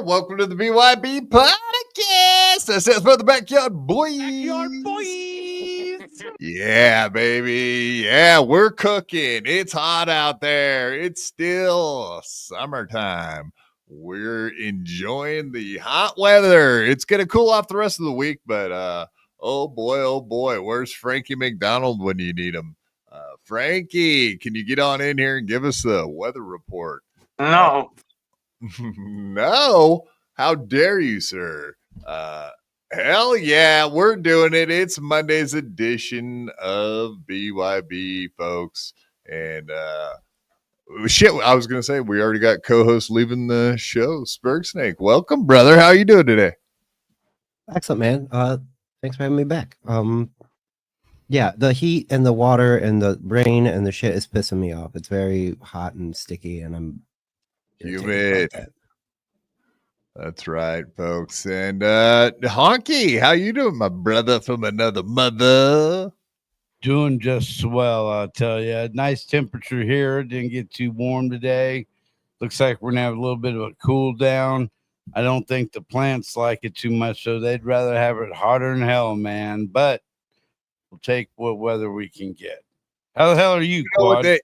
Welcome to the BYB Podcast. That says for the backyard boys. Backyard boys. Yeah, baby. Yeah, we're cooking. It's hot out there. It's still summertime. We're enjoying the hot weather. It's going to cool off the rest of the week, but oh boy, where's Frankie McDonald when you need him? Frankie, can you get on in here and give us the weather report? No. No, how dare you, sir? Hell yeah, we're doing it. It's Monday's edition of BYB, folks. And shit, I was gonna say we already got co-host leaving the show. Spurg Snake, welcome, brother. How you doing today? Excellent, man. Thanks for having me back. Yeah, the heat and the water and the rain and the shit is pissing me off. It's very hot and sticky, and I'm humid. That's right, folks. And Honky, how you doing, my brother from another mother? Doing just swell, I'll tell you. Nice temperature here. Didn't get too warm today. Looks like we're gonna have a little bit of a cool down. I don't think the plants like it too much, so they'd rather have it hotter than hell, man. But we'll take what weather we can get. How the hell are you, Quad?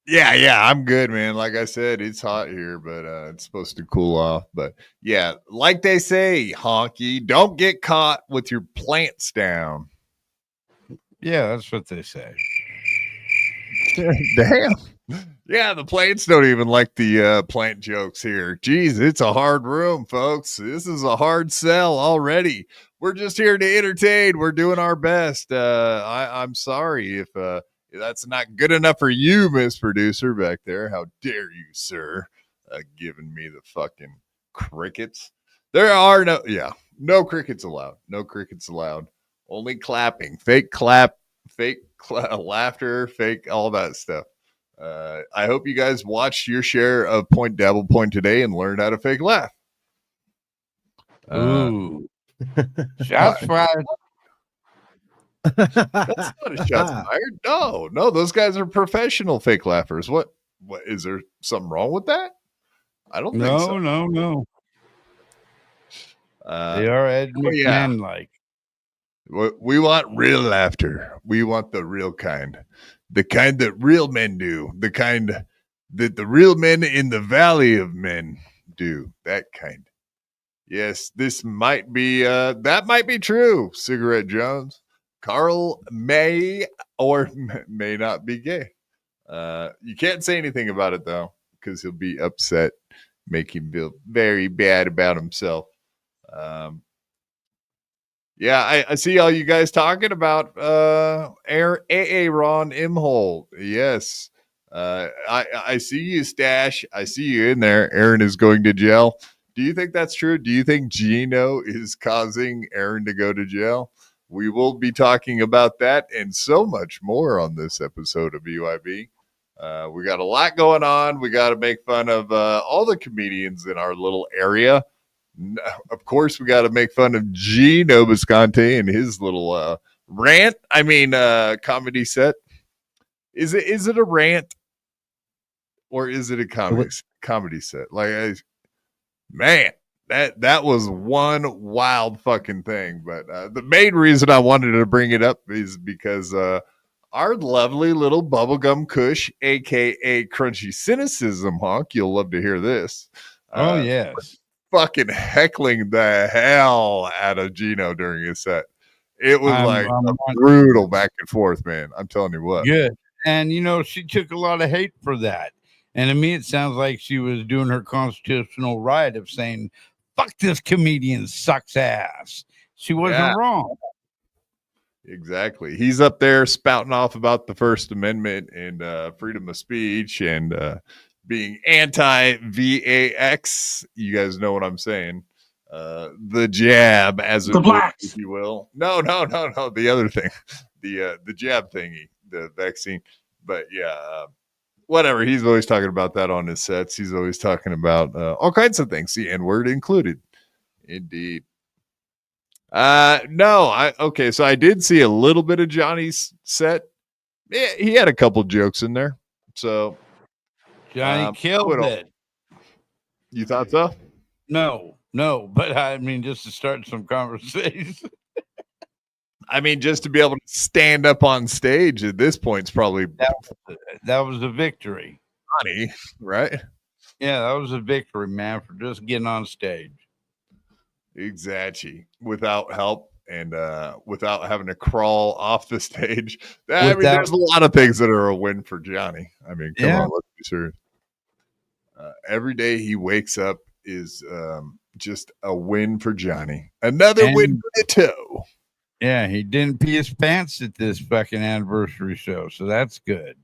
Yeah, I'm good, man. Like I said, it's hot here, but it's supposed to cool off. But yeah, like they say, Honky, don't get caught with your plants down. Yeah, that's what they say. Damn. Yeah, the plants don't even like the plant jokes here. Jeez, it's a hard room, folks. This is a hard sell already. We're just here to entertain. We're doing our best. I'm sorry if that's not good enough for you, Miss Producer back there. How dare you, sir, giving me the fucking crickets. There are no crickets allowed. No crickets allowed. Only clapping, fake clap, laughter, fake, all that stuff. I hope you guys watched your share of Point Dabble Point today and learned how to fake laugh. Ooh. Shots fired. That's not a shots fired. No, those guys are professional fake laughers. What is there something wrong with that? I don't think so. No. They are Ed McMahon like. We want real laughter. We want the real kind. The kind that real men do. The kind that the real men in the valley of men do. That kind. Yes, this might be that might be true, Cigarette Jones. Carl may or may not be gay. You can't say anything about it, though, because he'll be upset, make him feel very bad about himself. Yeah, I see all you guys talking about Aaron Imhole. Yes. I see you, Stash. I see you in there. Aaron is going to jail. Do you think that's true? Do you think Gino is causing Aaron to go to jail? We will be talking about that and so much more on this episode of BYB. We got a lot going on. We got to make fun of all the comedians in our little area. Of course, we got to make fun of Gino Bisconte and his little rant. Comedy set. Is it a rant or is it a comedy set? Like, man, that was one wild fucking thing. But the main reason I wanted to bring it up is because our lovely little bubblegum kush, aka Crunchy Cynicism Honk, you'll love to hear this. Oh yes. Fucking heckling the hell out of Gino during his set. It was brutal back and forth, man. I'm telling you what. Good. And, she took a lot of hate for that. And to me, it sounds like she was doing her constitutional right of saying, fuck this comedian sucks ass. She wasn't wrong. Exactly. He's up there spouting off about the First Amendment and freedom of speech and being anti-VAX. You guys know what I'm saying. The jab, as it were, if you will. No. The other thing, the jab thingy, the vaccine. But yeah, whatever. He's always talking about that on his sets. He's always talking about all kinds of things, the N-word included. Indeed. Okay. So I did see a little bit of Johnny's set. Yeah, he had a couple jokes in there. So Johnny killed it. You thought so? No, but I mean, just to start some conversation. I mean, just to be able to stand up on stage at this point is probably that was a victory. Funny, right? Yeah, that was a victory, man, for just getting on stage. Exactly. Without help and without having to crawl off the stage. There's a lot of things that are a win for Johnny. I mean, come on, let's be serious. Every day he wakes up is just a win for Johnny. Another win for the toe. Yeah, he didn't pee his pants at this fucking anniversary show, so that's good.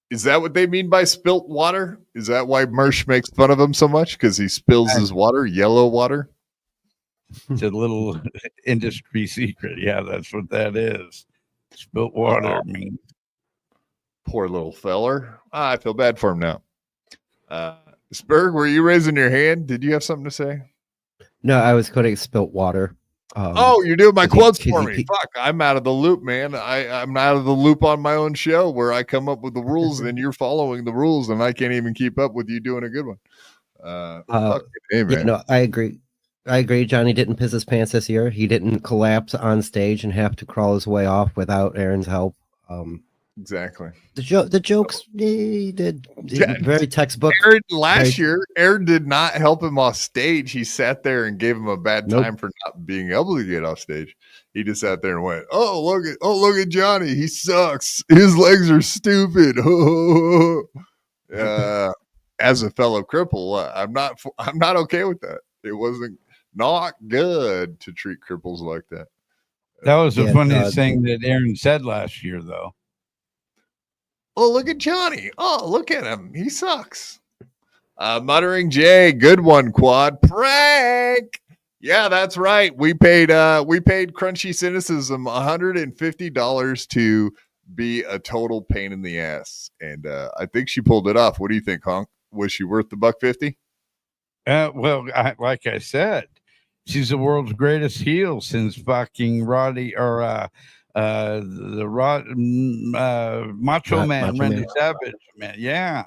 Is that what they mean by spilt water? Is that why Mersh makes fun of him so much? Because he spills his water, yellow water? It's a little industry secret. Yeah, that's what that is. Spilt water means. Poor little feller. I feel bad for him now. Spurg, were you raising your hand? Did you have something to say? No, I was quoting spilt water. You're doing my quotes for me. Fuck, I'm out of the loop, man. I'm out of the loop on my own show where I come up with the rules and you're following the rules and I can't even keep up with you doing a good one. Hey, man. Yeah, no, I agree. Johnny didn't piss his pants this year. He didn't collapse on stage and have to crawl his way off without Aaron's help. Exactly. The jokes he did very textbook. Aaron did not help him off stage. He sat there and gave him a bad time for not being able to get off stage. He just sat there and went, look at Johnny. He sucks. His legs are stupid. As a fellow cripple, I'm not okay with that. It wasn't not good to treat cripples like that. That was the funniest thing that Aaron said last year, though. Oh, look at Johnny. Oh, look at him. He sucks. Muttering Jay, good one, Quad. Prank. Yeah, that's right. We paid Crunchy Cynicism $150 to be a total pain in the ass. And I think she pulled it off. What do you think, Honk? Was she worth the $150? Well, like I said, she's the world's greatest heel since fucking Roddy or Macho Man, Randy Savage, man. Yeah.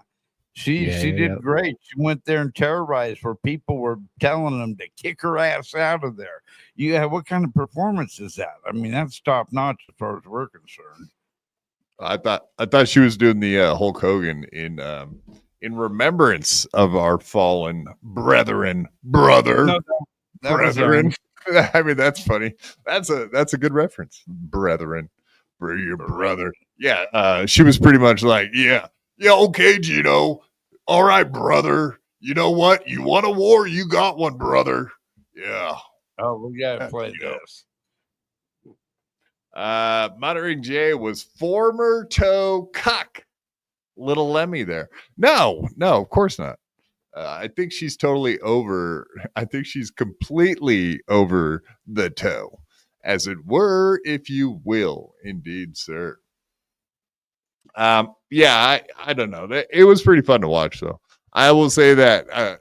She did great. She went there and terrorized where people were telling them to kick her ass out of there. What kind of performance is that? I mean, that's top notch as far as we're concerned. I thought she was doing the Hulk Hogan in remembrance of our fallen brethren. I mean, that's funny. That's a good reference. Brethren, your brother. Yeah. She was pretty much like, yeah, okay, Gino. All right, brother. You know what? You want a war? You got one, brother. Yeah. Oh, we gotta play this. Muttering Jay was former toe cock. Little Lemmy there. No, of course not. I think she's totally over. I think she's completely over the toe, as it were, if you will. Indeed, sir. Yeah, I don't know. It was pretty fun to watch, though. I will say that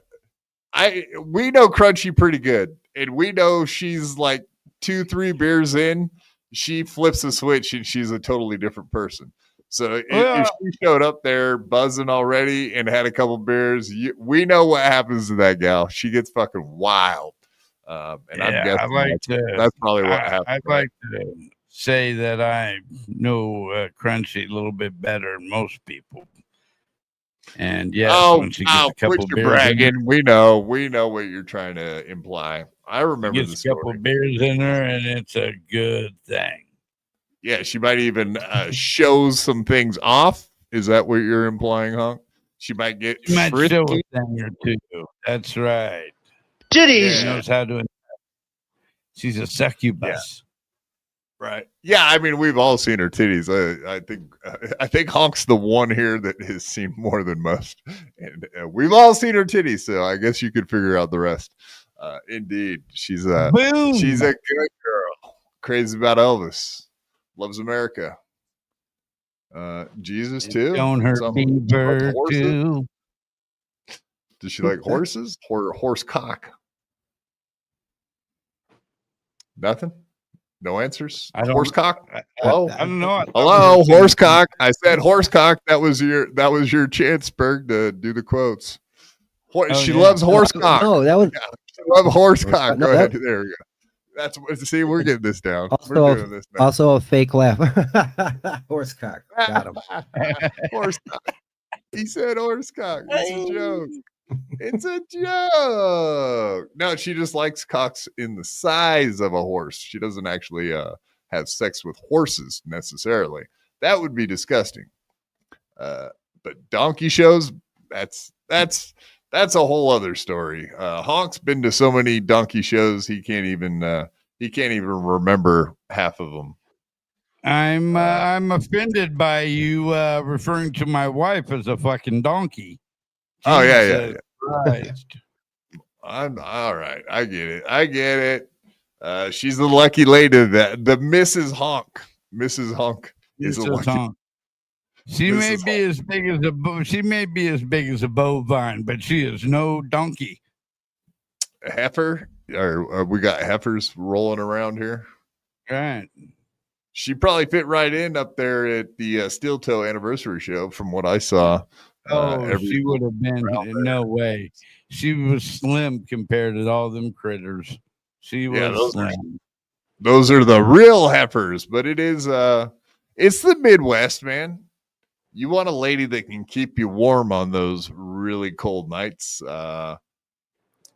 we know Crunchy pretty good, and we know she's like 2-3 beers in, she flips a switch and she's a totally different person. So if she showed up there buzzing already and had a couple beers, we know what happens to that gal. She gets fucking wild. And I'm guessing that's probably what happened. I'd like to say that I know Crunchy a little bit better than most people. And when she gets a couple beers, bragging. We know what you're trying to imply. I remember gets a couple beers in her, and it's a good thing. Yeah, she might even show some things off. Is that what you're implying, Honk? She might show a thing or two. That's right. Titties. She knows how to. She's a succubus. Yeah. Right. Yeah. I mean, we've all seen her titties. I think Honk's the one here that has seen more than most, and we've all seen her titties. So I guess you could figure out the rest. Indeed, she's a good girl. Crazy about Elvis. Loves America. Jesus too. On her beaver too. Does she like horses or horse cock? Nothing. No answers. Horse cock. Hello. I don't know. Hello, horse cock. I said horse cock. That was your chance, Berg, to do the quotes. She loves horse cock. No, that was. She loves horse cock. Go ahead. There we go. We're getting this down. We're doing this now. Also a fake laugh. Horse cock. Got him. Horse cock. He said horse cock. It's a joke. It's a joke. No, she just likes cocks in the size of a horse. She doesn't actually have sex with horses necessarily. That would be disgusting. But donkey shows, that's a whole other story. Honk's been to so many donkey shows he can't even remember half of them. I'm offended by you referring to my wife as a fucking donkey. Oh yeah. I'm all right. I get it. She's the lucky lady that the Mrs. Honk. Mrs. Honk is a lucky. Honk. She may be as big as a bovine, but she is no donkey. A heifer? Or we got heifers rolling around here. Right. She probably fit right in up there at the Steel Toe anniversary show, from what I saw. She would have been. No way. She was slim compared to all them critters. She was slim. Those are the real heifers, but it is it's the Midwest, man. You want a lady that can keep you warm on those really cold nights. And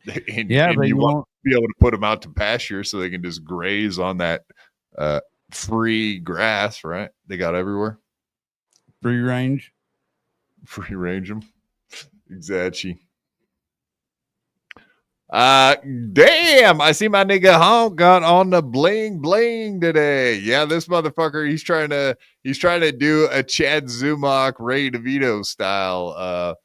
you want to be able to put them out to pasture so they can just graze on that free grass, right? They got everywhere. Free range them. Exactly. Damn, I see my nigga Honk got on the bling today. Yeah, this motherfucker, he's trying to do a Chad Zumock, Ray DeVito style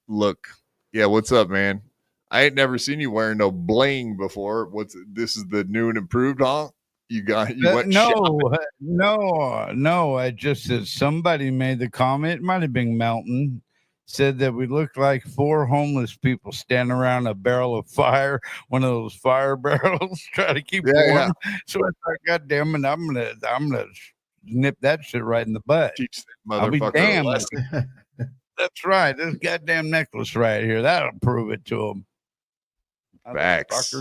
look. Yeah, what's up, man? I ain't never seen you wearing no bling before. This is the new and improved Honk? You went No. I just said somebody made the comment. It might have been Melton. Said that we looked like 4 homeless people standing around a barrel of fire, one of those fire barrels, trying to keep warm. Yeah. So I thought, God damn it, I'm gonna nip that shit right in the butt. Teach that motherfucker a lesson. That's right. This goddamn necklace right here, that'll prove it to him. Facts.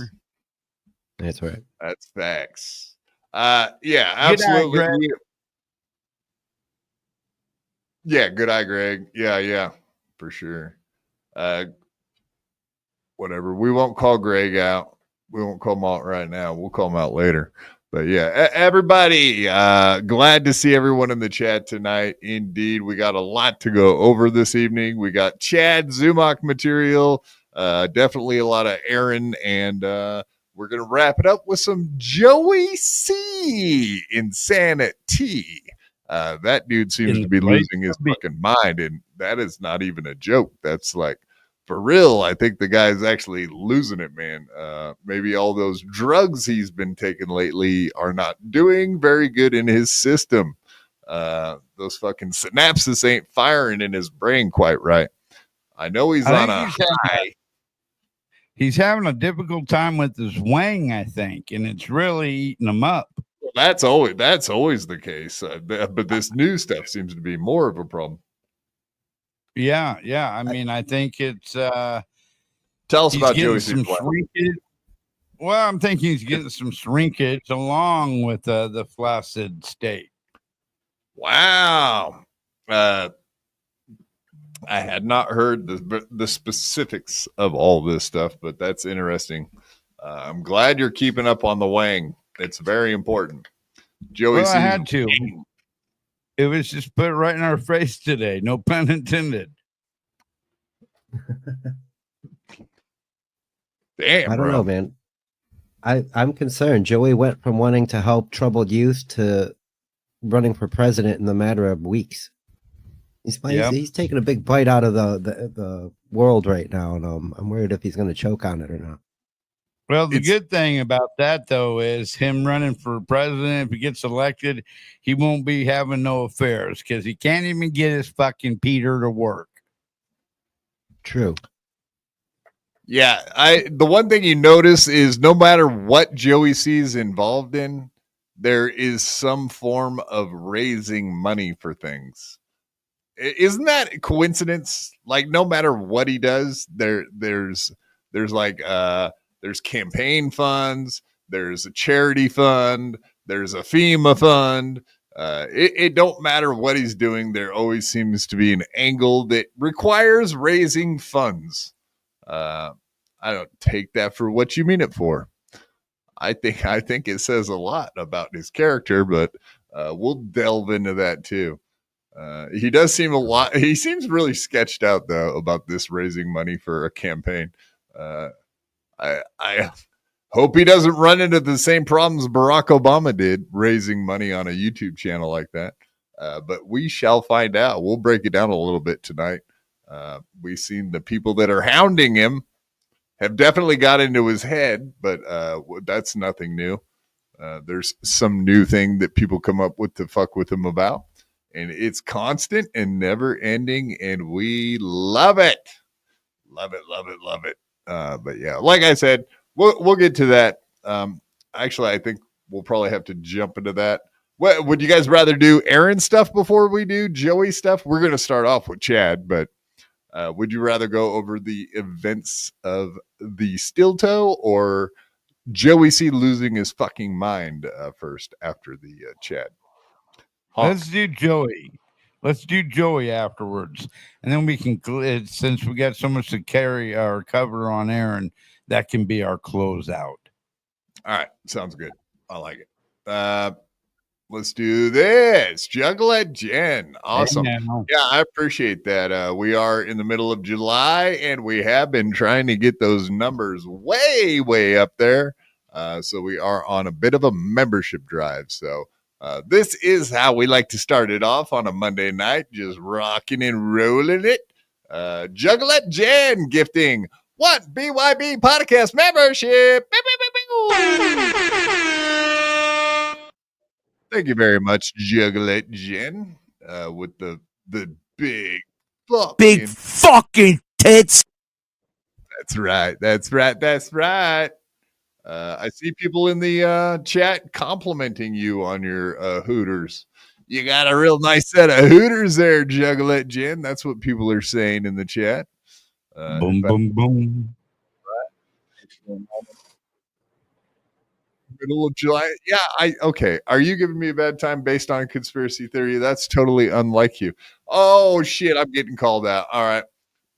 That's right. That's facts. Yeah, absolutely. Good eye, Greg. Yeah, good eye, Greg. Yeah, for sure. Whatever. We won't call Greg out. We won't call him out right now. We'll call him out later. But yeah, everybody, glad to see everyone in the chat tonight. Indeed, we got a lot to go over this evening. We got Chad Zumock material, definitely a lot of Aaron, and we're going to wrap it up with some Joey C. Insanity. That dude seems to be losing his fucking mind, and that is not even a joke. That's like, for real, I think the guy's actually losing it, man. Maybe all those drugs he's been taking lately are not doing very good in his system. Those fucking synapses ain't firing in his brain quite right. I know he's on a high. He's having a difficult time with his wang, I think, and it's really eating him up. Well, that's always the case. But this new stuff seems to be more of a problem. Yeah. I mean, I think it's Tell us he's about getting Joey some C. shrinkage. Well, I'm thinking he's getting some shrinkage along with the flaccid state. Wow. I had not heard the specifics of all this stuff, but that's interesting. I'm glad you're keeping up on the wang. It's very important. Joey Well, I C's had to. wang. It was just put right in our face today. No pun intended. Damn, I don't bro. know, man. I'm concerned. Joey went from wanting to help troubled youth to running for president in the matter of weeks. He's taking a big bite out of the world right now, and I'm worried if he's going to choke on it or not. Well, the good thing about that, though, is him running for president. If he gets elected, he won't be having no affairs because he can't even get his fucking Peter to work. True. Yeah, the one thing you notice is no matter what Joey C's involved in, there is some form of raising money for things. Isn't that a coincidence? Like no matter what he does, there's campaign funds, there's a charity fund, there's a FEMA fund. It don't matter what he's doing. There always seems to be an angle that requires raising funds. I don't take that for what you mean it for. I think it says a lot about his character, but we'll delve into that too. He does seem he seems really sketched out though about this raising money for a campaign. I hope he doesn't run into the same problems Barack Obama did raising money on a YouTube channel like that. But we shall find out. We'll break it down a little bit tonight. We've seen the people that are hounding him have definitely got into his head, but that's nothing new. There's some new thing that people come up with to fuck with him about. And it's constant and never ending, and we love it. Love it. But yeah, like I said, we'll get to that. Actually, I think we'll probably have to jump into that. What would you guys rather do, Aaron stuff before we do Joey stuff? We're going to start off with Chad, but would you rather go over the events of the steel toe or Joey C losing his fucking mind first after the Chad? Let's do Joey. Let's do Joey afterwards. And then we can, since we got so much to carry or cover on Aaron, that can be our closeout. All right. Sounds good. I like it. Let's do this. Juggle at Jen. Awesome. Hey, yeah, I appreciate that. We are in the middle of July, and we have been trying to get those numbers way, way up there. So we are on a bit of a membership drive. So this is how we like to start it off on a Monday night, just rocking and rolling it. Juggle at Jen gifting 1 BYB Podcast membership. Thank you very much, Juggle at Jen, with the big fucking tits. That's right. I see people in the chat complimenting you on your Hooters. You got a real nice set of Hooters there, Juggle at Jen. That's what people are saying in the chat. Boom, boom, boom. Middle of July. Yeah, okay. Are you giving me a bad time based on conspiracy theory? That's totally unlike you. Oh shit, I'm getting called out. All right.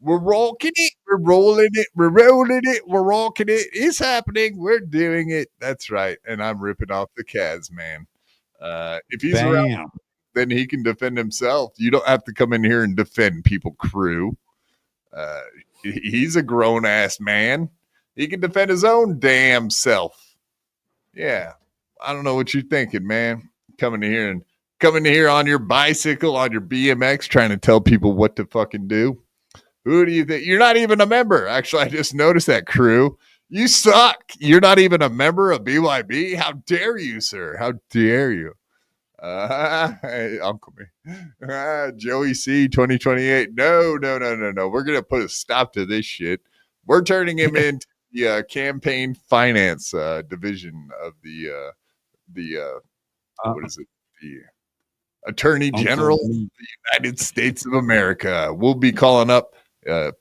We're rocking it. We're rolling it. We're rolling it. We're rocking it. It's happening. We're doing it. That's right. And I'm ripping off the Kaz, man. If he's around, then he can defend himself. You don't have to come in here and defend people, crew. He's a grown ass man. He can defend his own damn self. Yeah. I don't know what you're thinking, man. Coming here on your bicycle, on your BMX, trying to tell people what to fucking do. Who do you think? You're not even a member. Actually, I just noticed that, crew. You suck. You're not even a member of BYB. How dare you, sir? How dare you? Hey, Uncle me. Joey C 2028. No. We're going to put a stop to this shit. We're turning him into the campaign finance division of the what is it? The Attorney General of the United States of America. We'll be calling up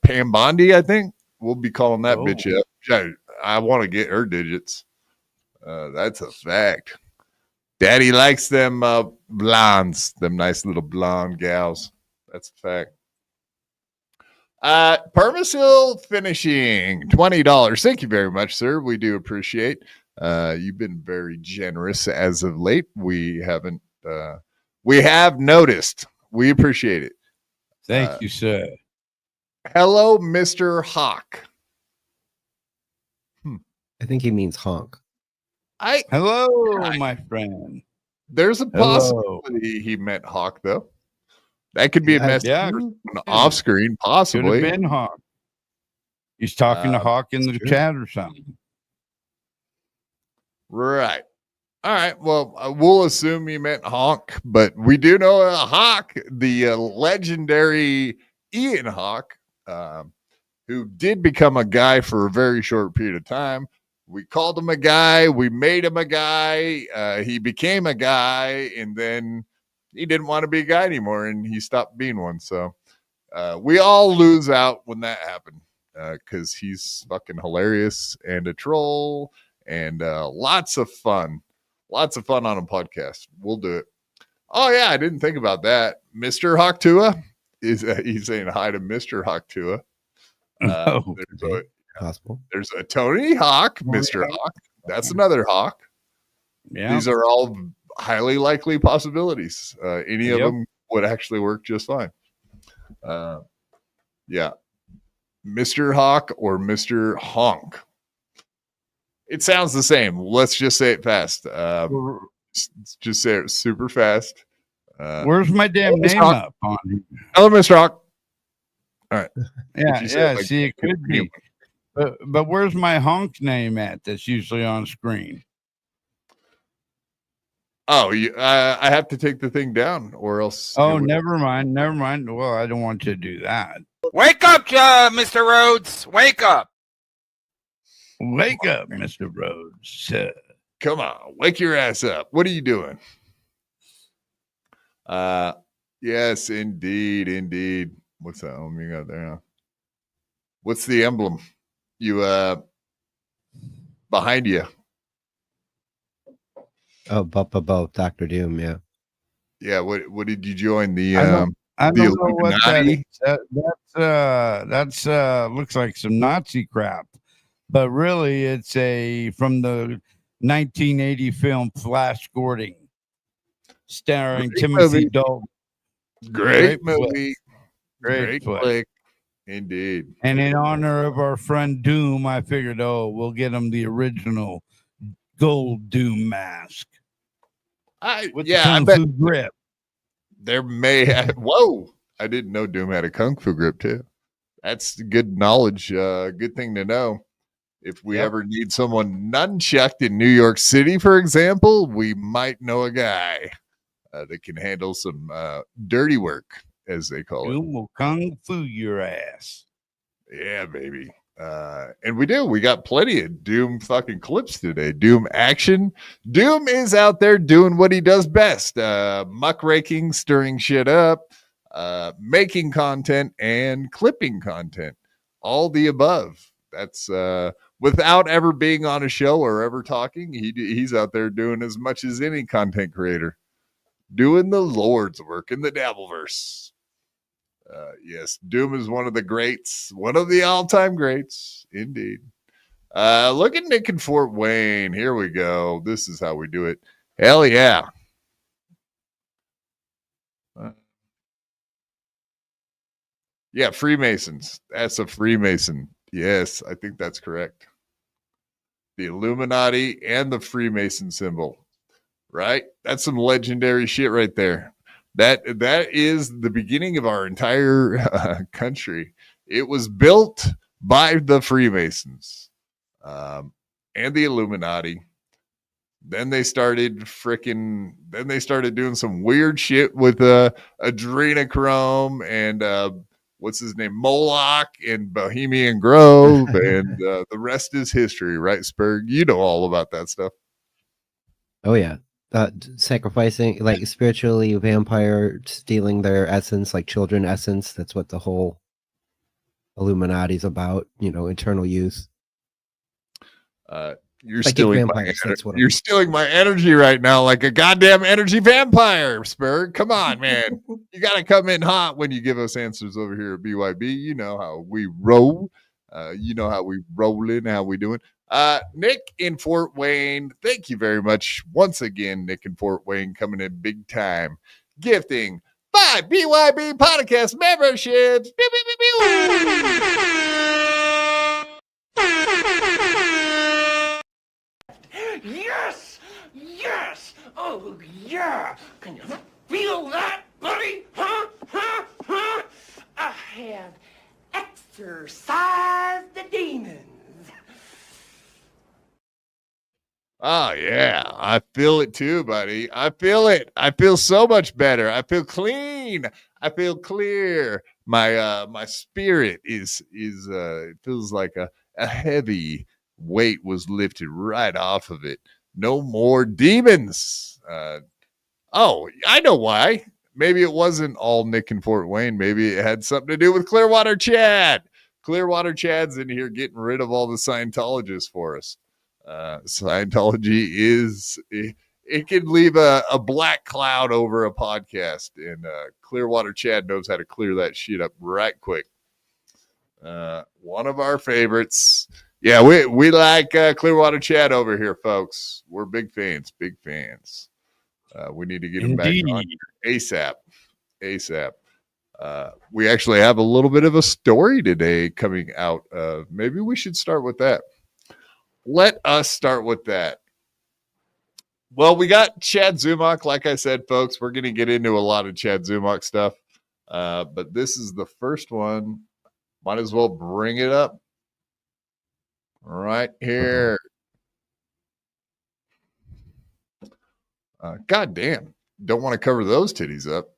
Pam Bondi, I think. We'll be calling that bitch up. I want to get her digits. That's a fact. Daddy likes them blondes, them nice little blonde gals. That's a fact. Permasil Finishing, $20. Thank you very much, sir. We do appreciate. You've been very generous as of late. We have noticed. We appreciate it. Thank you, sir. Hello, Mr. Hawk. I think he means honk. Hello, my friend. There's a possibility he meant Hawk, though. That could be a message off screen, possibly. Could have been Hawk. He's talking to Hawk in the chat or something. Right. All right. Well, we'll assume you meant Honk, but we do know Hawk, the legendary Ian Hawk, who did become a guy for a very short period of time. We called him a guy. We made him a guy. He became a guy, and then he didn't want to be a guy anymore, and he stopped being one. So we all lose out when that happened because he's fucking hilarious and a troll and lots of fun. Lots of fun on a podcast. We'll do it. Oh, yeah, I didn't think about that. Mr. Hawktua he's saying hi to Mr. Hawktua. Possible. There's a Tony Hawk, Mr. Hawk. That's another Hawk. Yeah. These are all highly likely possibilities. Any of them would actually work just fine. Yeah. Mr. Hawk or Mr. Honk. It sounds the same. Let's just say it fast. Just say it super fast. Where's my damn name up on here? Hello, Mr. Hawk. All right. Yeah. See, it could be. But where's my honk name at that's usually on screen? Oh, I have to take the thing down or else. Oh, never mind. Well, I don't want you to do that. Wake up, Mr. Rhodes. Wake up. Wake up, Mr. Rhodes. Come on, wake your ass up. What are you doing? Yes, indeed. What's that you got there? Huh? What's the emblem? You behind you. Oh, Dr. Doom, yeah. Yeah, what did you join? The I don't know what that Illuminati? is. That's looks like some Nazi crap. But really it's from the 1980 film Flash Gordon, starring Timothy Dalton. Great movie. Great flick. Indeed. And in honor of our friend Doom, I figured, we'll get him the original gold Doom mask. With the Kung Fu grip. There may have. Whoa! I didn't know Doom had a Kung Fu grip too. That's good knowledge. Good thing to know. If we ever need someone nunchucked in New York City, for example, we might know a guy that can handle some dirty work, as they call it. Doom will Kung Fu your ass. Yeah, baby. And we do. We got plenty of Doom fucking clips today. Doom action. Doom is out there doing what he does best. Muckraking, stirring shit up, making content, and clipping content. All the above. That's without ever being on a show or ever talking. He's out there doing as much as any content creator. Doing the Lord's work in the Dabbleverse. Yes, Doom is one of the greats, one of the all-time greats, indeed. Look at Nick in Fort Wayne. Here we go. This is how we do it. Hell yeah. Yeah, Freemasons. That's a Freemason. Yes, I think that's correct. The Illuminati and the Freemason symbol. Right? That's some legendary shit right there. That is the beginning of our entire country. It was built by the Freemasons and the Illuminati. Then they started doing some weird shit with adrenochrome and what's his name, Moloch and Bohemian Grove, and the rest is history, right, Spurg? You know all about that stuff. Oh yeah, sacrificing, like spiritually vampire, stealing their essence, like children essence. That's what the whole Illuminati's about. Eternal youth. You're stealing you're stealing my energy right now, like a goddamn energy vampire, Spurg. Come on, man. You got to come in hot when you give us answers over here at BYB. You know how we roll. You know how we rolling, how we doing. Nick in Fort Wayne, thank you very much once again. Nick in Fort Wayne coming in big time, gifting 5 BYB Podcast memberships. Pew, pew, pew, pew. Yes! Yes! Oh, yeah! Can you feel that, buddy? Huh? Huh? Huh? I have exorcised the demons. Oh, yeah. I feel it too, buddy. I feel it. I feel so much better. I feel clean. I feel clear. My spirit is it feels like a heavy weight was lifted right off of it. No more demons. Oh, I know why. Maybe it wasn't all Nick in Fort Wayne. Maybe it had something to do with Clearwater Chad. Clearwater Chad's in here getting rid of all the Scientologists for us. Scientology it can leave a black cloud over a podcast, and Clearwater Chad knows how to clear that shit up right quick. One of our favorites. Yeah, we like Clearwater Chad over here, folks. We're big fans. We need to get him back on ASAP. We actually have a little bit of a story today coming out. Maybe we should start with that. Let us start with that. Well, we got Chad Zumock. Like I said, folks, we're going to get into a lot of Chad Zumock stuff. But this is the first one. Might as well bring it up right here. God damn. Don't want to cover those titties up.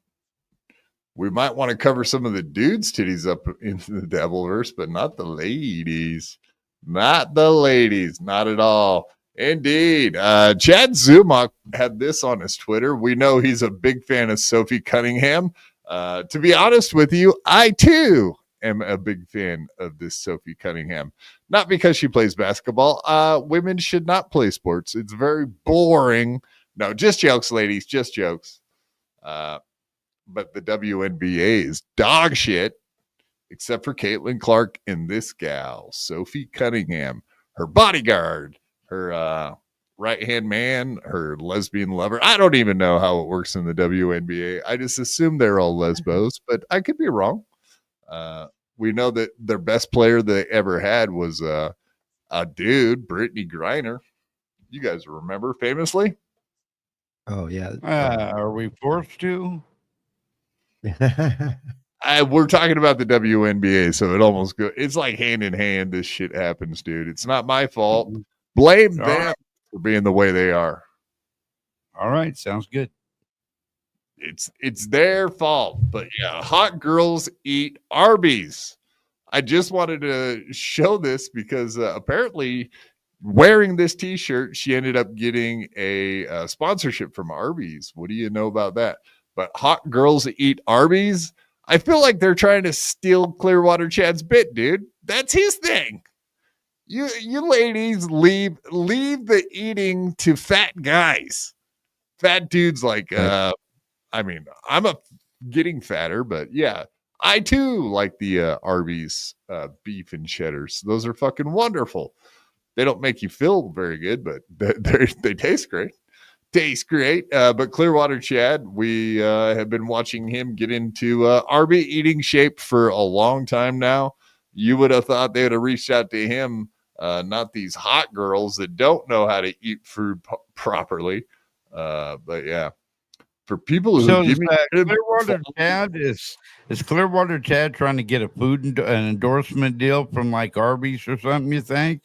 We might want to cover some of the dudes' titties up into the Devilverse, but not the ladies. Not the ladies. Not at all. Indeed. Chad Zumock had this on his Twitter. We know he's a big fan of Sophie Cunningham. To be honest with you, I too am a big fan of this Sophie Cunningham. Not because she plays basketball. Women should not play sports. It's very boring. No, just jokes, ladies. Just jokes. But the WNBA is dog shit, except for Caitlin Clark and this gal, Sophie Cunningham, her bodyguard, her right-hand man, her lesbian lover. I don't even know how it works in the WNBA. I just assume they're all lesbos, but I could be wrong. We know that their best player they ever had was a dude, Brittany Griner. You guys remember famously? Oh, yeah. Are we forced to? We're talking about the WNBA, so it almost goes. It's like hand in hand. This shit happens, dude. It's not my fault. Blame them for being the way they are. All right, sounds good. It's their fault. But yeah, hot girls eat Arby's. I just wanted to show this because apparently wearing this T-shirt, she ended up getting a sponsorship from Arby's. What do you know about that? But hot girls eat Arby's. I feel like they're trying to steal Clearwater Chad's bit, dude. That's his thing. You ladies leave the eating to fat guys. Fat dudes like I mean, I'm getting fatter, but yeah, I too like the Arby's beef and cheddars. Those are fucking wonderful. They don't make you feel very good, but they taste great. But Clearwater Chad, we have been watching him get into Arby eating shape for a long time now. You would have thought they would have reached out to him, not these hot girls that don't know how to eat food properly. But yeah, for people who so give me Clearwater Chad is Clearwater Chad trying to get a an endorsement deal from like Arby's or something, you think?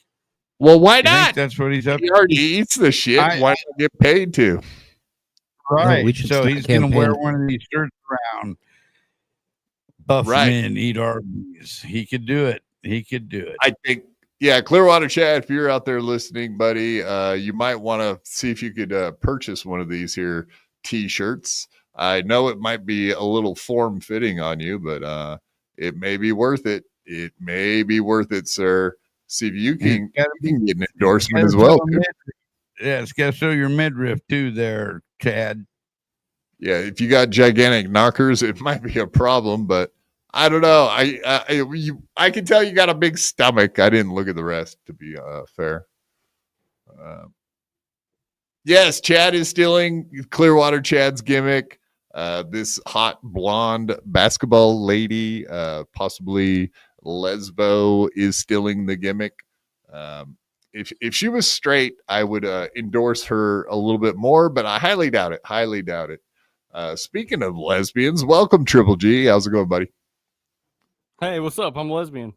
Well, why not? That's what he's up. He already eats the shit. Why not get paid to? Right. No, so he's going to wear one of these shirts around. puff Right. men, eat Arby's. He could do it. He could do it. I think, yeah, Clearwater Chad, if you're out there listening, buddy, you might want to see if you could purchase one of these here t-shirts. I know it might be a little form fitting on you, but it may be worth it. It may be worth it, sir. See if you can get an endorsement as well. Yeah, it's got to show your midriff too there, Chad. Yeah, if you got gigantic knockers, it might be a problem, but I don't know. I can tell you got a big stomach. I didn't look at the rest, to be fair. Yes, Chad is stealing Clearwater Chad's gimmick. This hot blonde basketball lady, possibly lesbo, is stealing the gimmick. If she was straight, I would endorse her a little bit more, but I highly doubt it. Highly doubt it. Speaking of lesbians, welcome Triple G. How's it going, buddy? Hey, what's up? I'm a lesbian.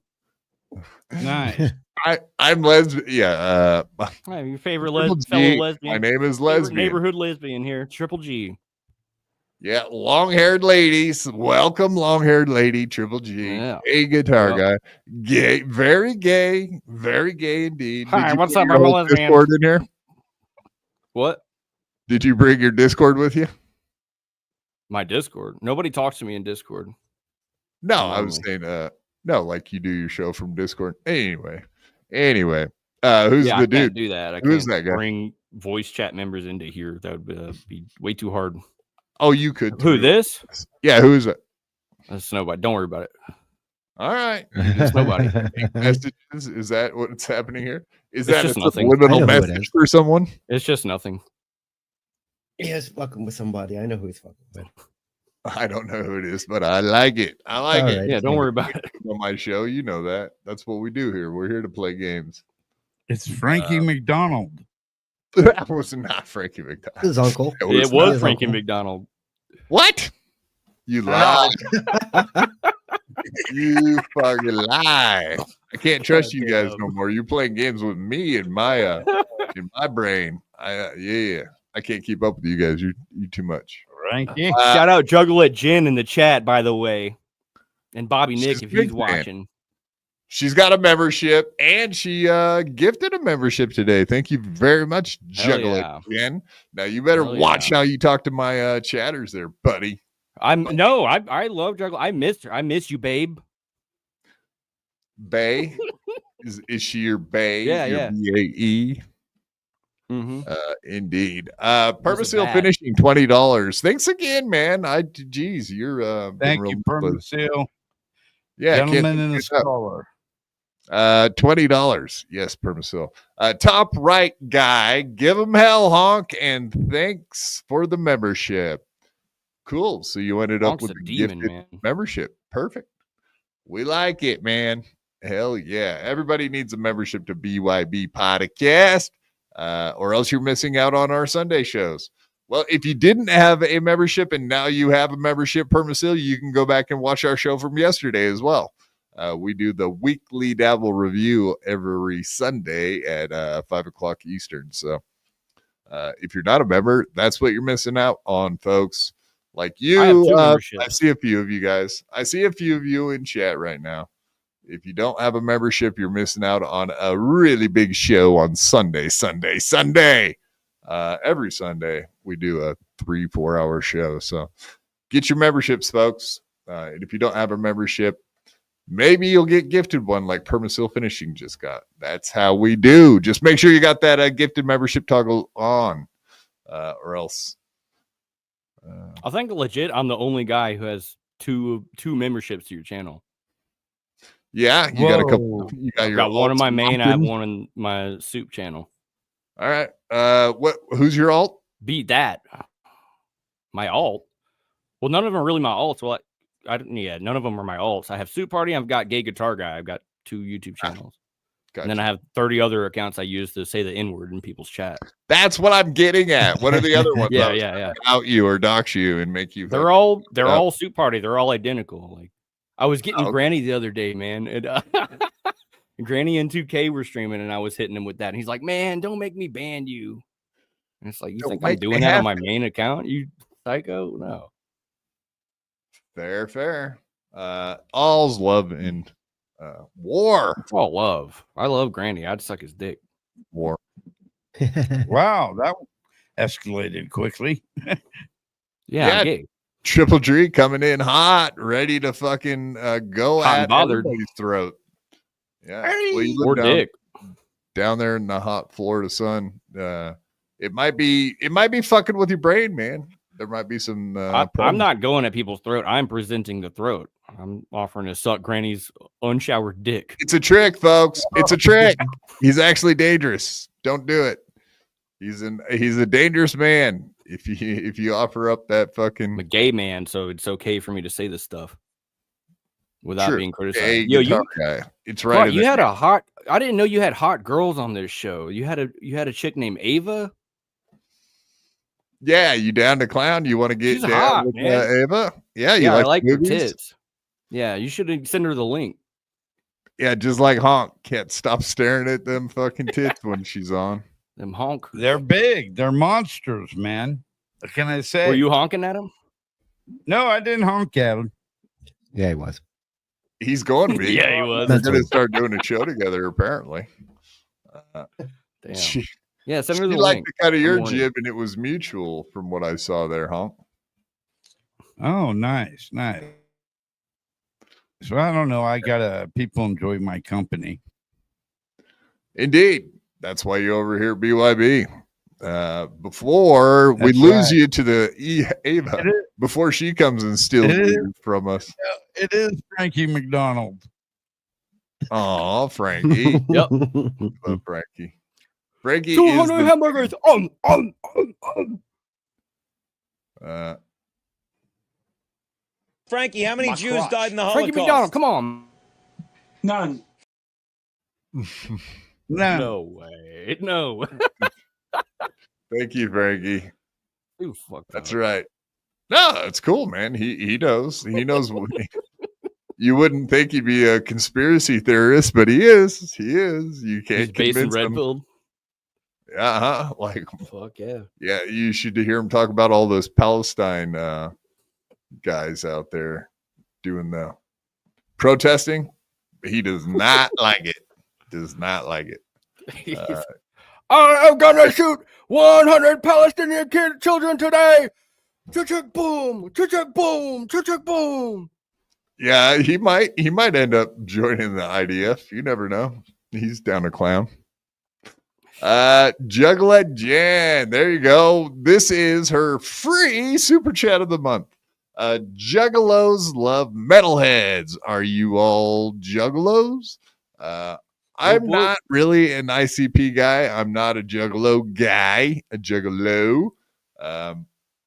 Nice. I'm lesbian. Yeah. Hey, your favorite Triple fellow G. lesbian. My name is Favorite Lesbian. neighborhood lesbian here. Triple G. Yeah, long-haired ladies. Welcome, long-haired lady, Triple G. Yeah. A guitar guy. Gay, very gay indeed. Hi, Did you what's bring up? your I'm a whole lesbian. Discord in here? What? Did you bring your Discord with you? My Discord. Nobody talks to me in Discord. No, I was saying, no, like you do your show from Discord. Anyway, who's I the can't dude? do that. I Who's can't that guy? bring voice chat members into here. That would be way too hard. Oh, you could. Who, too. this? Yeah, who is it? That's nobody. Don't worry about it. All right. It's nobody. Messages? Is that what's happening here? Is It's that a just nothing. subliminal I know who it message is. for someone? It's just nothing. He's fucking with somebody. I know who he's fucking with. I don't know who it is, but I like it. I like All it. right. Yeah, don't worry about it. On my show, you know that. That's what we do here. We're here to play games. It's Frankie McDonald. That was not Frankie McDonald. His uncle. It not. was Frankie McDonald. What? You lie. You fucking lie. I can't trust you guys no more. You're playing games with me in my brain. I can't keep up with you guys. You too much. Frankie. Shout out Juggle at Jen in the chat, by the way. And Bobby Nick, She's if a big he's watching. She's got a membership, and she gifted a membership today. Thank you very much, Juggle yeah. again. Now you better Hell watch yeah. how you talk to my chatters there, buddy. I love Juggle. I missed her. I miss you, babe. Bae, is she your bae? Yeah, your yeah. BAE? Mm-hmm. Indeed. Permaseal bad. finishing $20. Thanks again, man. Geez, you're Thank been you, real good. Permaseal. Yeah, can't Gentleman in pick the it up. scholar. $20. Yes, Permasil. Top right guy, give him hell, honk, and thanks for the membership. Cool. So you ended up Honk's with a a demon, gifted man. membership. Perfect. We like it, man. Hell yeah. Everybody needs a membership to BYB Podcast, or else you're missing out on our Sunday shows. Well, if you didn't have a membership and now you have a membership, Permasil, you can go back and watch our show from yesterday as well. We do the weekly Dabble review every Sunday at 5 o'clock Eastern. So if you're not a member, that's what you're missing out on, folks. Like you, I have 2 I memberships. see a few of you guys. I see a few of you in chat right now. If you don't have a membership, you're missing out on a really big show on Sunday. Every Sunday, we do a 3-4 hour show. So get your memberships, folks. And if you don't have a membership, maybe you'll get gifted one like Permasil Finishing just got. That's how we do. Just make sure you got that gifted membership toggle on, or else. I think legit, I'm the only guy who has two memberships to your channel. Yeah, you got a couple. Whoa. You got I've your got one in my alts main. I have locked in? one in my soup channel. All right. Who's your alt? Beat that. My alt. Well, none of them are really my alts. Well, none of them are my alts. I have Soup Party. I've got Gay Guitar Guy. I've got 2 YouTube channels. Gotcha. And then I have 30 other accounts I use to say the N-word in people's chat. That's what I'm getting at. What are the other ones? Yeah, that yeah. out you or dox you and make you. They're all Soup Party. They're all identical. Like I was getting Granny the other day, man. And, Granny and 2K were streaming, and I was hitting him with that. And he's like, "Man, don't make me ban you." And it's like, you think I'm doing that on my main account? You psycho? No. Fair. All's love and war. It's all love. I love Granny. I'd suck his dick. War. Wow, that escalated quickly. Yeah, I'm gay. Triple G coming in hot, ready to fucking go Hot and at bothered. everybody's throat. Yeah, Hey. well, you Or live dick. down there in the hot Florida sun. It might be fucking with your brain, man. There might be some. I'm problems. not going at people's throat. I'm presenting the throat. I'm offering to suck Granny's unshowered dick. It's a trick, folks. It's a trick. He's actually dangerous. Don't do it. He's a dangerous man. If you offer up that fucking I'm a gay man, so it's okay for me to say this stuff without being criticized. gay Yo, guitar you guy. It's right. Fuck, you had a hot. I didn't know you had hot girls on this show. You had a chick named Ava. Yeah, you down to clown? You want to get She's down hot, with man. Ava? Yeah, you Yeah, I like like her movies? tits. Yeah, you should send her the link. Yeah, just like Honk. Can't stop staring at them fucking tits when she's on. Them honk. They're big. They're monsters, man. What can I say? Were you honking at him? No, I didn't honk at him. Yeah, he was. He's going to be. Yeah, he was. They're going to start doing a show together, apparently. Damn. She, Yeah, send she her the liked link. the cut of your I'm on it. jib, and it was mutual from what I saw there, Honk. Oh, nice. So I don't know. I gotta people enjoy my company. Indeed. That's why you're over here at BYB. Before we That's lose right. you to the Ava, before she comes and steals It is. you from us. It is Frankie McDonald. Oh, Frankie. Yep. Love Frankie. Frankie is 200 the, hamburgers. Frankie, how many Jews died in the Frankie Holocaust? McDonald, come on. None. No. No way. No. thank you, Frankie. You fucked That's up. right. No, it's cool, man. He knows. He knows what you wouldn't think he'd be a conspiracy theorist, but he is. He is. You He's can't based in convince him. Redfield. Yeah, like Fuck yeah. yeah, you should hear him talk about all those Palestine guys out there doing the protesting. He does not like it. Does not like it. I'm gonna shoot 100 Palestinian children today. Chuchuk boom, chuchuk boom, chuchuk boom. Yeah, he might end up joining the IDF. You never know. He's down to clown. Juggalette Jan, there you go. This is her free super chat of the month. Juggalos love metalheads. Are you all juggalos? I'm not really an ICP guy. I'm not a juggalo guy, a juggalo.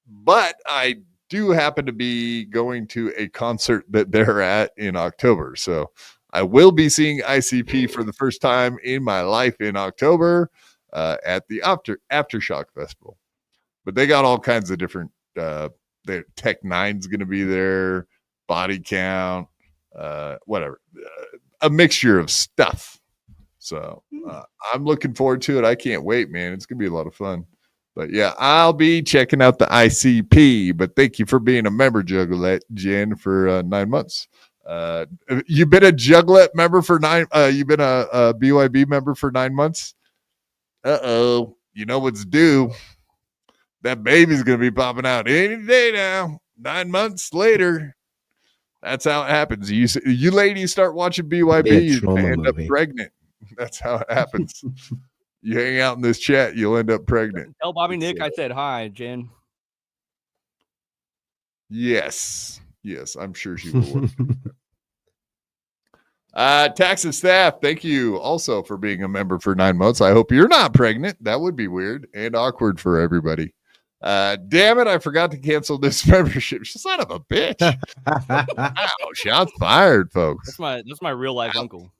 But I do happen to be going to a concert that they're at in October. So I will be seeing ICP for the first time in my life in October at the Aftershock Festival. But they got all kinds of different, Tech Nine's going to be there, Body Count, whatever, a mixture of stuff. So I'm looking forward to it. I can't wait, man. It's going to be a lot of fun. But yeah, I'll be checking out the ICP. But thank you for being a member, Juggalette Jen, for 9 months. You've been a Juggalette member for you've been a BYB member for 9 months. Uh-oh. You know what's due. That baby's going to be popping out any day now. 9 months later. That's how it happens. You ladies start watching BYB, you end up pregnant. That's how it happens. You hang out in this chat, you'll end up pregnant. Tell Bobby Nick I said hi, Jen. Yes, I'm sure she will. Tax and staff, thank you also for being a member for 9 months. I hope you're not pregnant. That would be weird and awkward for everybody. Damn it, I forgot to cancel this membership. Son of a bitch. Wow, shots fired, folks. That's my real life uncle.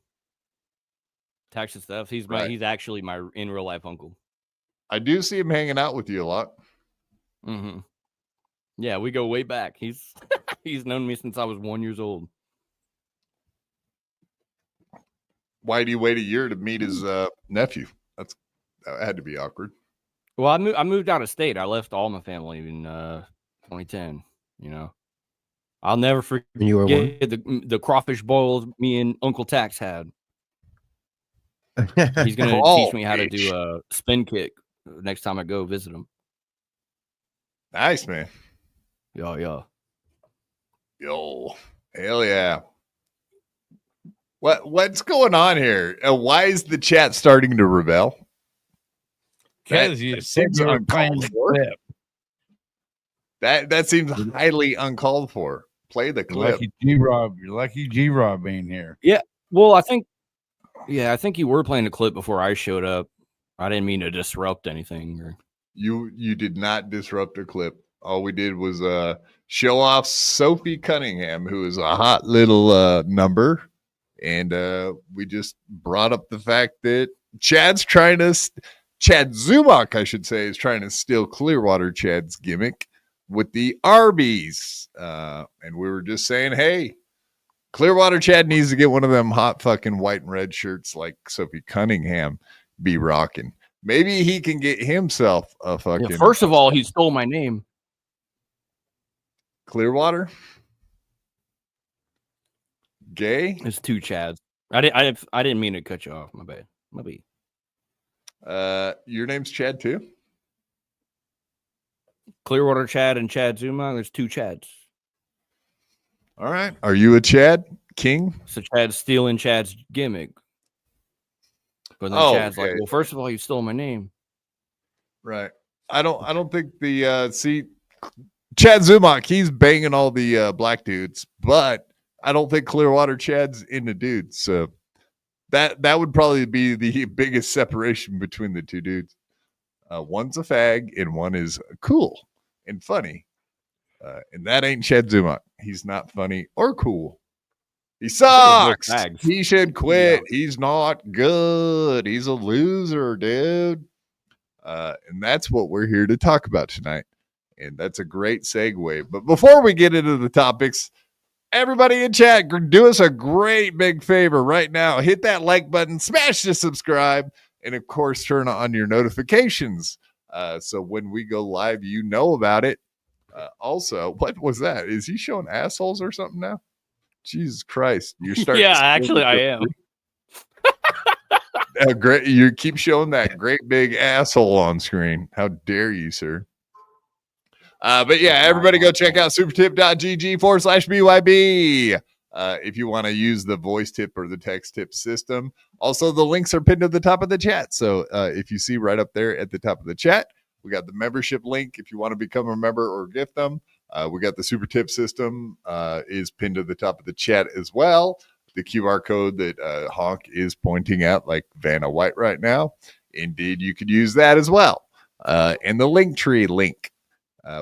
Tax and stuff. He's actually my in real life uncle. I do see him hanging out with you a lot. Mm-hmm. Yeah, we go way back. He's known me since I was 1 year old. Why do you wait a year to meet his nephew? That had to be awkward. Well, I moved out of state. I left all my family in 2010. You know. I'll never forget When you were one? the crawfish boils me and Uncle Tax had. He's gonna teach me how to do a spin kick next time I go visit him. Nice, man. Yo. Hell yeah. What's going on here? Why is the chat starting to rebel? Because you said you were playing the clip. That seems highly uncalled for. Play the clip. You're lucky G-Rob ain't here. Yeah. Well, I think you were playing the clip before I showed up. I didn't mean to disrupt anything. Or... You did not disrupt a clip. All we did was show off Sophie Cunningham, who is a hot little number. And we just brought up the fact that Chad Zumock, I should say, is trying to steal Clearwater Chad's gimmick with the Arby's. And we were just saying, hey, Clearwater Chad needs to get one of them hot fucking white and red shirts like Sophie Cunningham be rocking. Maybe he can get himself a fucking... Yeah, first of all, he stole my name. Clearwater? Gay? It's two Chads. I didn't mean to cut you off. My bad. Your name's Chad too? Clearwater Chad and Chad Zumock. There's two Chads. All right. Are you a Chad King? So Chad's stealing Chad's gimmick. But then Chad's like, well, first of all, you stole my name. Right. I don't think the Chad Zumock, he's banging all the black dudes, but I don't think Clearwater Chad's into dudes. So that would probably be the biggest separation between the two dudes. One's a fag and one is cool and funny. And that ain't Chad Zumock. He's not funny or cool. He sucks. He should quit. Yeah. He's not good. He's a loser, dude. And that's what we're here to talk about tonight. And that's a great segue. But before we get into the topics, everybody in chat, do us a great big favor right now. Hit that like button, smash the subscribe, and of course, turn on your notifications. So when we go live, you know about it. Also, what was that? Is he showing assholes or something now? Jesus Christ. You're starting. Yeah, actually, I am. Great. You keep showing that great big asshole on screen. How dare you, sir? But yeah, everybody go check out supertip.gg/BYB if you want to use the voice tip or the text tip system. Also, the links are pinned to the top of the chat. So if you see right up there at the top of the chat, we got the membership link if you want to become a member or gift them. We got the super tip system is pinned to the top of the chat as well. The QR code that Honk is pointing at like Vanna White right now. Indeed, you could use that as well. And the Linktree link.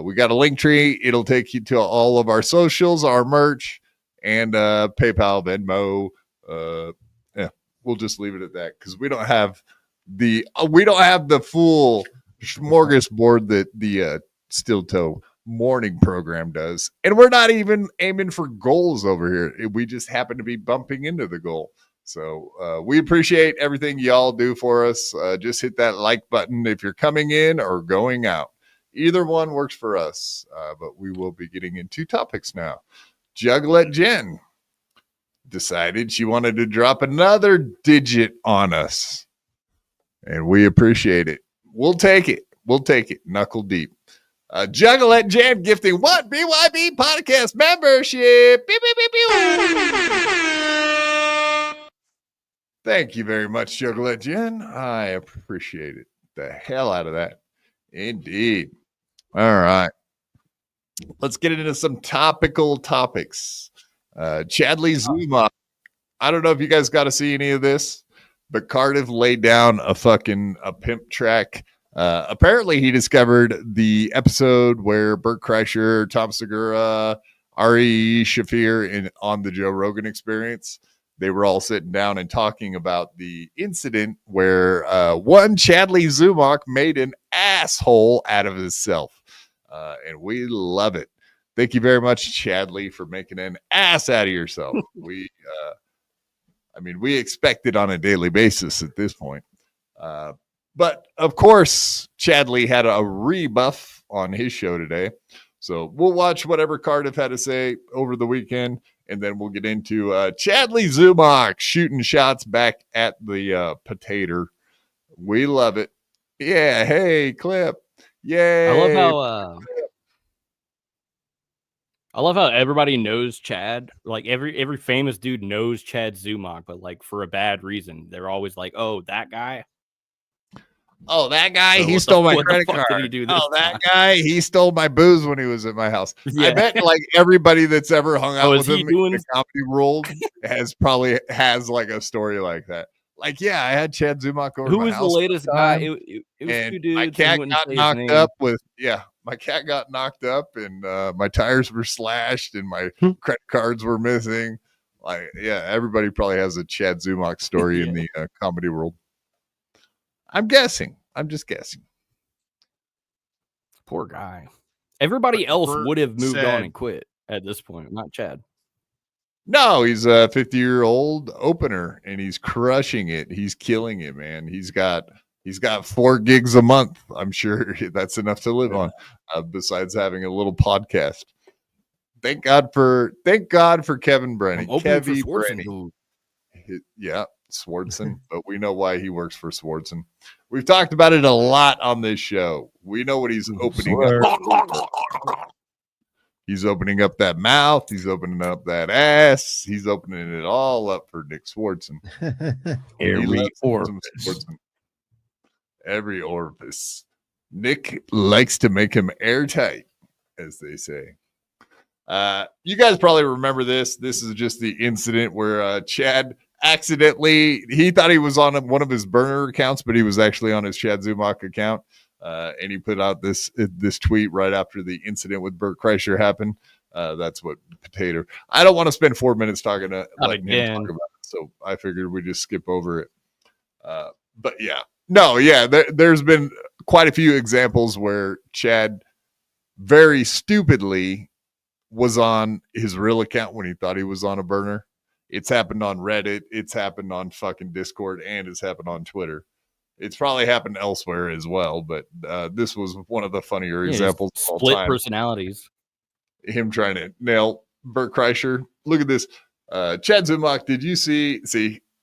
We got a Linktree. It'll take you to all of our socials, our merch, and PayPal, Venmo. Yeah, we'll just leave it at that because we don't have the full smorgasbord that the Steel Toe morning program does, and we're not even aiming for goals over here. We just happen to be bumping into the goal. So we appreciate everything y'all do for us. Just hit that like button if you're coming in or going out. Either one works for us, but we will be getting into topics now. Juglet Jen decided she wanted to drop another digit on us, and we appreciate it. We'll take it. Knuckle deep. Juglet Jen gifting what? BYB Podcast membership. Beep, beep, beep, beep. Thank you very much, Juglet Jen. I appreciate it. The hell out of that. Indeed. All right. Let's get into some topical topics. Chadley Zumock. I don't know if you guys got to see any of this, but Cardiff laid down a pimp track. Apparently he discovered the episode where Bert Kreischer, Tom Segura, Ari Shaffir on the Joe Rogan Experience, they were all sitting down and talking about the incident where one Chadley Zumock made an asshole out of himself. And we love it. Thank you very much, Chadley, for making an ass out of yourself. We expect it on a daily basis at this point. But of course, Chadley had a rebuff on his show today. So we'll watch whatever Cardiff had to say over the weekend, and then we'll get into Chadley Zumock shooting shots back at the potato. We love it. Yeah. Hey, clip. Yay. I love how everybody knows Chad. Like every famous dude knows Chad Zumock, but like for a bad reason. They're always like, "Oh, that guy." Oh, that guy, So he stole my what the credit fuck did card. he do this Oh, that time? guy, he stole my booze when he was at my house. I Yeah. bet like everybody that's ever hung out is with he him doing- in the comedy world has like a story like that. Like, yeah, I had Chad Zumock over Who my was the house one latest guy? time, It was and two dudes. my and he cat wouldn't got say his knocked name. up with my cat got knocked up, and my tires were slashed, and my credit cards were missing. Like, yeah, everybody probably has a Chad Zumock story in the comedy world. I'm guessing. I'm just guessing. Poor guy. Everybody else Bert would have moved on said- and quit at this point, not Chad. No, he's a 50-year-old opener, and he's crushing it. He's killing it, man. He's got 4 gigs a month. I'm sure that's enough to live on. Besides having a little podcast. Thank God for Kevin Brennan. I'm opening for Kevy Swartzen, Brennan. dude. Yeah, Swartzen, but we know why he works for Swartzen. We've talked about it a lot on this show. We know what he's opening up. He's opening up that mouth. He's opening up that ass. He's opening it all up for Nick Swartzen. Every orifice. Nick likes to make him airtight, as they say. You guys probably remember this. This is just the incident where Chad accidentally, he thought he was on one of his burner accounts, but he was actually on his Chad Zumock account. And he put out this tweet right after the incident with Bert Kreischer happened. That's what potato. I don't want to spend 4 minutes letting him talk about it, so I figured we'd just skip over it. But there's been quite a few examples where Chad very stupidly was on his real account when he thought he was on a burner. It's happened on Reddit. It's happened on fucking Discord, and it's happened on Twitter. It's probably happened elsewhere as well, but this was one of the funnier examples of all split time. personalities. Him trying to nail Bert Kreischer. Look at this. Chad Zumock, did you see,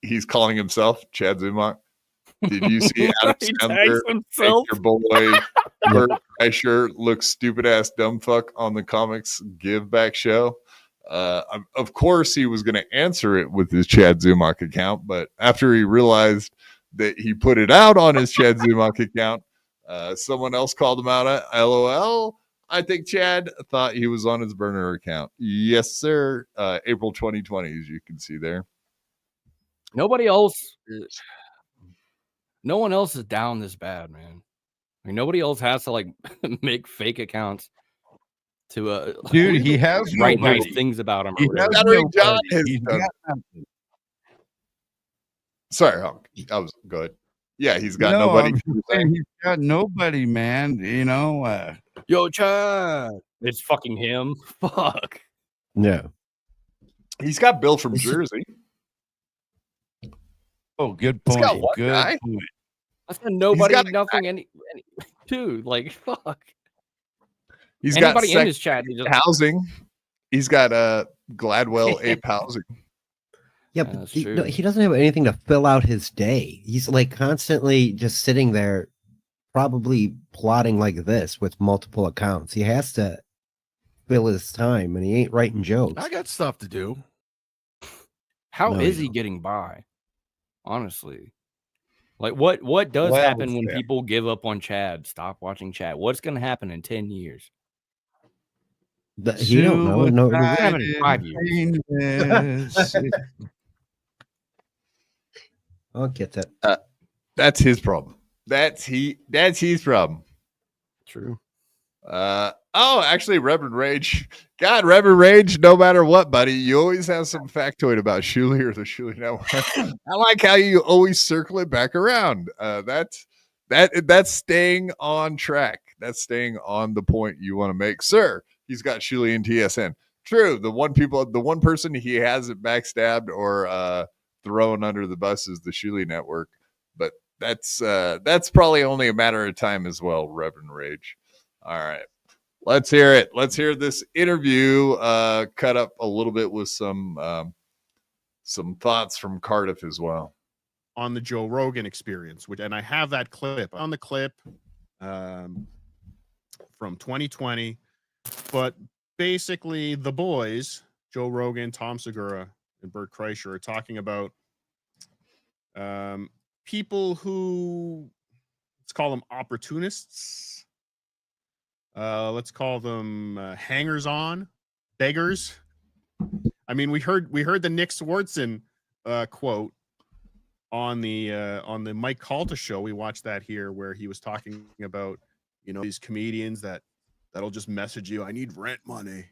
he's calling himself Chad Zumock. Did you see Adam Sandler make your boy Bert Kreischer look stupid ass dumb fuck on the Comics Give Back show? Of course he was going to answer it with his Chad Zumock account, but after he realized that he put it out on his Chad Zumock account, someone else called him out. LOL. I think Chad thought he was on his burner account. Yes, sir. April 2020, as you can see there. No one else is down this bad, man. I mean, nobody else has to like make fake accounts to dude. He has write nobody. nice things about him. He Or has whatever. John nobody. has He's done- got nothing. Sorry, Hunk. I was good. Yeah, he's got No, nobody. I'm just saying he's got nobody, man. You know, Yo, Chad. It's fucking him. Fuck. No. He's got Bill from Jersey. oh, good He's point. got one Good guy. point. That's got nobody, got a nothing, any dude. Like, fuck. He's got Anybody in his chat. housing. He's got Gladwell Ape housing. Yeah, Yeah, but that's he true. doesn't have anything to fill out his day. He's like constantly just sitting there, probably plotting like this with multiple accounts. He has to fill his time, and he ain't writing jokes. I got stuff to do. How No, is you he don't. getting by? Honestly. Like what does Well, happen when yeah. people give up on Chad? Stop watching Chad. What's gonna happen in 10 years? He don't know. No, Suicide happen in 5 years. Yes. I'll get that. That's his problem. That's his problem. True. Actually, Reverend Rage. God, Reverend Rage, no matter what, buddy, you always have some factoid about Shuley or the Shuley Network. I like how you always circle it back around. That's staying on track. That's staying on the point you want to make. Sir, he's got Shuley and TSN. True. The one person he hasn't backstabbed or thrown under the bus is the Shuley Network. But that's probably only a matter of time as well, Reverend Rage. All right. Let's hear it. Let's hear this interview cut up a little bit with some thoughts from Cardiff as well. On the Joe Rogan Experience, and I have that clip on the clip from 2020. But basically, the boys, Joe Rogan, Tom Segura, and Bert Kreischer, are talking about people who, let's call them opportunists. Let's call them hangers-on, beggars. I mean, we heard the Nick Swartzen quote on the Mike Calta show. We watched that here, where he was talking about, you know, these comedians that'll just message you, I need rent money.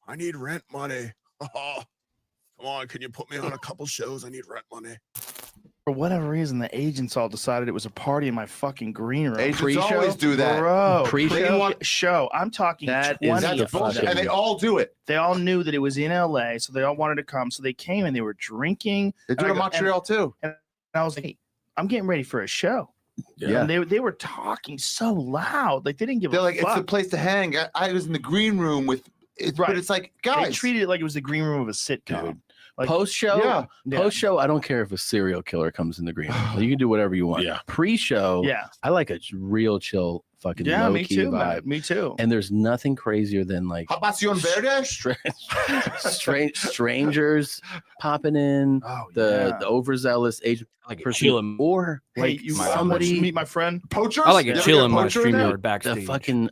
Oh, come on, can you put me on a couple shows? I need rent money. For whatever reason, the agents all decided it was a party in my fucking green room. Agents always do that. Bro, Pre-show? I'm talking That 20. is bullshit. And they all do it. They all knew that it was in LA, so they all wanted to come. So they came and they were drinking. They do it in Montreal too. And I was like, hey, I'm getting ready for a show. Yeah. And they were talking so loud. Like, they didn't give They're a like, fuck. it's the place to hang. I was in the green room with it, Right. but it's like, They guys. treated it like it was the green room of a sitcom. Dude. Like, Post show, I don't care if a serial killer comes in the green room. You can do whatever you want. Yeah. Pre-show, yeah. I like a real chill fucking Yeah, low me key too, vibe. man. Me too. And there's nothing crazier than like Habitación Verde? strangers popping in, the overzealous agent Like person, chilling. or Hey, like you somebody meet my friend? Poachers? I like You a ever chill get in my poacher in there? StreamYard the backstage. fucking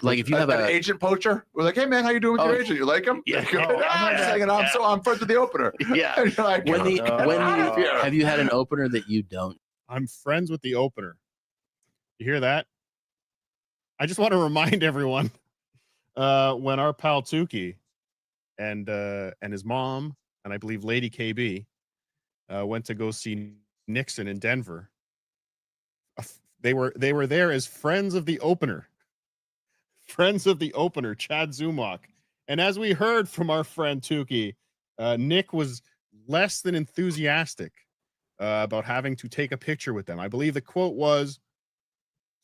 like if you have an a agent poacher, we're like, hey man, how you doing with your agent? You like him? Yeah. I'm just hanging out. I'm friends with the opener. Yeah. And you're like, when "Oh, yeah." have you had an opener that you don't? I'm friends with the opener. You hear that? I just want to remind everyone when our pal Tukey and his mom and I believe Lady KB went to go see Nixon in Denver. They were there as friends of the opener. Friends of the opener, Chad Zumock. And as we heard from our friend Tukey, Nick was less than enthusiastic about having to take a picture with them. I believe the quote was,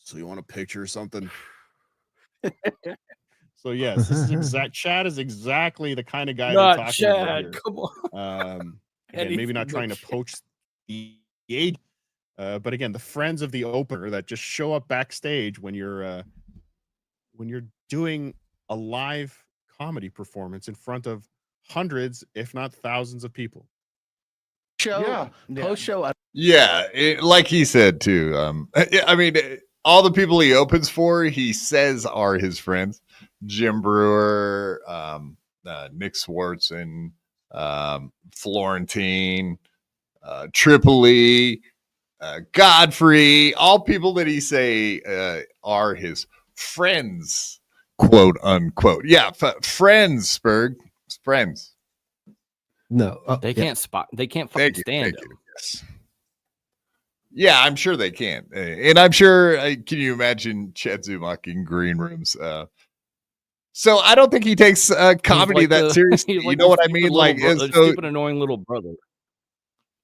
"So you want a picture or something?" So yes, this is Chad is exactly the kind of guy we're Not talking Chad. about here. Come on. Again, maybe not trying to poach the agent, but again, the friends of the opener that just show up backstage when you're doing a live comedy performance in front of hundreds, if not thousands, of people. Post show. Yeah, like he said too. I mean, all the people he opens for, he says are his friends. Jim Brewer, Nick Swartzen, Florentine, Tripoli, Godfrey, all people that he say are his friends, quote unquote. Yeah, friends, Spurg, friends. No, They can't spot. They can't fucking stand him. Yes. Yeah, I'm sure they can, and I'm sure. Can you imagine Chad Zumock in green rooms? So I don't think he takes comedy He's like that seriously. he's You like know the what I stupid mean? little Like, the so, stupid, annoying little brother.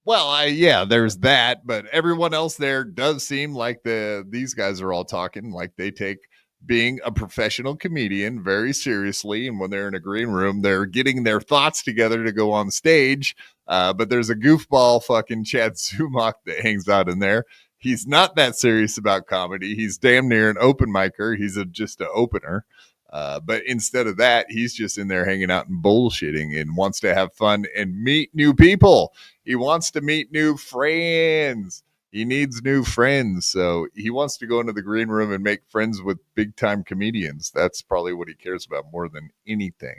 well, yeah, there's that, but everyone else there does seem like these guys are all talking like they take being a professional comedian very seriously, and when they're in a green room, they're getting their thoughts together to go on stage. But there's a goofball fucking Chad Zumock that hangs out in there. He's not that serious about comedy. He's damn near an open micer. He's just an opener. But instead of that, he's just in there hanging out and bullshitting and wants to have fun and meet new people. He wants to meet new friends. He needs new friends. So he wants to go into the green room and make friends with big time comedians. That's probably what he cares about more than anything.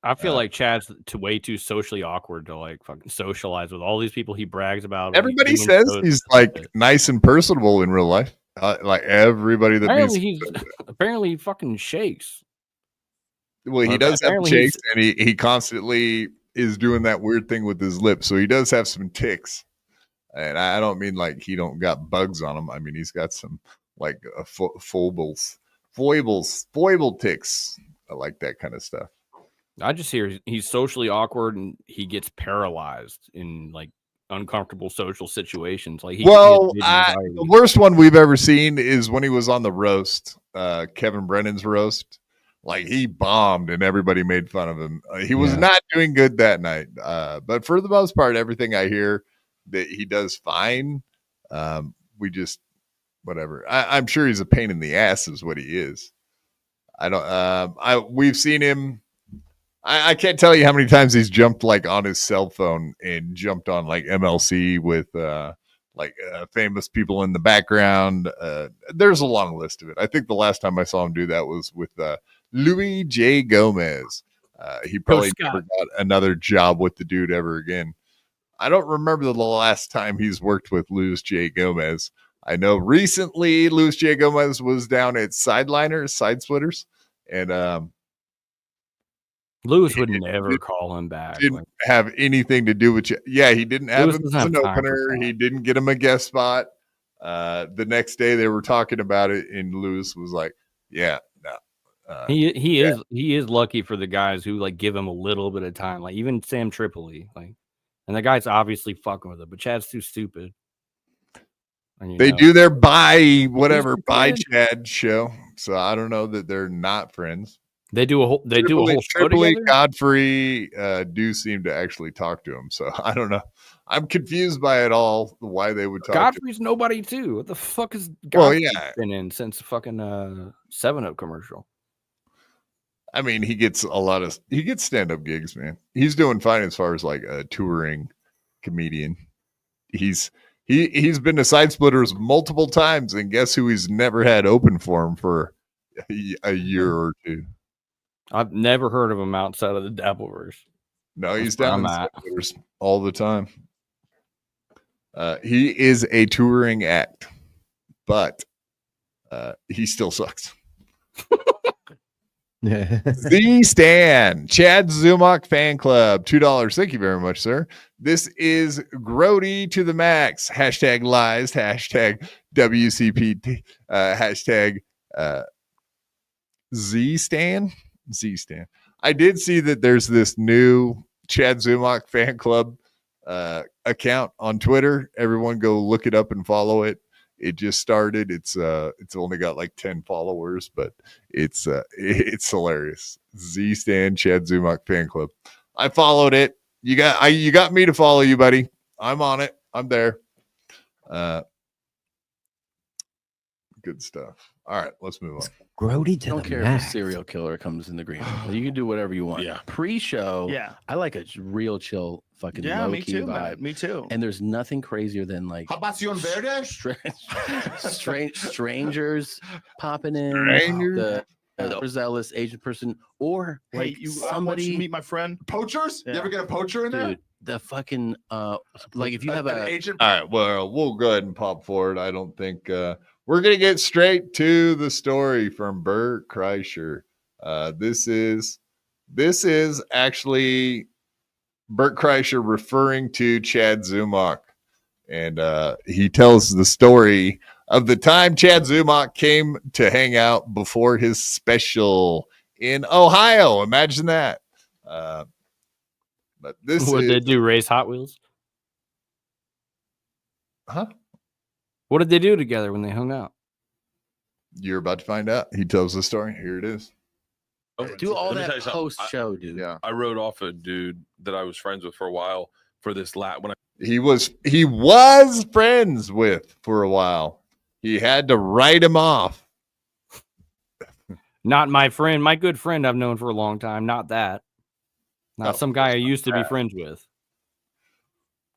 I feel like Chad's way too socially awkward to like fucking socialize with all these people he brags about. Everybody says he's like nice and personable in real life. Like everybody that apparently he fucking shakes. Well, he does have shakes, and he constantly is doing that weird thing with his lips. So he does have some tics, and I don't mean like he don't got bugs on him. I mean he's got some like foible tics. I like that kind of stuff. I just hear he's socially awkward and he gets paralyzed in like uncomfortable social situations. Like the worst one we've ever seen is when he was on the roast, Kevin Brennan's roast, Like he bombed and everybody made fun of him. He was Yeah. not doing good that night. But for the most part, everything I hear that he does fine. We just whatever. I'm sure he's a pain in the ass is what he is. I don't we've seen him. I can't tell you how many times he's jumped like on his cell phone and jumped on like MLC with famous people in the background. There's a long list of it. I think the last time I saw him do that was with Louis J. Gomez. He probably never got another job with the dude ever again. I don't remember the last time he's worked with Louis J. Gomez. I know recently Louis J. Gomez was down at Sideliners, Side Splitters, and Lewis would never call him back. Didn't have anything to do with you. Yeah, he didn't have Lewis him doesn't as have an time for opener. that. He didn't get him a guest spot. The next day they were talking about it, and Lewis was like, "Yeah, no." He is lucky for the guys who like give him a little bit of time. Like even Sam Tripoli, like, and the guy's obviously fucking with it, but Chad's too stupid. And, They do their bye friend. Chad show, so I don't know that they're not friends. They do a whole show Tripoli, together. Godfrey do seem to actually talk to him, so I don't know. I'm confused by it all. Why they would talk? Godfrey's nobody too. What the fuck is Well, Godfrey yeah. been in since the fucking 7-Up commercial? I mean, he gets stand-up gigs, man. He's doing fine as far as like a touring comedian. He's been to Side Splitters multiple times, and guess who he's never had open for him for a year or two. I've never heard of him outside of the Dabbleverse. No, he's That's where down in I'm Side at. Splitters all the time. He is a touring act, but he still sucks. Z Stan, Chad Zumock fan club, $2. Thank you very much, sir. This is Grody to the max. Hashtag lies. Hashtag WCPT. Hashtag Z Stan. Z Stan. I did see that there's this new Chad Zumock fan club account on Twitter. Everyone go look it up and follow it. It just started. It's only got like 10 followers, but it's hilarious. Z Stan Chad Zumock fan club. I followed it. You got me to follow you, buddy. I'm on it. I'm there. Good stuff. All right, let's move on. Grody to I don't the care if max. a serial killer comes in the green room. You can do whatever you want. Yeah. Pre-show, Yeah. I like a real chill fucking Yeah, me low-key too, vibe. man. Me too. And there's nothing crazier than like Habacion Verde? strangers popping in, Strangers? the overzealous Asian person, or Hey, like you somebody meet my friend? Poachers? Yeah. You ever get a poacher in there? dude, the fucking like if you have An a agent. All right, well, we'll go ahead and pop forward. I don't think we're gonna get straight to the story from Bert Kreischer. This is actually Bert Kreischer referring to Chad Zumock, and he tells the story of the time Chad Zumock came to hang out before his special in Ohio. Imagine that. But this What is did they do? Race Hot Wheels? huh? What did they do together when they hung out? You're about to find out. He tells the story. Here it is. do all Let me tell that you something. post show, dude. Yeah. I wrote off a dude that I was friends with for a while for this when I He was friends with for a while. He had to write him off. Not my friend, my good friend I've known for a long time. Not that. Not Oh, some guy I used to be friends with.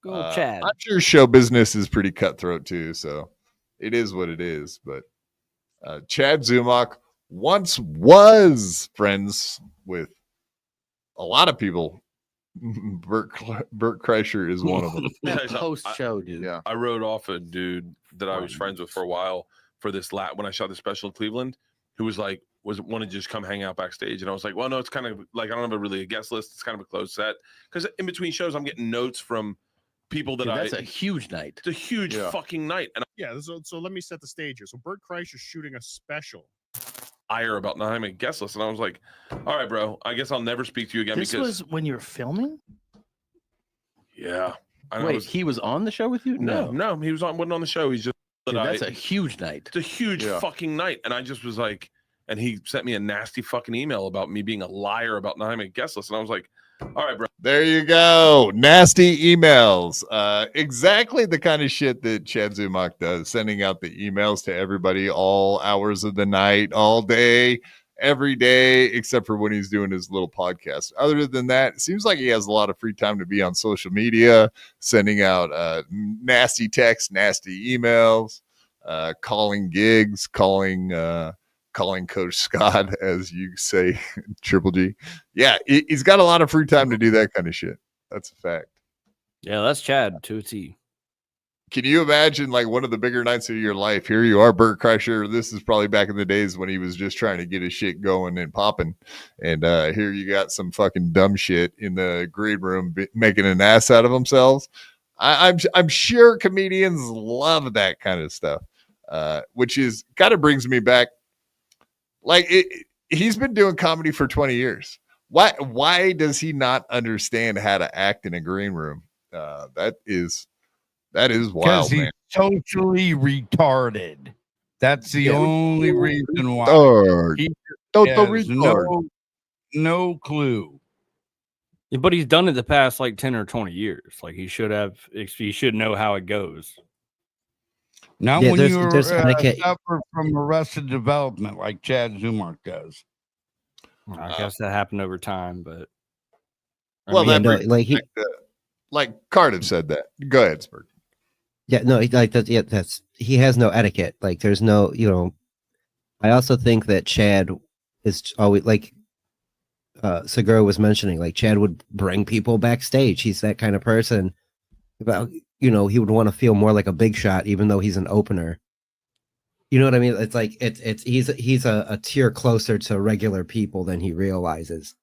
Go Chad. I'm sure show business is pretty cutthroat too, so it is what it is. But Chad Zumock once was friends with a lot of people. Bert Kreischer is one of them. That post show, dude. Yeah. I wrote off a dude that I was friends with for a while for this when I shot the special in Cleveland, who was wanted to just come hang out backstage, and I was like, well, no, it's kind of like I don't have a guest list. It's kind of a closed set because in between shows I'm getting notes from people that Dude, that's a huge night. It's a huge Yeah. fucking night, and Yeah, so let me set the stage here. So Bert Kreischer's shooting a special. I hear about not having a guest list, and I was like, all right, bro, I guess I'll never speak to you again This because was when you were filming? yeah. And Wait, he was on the show with you? no, he wasn't on the show. He's just Dude, that's a huge night. It's a huge Yeah. fucking night, and I just was like, and he sent me a nasty fucking email about me being a liar about not having a guest list. And I was like, all right, bro. There you go. Nasty emails. Exactly the kind of shit that Chad Zumock does, sending out the emails to everybody all hours of the night, all day, every day, except for when he's doing his little podcast. Other than that, it seems like he has a lot of free time to be on social media, sending out nasty texts, nasty emails, calling gigs, calling Coach Scott, as you say, Triple G. Yeah, he's got a lot of free time to do that kind of shit. That's a fact. Yeah, that's Chad to a T. Can you imagine like one of the bigger nights of your life? Here you are, Bert Kreischer. This is probably back in the days when he was just trying to get his shit going and popping. And here you got some fucking dumb shit in the green room making an ass out of themselves. I'm sure comedians love that kind of stuff, which is kind of brings me back. Like he's been doing comedy for 20 years. Why does he not understand how to act in a green room? That is wild, man. He's socially retarded. That's the only reason why. He has no clue. Yeah, but he's done it the past like 10 or 20 years. Like he should know how it goes. Not when you suffer from arrested development like Chad Zumock does. I guess that happened over time, but like Cardiff said that. Go ahead, Spurt. Yeah, no, like that. Yeah, he has no etiquette. Like, there's no, I also think that Chad is always like Segura was mentioning. Like, Chad would bring people backstage. He's that kind of person. About he would want to feel more like a big shot, even though he's an opener. You know what I mean? It's like he's a tier closer to regular people than he realizes,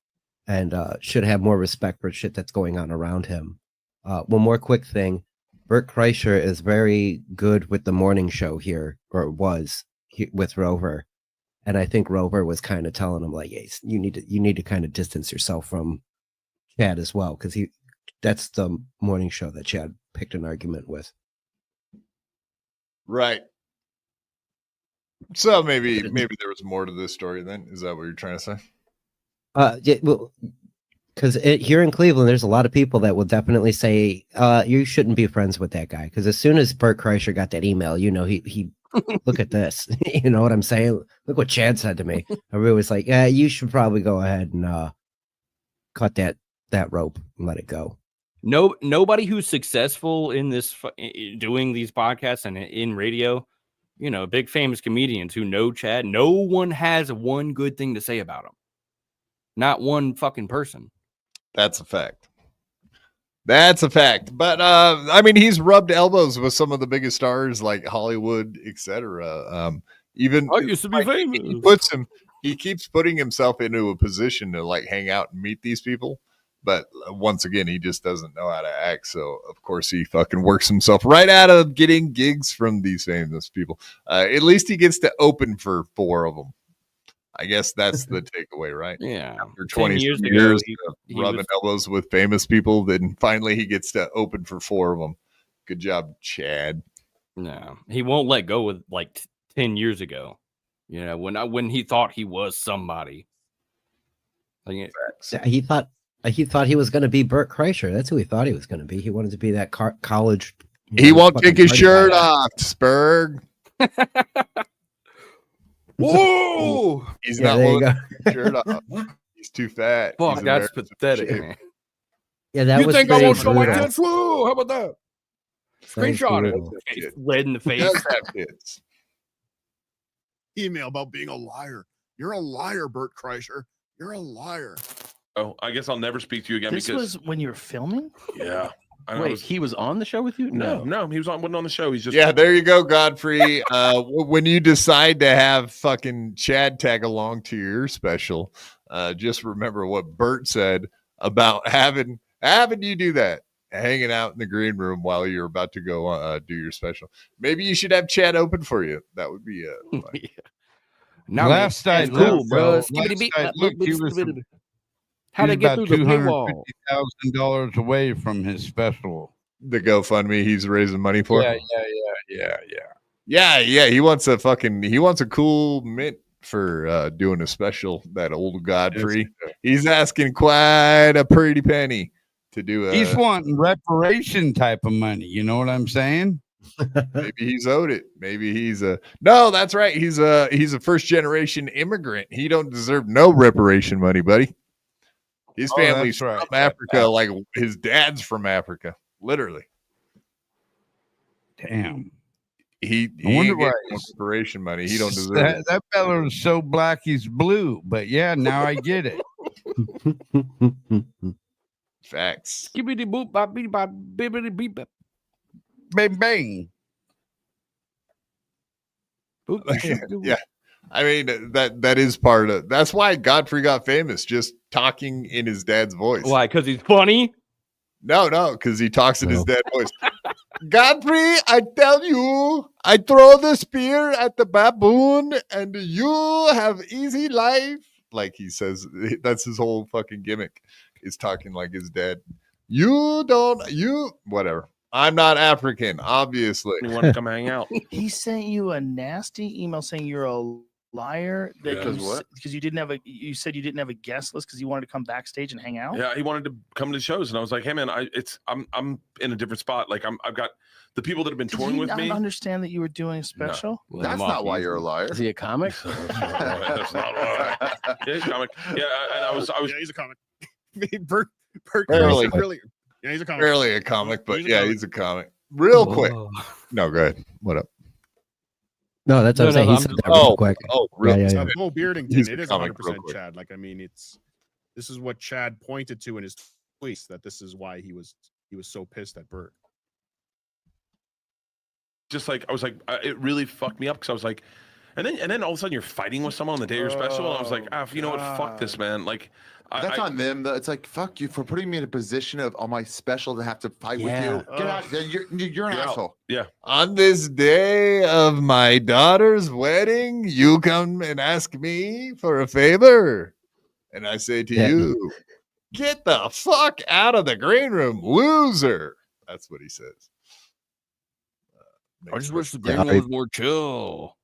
and should have more respect for shit that's going on around him. One more quick thing. Bert Kreischer is very good with the morning show here, or was with Rover, and I think Rover was kind of telling him like, "Hey, you need to kind of distance yourself from Chad as well," because that's the morning show that Chad picked an argument with. Right. So maybe there was more to this story. Then is that what you're trying to say? Yeah, well. Because here in Cleveland, there's a lot of people that will definitely say you shouldn't be friends with that guy. Because as soon as Bert Kreischer got that email, he look at this. You know what I'm saying? Look what Chad said to me. Everybody was like, "Yeah, you should probably go ahead and cut that rope and let it go." Nobody who's successful in this doing these podcasts and in radio, big famous comedians who know Chad. No one has one good thing to say about him. Not one fucking person. That's a fact. But I mean, he's rubbed elbows with some of the biggest stars like Hollywood, etc. Even I used to be famous. He keeps putting himself into a position to like hang out and meet these people. But once again, he just doesn't know how to act. So of course he fucking works himself right out of getting gigs from these famous people. At least he gets to open for 4 of them. I guess that's the takeaway, right? Yeah. After 20 years ago, he rubbing elbows with famous people, then finally he gets to open for 4 of them. Good job, Chad. No, he won't let go with like 10 years ago. When he thought he was somebody. He thought he was going to be Bert Kreischer. That's who he thought he was going to be. He wanted to be that college. He won't take his shirt off, Spurg. Whoa! He's not willing to take his shirt off. He's too fat. Fuck, that's pathetic, man. Yeah, that was. You think I won't show my tits? How about that? Screenshot it. Lead in the face. Email about being a liar. You're a liar, Bert Kreischer. You're a liar. Oh, I guess I'll never speak to you again. This was when you were filming? Yeah. Wait, he was on the show with you? No, he wasn't on the show. He's just there you go, Godfrey. When you decide to have fucking Chad tag along to your special, just remember what Bert said about having you do that, hanging out in the green room while you're about to go do your special. Maybe you should have Chad open for you. That would be yeah. Now last night, cool, bro. How to get through the paywall? $250,000 away from his special. The GoFundMe he's raising money for. Yeah. He wants a cool mint for doing a special. That old Godfrey, he's asking quite a pretty penny to do a. He's wanting reparation type of money. You know what I'm saying? Maybe he's owed it. Maybe he's a no. That's right. He's a first generation immigrant. He don't deserve no reparation money, buddy. His family's from Africa, like his dad's from Africa, literally. Damn. He I wonder ain't why getting reparation money. He don't deserve it. that fella is so black he's blue. But yeah, now I get it. Facts. Skibbity boop bop beep bop bibbity beep bop. Bang bang. Yeah. I mean, that is part of that's why Godfrey got famous, just talking in his dad's voice. Why? Because he's funny? No, because he talks in his dad's voice. Godfrey, I tell you, I throw the spear at the baboon and you have easy life. Like he says, that's his whole fucking gimmick, is talking like his dad. Whatever. I'm not African, obviously. You want to come hang out? He sent you a nasty email saying you're a liar Because what? Because you said you didn't have a guest list because you wanted to come backstage and hang out. Yeah, he wanted to come to shows, and I was like, "Hey, man, I'm in a different spot. Like, I've got the people that have been touring with me." Understand that you were doing a special. No. That's not why you're a liar. Is he a comic? That's not why. Yeah, he's a comic. Yeah, and I was. Yeah, he's a comic. Bert Barely. really. Yeah, he's a comic. Barely a comic, but he's a comic. Real quick. Whoa. No, go ahead. What up? No, that's what I'm saying. He said that real quick. Real yeah. Mo Beardington, He's it is comic 100% real quick. Chad. Like, I mean, this is what Chad pointed to in his tweets, that this is why he was so pissed at Bert. Just like I was like, it really fucked me up because I was like, and then all of a sudden you're fighting with someone on the day of your special, and I was like, you know what? Fuck this, man. Like, That's on them. It's like, fuck you for putting me in a position of on my special to have to fight with you. Get out. You're an asshole. Yeah. On this day of my daughter's wedding, you come and ask me for a favor. And I say to you, get the fuck out of the green room, loser. That's what he says. I just wish the green room was more chill.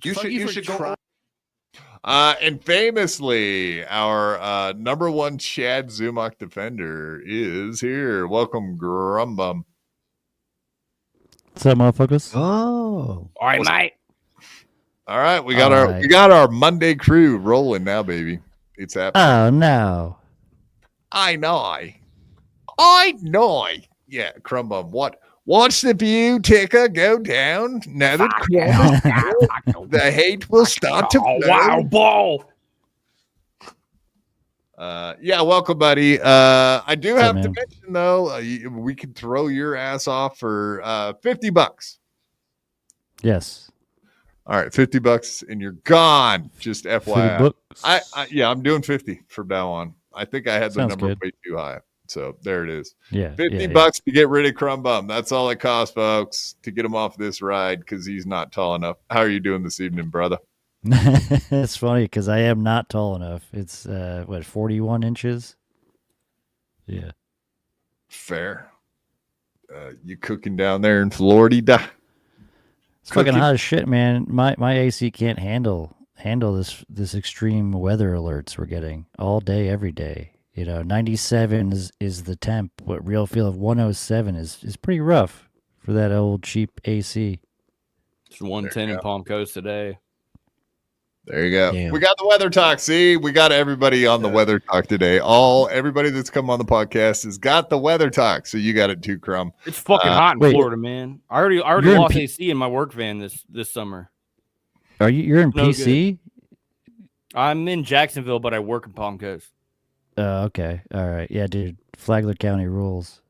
You should go. And famously, our number one Chad Zumock defender is here. Welcome, Crumb. What's up, motherfuckers? Oh, All right, mate. All right, we got our Monday crew rolling now, baby. It's happening. Oh no! I know. Yeah, Crumb. What? Watch the view ticker go down. Now that the hate will start to flow. Wow, ball. Yeah, welcome, buddy. I do What's have up, to man? mention though, we could throw your ass off for $50. Yes. All right, $50 and you're gone. Just FYI. Books. I'm doing 50 for now on. I think I had the Sounds number good. way too high. So there it is. Yeah. $50 to get rid of Crumb Bum. That's all it costs, folks, to get him off this ride because he's not tall enough. How are you doing this evening, brother? It's funny because I am not tall enough. It's 41 inches. Yeah. Fair. You cooking down there in Florida? It's fucking hot as shit, man. My AC can't handle this extreme weather alerts we're getting all day, every day. 97 is the temp. What real feel of 107 is pretty rough for that old cheap AC. It's 110 in Palm Coast today. There you go. Damn. We got the weather talk. See, we got everybody on the weather talk today. Everybody that's come on the podcast has got the weather talk. So you got it too, Crumb. It's fucking hot in Florida, man. I already You're lost in AC in my work van this summer. You're in No PC? I'm in Jacksonville, but I work in Palm Coast. Okay. All right. Yeah, dude. Flagler County rules.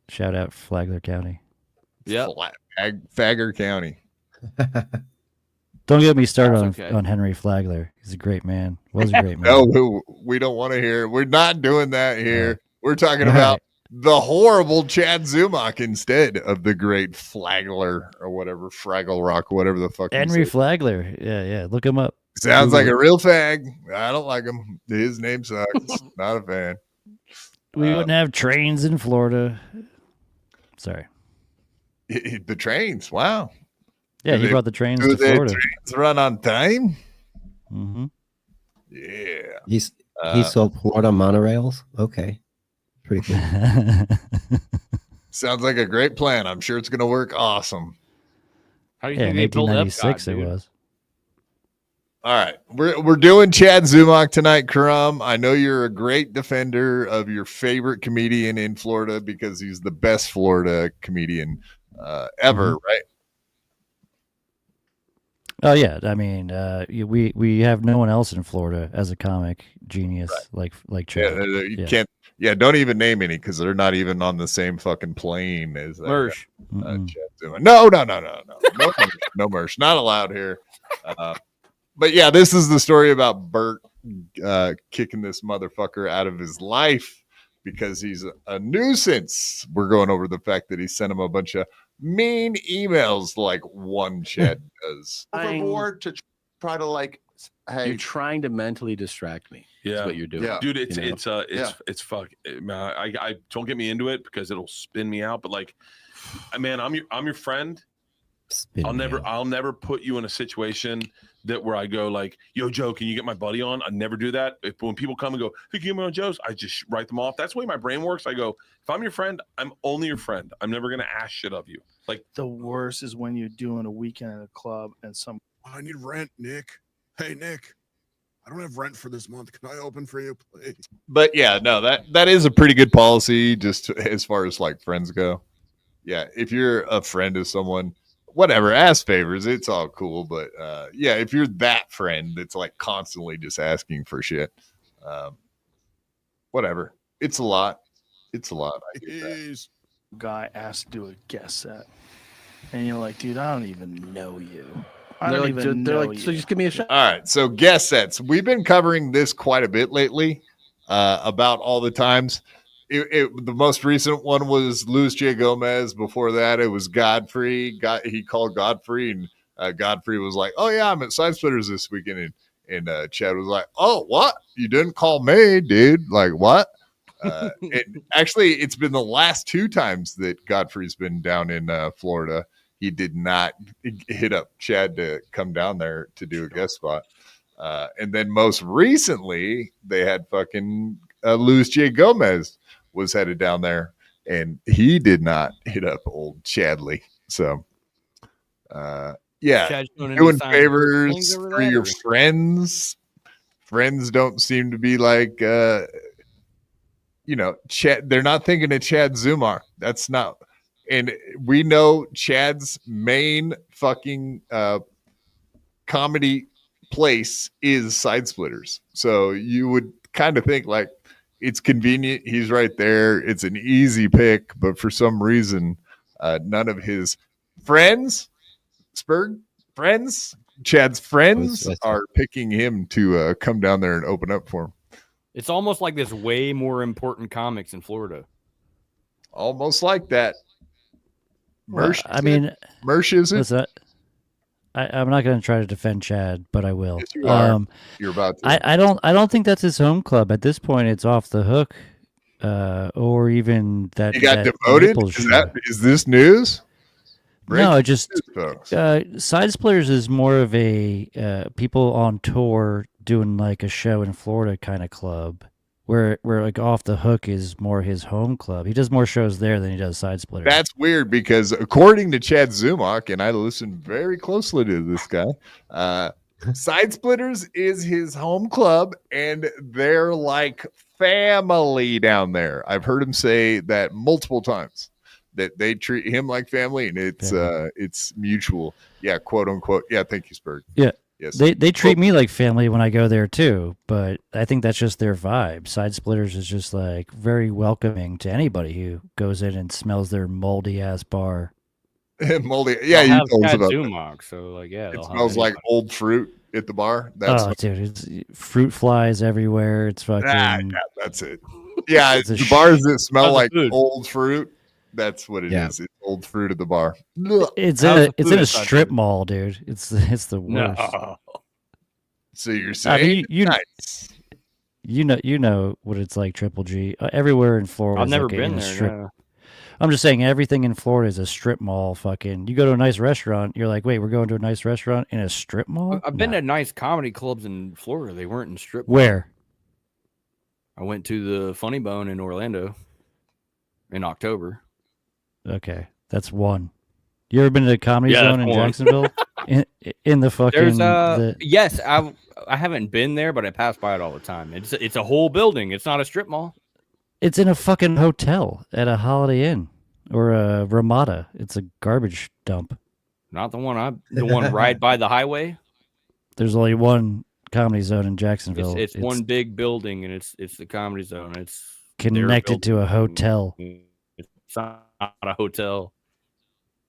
Shout out Flagler County. Yeah. Fagger County. Don't get me started That's okay. on Henry Flagler. He's a great man. Was a great man. No, we don't want to hear. We're not doing that here. We're talking about the horrible Chad Zumock instead of the great Flagler or whatever, Fraggle Rock, whatever the fuck. Henry Flagler. Yeah. Look him up. Sounds like a real fag. I don't like him. His name sucks. Not a fan. We wouldn't have trains in Florida. Sorry. The trains. Wow. Yeah, he brought the trains to Florida. Trains run on time? Mm-hmm. Yeah. He sold Florida monorails. Okay, pretty cool. Sounds like a great plan. I'm sure it's going to work awesome. How do you Yeah, think in they built 1896 Epcot, it dude? was. All right, we're doing Chad Zumock tonight, Crumb. I know you're a great defender of your favorite comedian in Florida because he's the best Florida comedian ever, right? Oh yeah, I mean, we have no one else in Florida as a comic genius like Chad. Yeah, you can't. Yeah, don't even name any because they're not even on the same fucking plane as that Mersh. guy, Chad Zumock. No, no Mersh, not allowed here. But yeah, this is the story about Bert kicking this motherfucker out of his life because he's a nuisance. We're going over the fact that he sent him a bunch of mean emails like one Chad does. Overboard to try to like, hey, You're trying to mentally distract me. Yeah, That's what you're doing. Yeah. dude. It's you know? it's fuck. Man, I don't get me into it because it'll spin me out. But like, man, I'm your friend. I'll never put you in a situation that where I go like, yo, Joe, can you get my buddy on? I never do that. When people come and go, hey, can you get me on Joe's? I just write them off. That's the way my brain works. I go, if I'm your friend, I'm only your friend. I'm never gonna ask shit of you. Like The worst is when you're doing a weekend at a club and I need rent, Nick. Hey, Nick, I don't have rent for this month. Can I open for you, please? But yeah, no, that is a pretty good policy just as far as like friends go. Yeah, if you're a friend of someone, whatever, ask favors, it's all cool. But yeah, if you're that friend that's like constantly just asking for shit, whatever, it's a lot. It's a lot. I get that. guy asked to do a guest set, and you're like, dude, I don't even know you. So just give me a shot. All right, so guest sets. We've been covering this quite a bit lately about all the times. The most recent one was Luis J. Gomez. Before that, it was Godfrey. He called Godfrey, and Godfrey was like, "Oh yeah, I'm at Side Splitters this weekend." And Chad was like, "Oh, what? You didn't call me, dude? Like what?" Actually, it's been the last two times that Godfrey's been down in Florida. He did not hit up Chad to come down there to do a guest spot. And then most recently, they had fucking Luis J. Gomez was headed down there, and he did not hit up old Chadley. So, yeah, doing favors for your friends. Friends don't seem to be like, Chad. They're not thinking of Chad Zumock. That's not. And we know Chad's main fucking comedy place is Side Splitters. So you would kind of think like it's convenient. He's right there. It's an easy pick. But for some reason, none of his friends, Chad's friends are picking him to come down there and open up for him. It's almost like there's way more important comics in Florida. Almost like that. Mersh, Mersh is it? I'm not going to try to defend Chad, but I will. Yes, you are. You're about to. I don't think that's his home club at this point. It's Off the Hook, or even that. He got demoted. Is this news? No, it just Side Splitters is more of a people on tour doing like a show in Florida kind of club. Where like Off the Hook is more his home club. He does more shows there than he does Side Splitters. That's weird because according to Chad Zumock, and I listen very closely to this guy, Side Splitters is his home club, and they're like family down there. I've heard him say that multiple times, that they treat him like family, and it's mutual. Yeah, quote unquote. Yeah, thank you, Spurg. Yeah. Yes. They treat me like family when I go there too, but I think that's just their vibe. Side Splitters is just like very welcoming to anybody who goes in and smells their moldy ass bar. Moldy, yeah, you told us about Zumock, so like yeah, it smells like old fruit at the bar. That's dude, it's fruit flies everywhere. It's fucking. Yeah, that's it. Yeah, it's the bars that smell like old fruit. That's what it is. It's old fruit at the bar. It's in a strip mall, dude. It's the worst. No. So you're saying nice. You know what it's like, Triple G. Everywhere in Florida. I've never been there. I'm just saying everything in Florida is a strip mall. Fucking, you go to a nice restaurant, you're like, wait, we're going to a nice restaurant in a strip mall? I've been to nice comedy clubs in Florida. They weren't in strip. Where? I went to the Funny Bone in Orlando in October. Okay, that's one. You ever been to the Comedy Zone in one. Jacksonville? in the fucking... Yes, I haven't been there, but I pass by it all the time. It's a whole building. It's not a strip mall. It's in a fucking hotel at a Holiday Inn or a Ramada. It's a garbage dump. Not the one right by the highway. There's only one Comedy Zone in Jacksonville. It's one big building, and it's the Comedy Zone. It's connected to a hotel. It's not a hotel.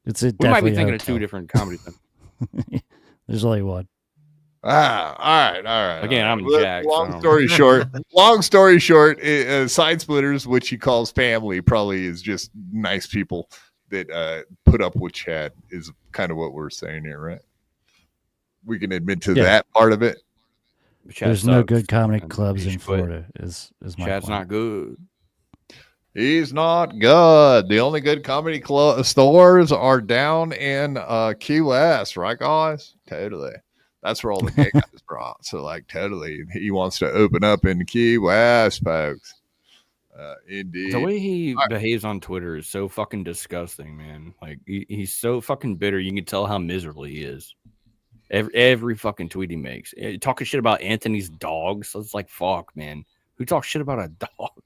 We might be thinking of two different comedy zones. There's only one. All right. Again, I'm Jack. Long story short, Side Splitters, which he calls family, probably is just nice people that put up with Chad, is kind of what we're saying here, right? We can admit to that part of it. There's no good comedy clubs in Florida. Is my Chad's point. not good. He's not good. The only good comedy stores are down in Key West, right, guys? Totally. That's where all the gay guys are. So, like, totally, he wants to open up in Key West, folks. Indeed. The way he behaves on Twitter is so fucking disgusting, man. Like, he's so fucking bitter. You can tell how miserable he is. Every fucking tweet he makes. Talking shit about Anthony's dogs. So it's like, fuck, man. Who talks shit about a dog?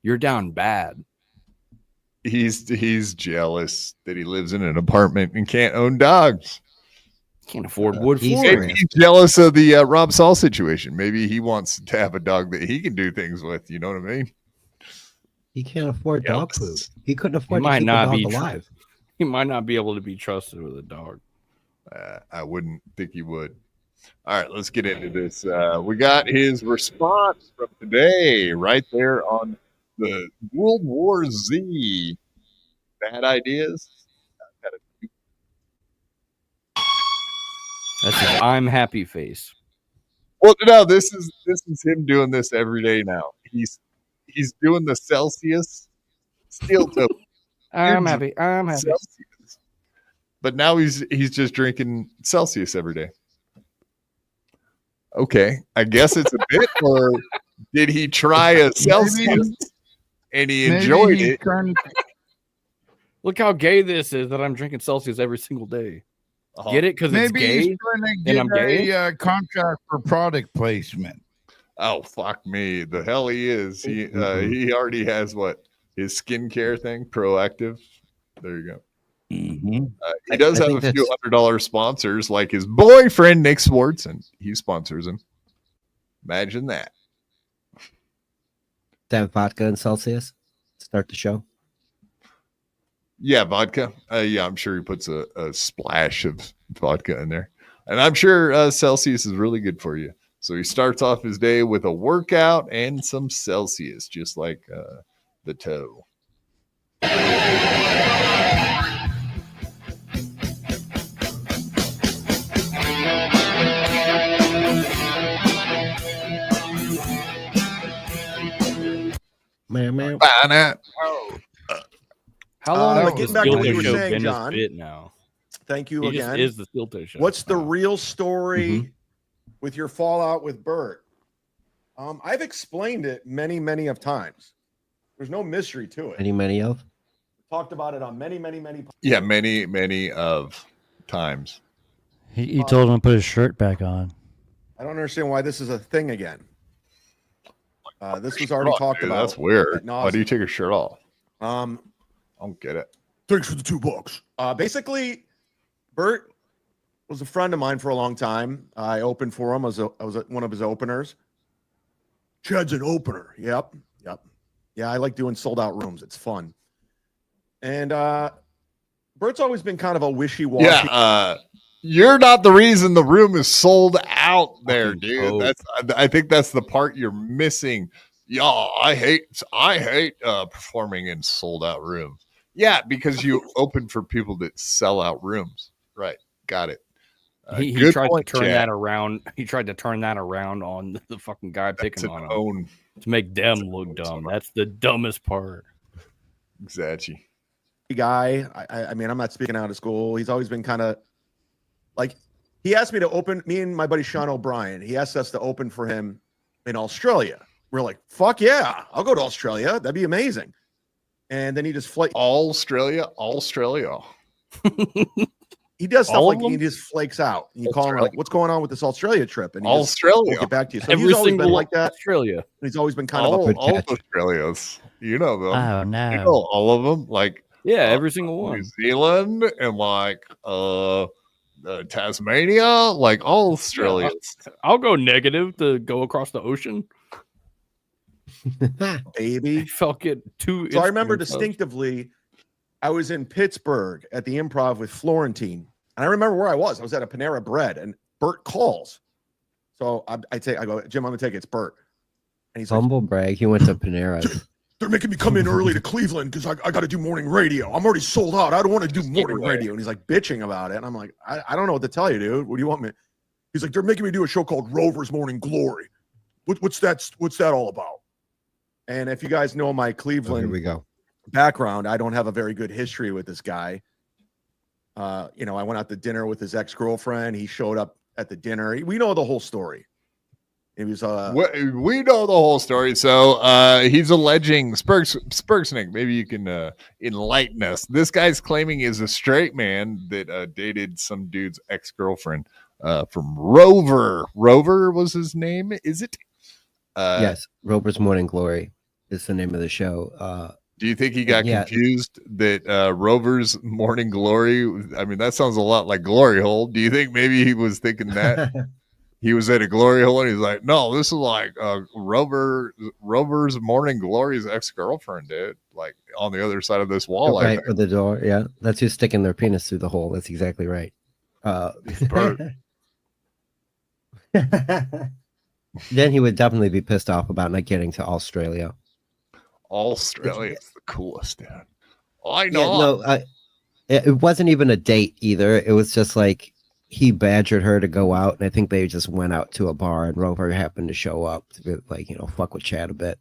You're down bad. He's jealous that he lives in an apartment and can't own dogs. Can't afford wood Maybe he's jealous of the Rob Saul situation. Maybe he wants to have a dog that he can do things with. You know what I mean? He can't afford dog food. He couldn't afford He to keep a dog be alive. He might not be able to be trusted with a dog. I wouldn't think he would. All right, let's get into this. We got his response from today right there on the World War Z. Bad ideas. That's his I'm happy face. Well, no, this is him doing this every day now. He's doing the Celsius steel toe. I'm happy. Celsius. But now he's just drinking Celsius every day. Okay, I guess it's a bit. Or did he try a Celsius and he enjoyed it? Look how gay this is that I'm drinking Celsius every single day. Get it? Because it's Maybe gay. he's trying to and get I'm gay. a contract for product placement. Oh, fuck me. The hell he is. He already has his skincare thing, Proactive. There you go. Mm-hmm. He does have a few $100 sponsors, like his boyfriend Nick Swartz, and he sponsors him. Imagine that. That vodka and Celsius. Start the show. Yeah, vodka. Yeah, I'm sure he puts a splash of vodka in there. And I'm sure Celsius is really good for you. So he starts off his day with a workout and some Celsius, just like the toe. How long getting back to what you were saying, been John. this bit now? Thank you He again. just is the Stilto Show. What's the real story with your fallout with Bert? I've explained it many, many of times. There's no mystery to it. Many of. Talked about it on many. Yeah, many of times. He told him to put his shirt back on. I don't understand why this is a thing again. This was already talked about. That's weird. ad Why do you take your shirt off? I don't get it. Thanks for the $2. Basically, Bert was a friend of mine for a long time. I opened for him. I was one of his openers. Chad's an opener. Yep. Yeah, I like doing sold out rooms. It's fun. And Bert's always been kind of a wishy-washy. Yeah, you're not the reason the room is sold out there, dude. I think that's the part you're missing. Yeah, I hate performing in sold out rooms. Yeah, because you open for people that sell out rooms. Right. Got it. He tried to turn that around. He tried to turn that around on the fucking guy picking on him to make them look dumb. That's the dumbest part. Exactly. guy. I mean, I'm not speaking out of school. He's always been kind of like, he asked me to open, me and my buddy Sean O'Brien, he asked us to open for him in Australia. We're like, fuck yeah, I'll go to Australia. That'd be amazing. And then he just Australia. He does stuff All like of them? he just flakes out. And you call him like, what's going on with this Australia trip? And he just Australia. won't get back to you. So Every he's always been single like that. Australia. And he's always been kind all, of a all of Australias. You know them. Oh no. You know all of them. Like Yeah, every single one. New Zealand and like Tasmania, like all Australians. I'll go negative to go across the ocean. baby. Fucking two. So I remember Instagram posts. distinctively, I was in Pittsburgh at the Improv with Florentine. And I remember where I was. I was at a Panera Bread and Bert calls. So I go, Jim, I'm going to take it. It's Bert. And he's like, Humble brag. He went to Panera. They're making me come in early to Cleveland because I got to do morning radio. I'm already sold out. I don't want to do morning radio. and he's like bitching about it. And I'm like, I don't know what to tell you, dude. What do you want me? He's like, they're making me do a show called Rover's Morning Glory. What's that all about? And if you guys know my Here Cleveland we go. background, I don't have a very good history with this guy. You know, I went out to dinner with his ex-girlfriend. He showed up at the dinner. We know the whole story. He was We know the whole story. So he's alleging Spurgsnick. Maybe you can enlighten us. This guy's claiming is a straight man that dated some dude's ex-girlfriend from Rover. Rover was his name, is it? Yes, Rover's Morning Glory is the name of the show. Do you think he got confused that Rover's Morning Glory? I mean, that sounds a lot like Glory Hole. Do you think maybe he was thinking that he was at a Glory Hole and he's like, no, this is like Rover's Morning Glory's ex-girlfriend, dude. Like on the other side of this wall, Right for the door. Yeah, that's who's sticking their penis through the hole. That's exactly right. Then he would definitely be pissed off about not getting to Australia. Australia is the coolest, dude. I Yeah, know. no, it wasn't even a date either. It was just like he badgered her to go out, and I think they just went out to a bar, and Rover happened to show up to, like, you know, fuck with Chad a bit.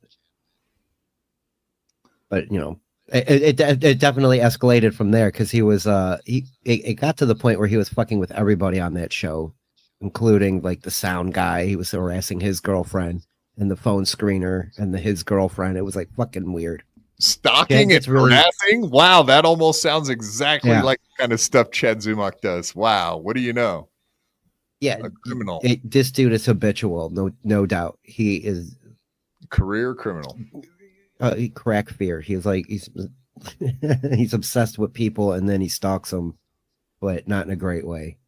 But you know, it definitely escalated from there because he was it got to the point where he was fucking with everybody on that show, including like the sound guy. He was harassing his girlfriend and the phone screener and his girlfriend. It was like fucking weird. Stalking and harassing? Wow, that almost sounds exactly like the kind of stuff Chad Zumock does. Wow, what do you know? Yeah, a criminal. This dude is habitual, no doubt. He is career criminal. Crack fear. He's like he's obsessed with people, and then he stalks them, but not in a great way.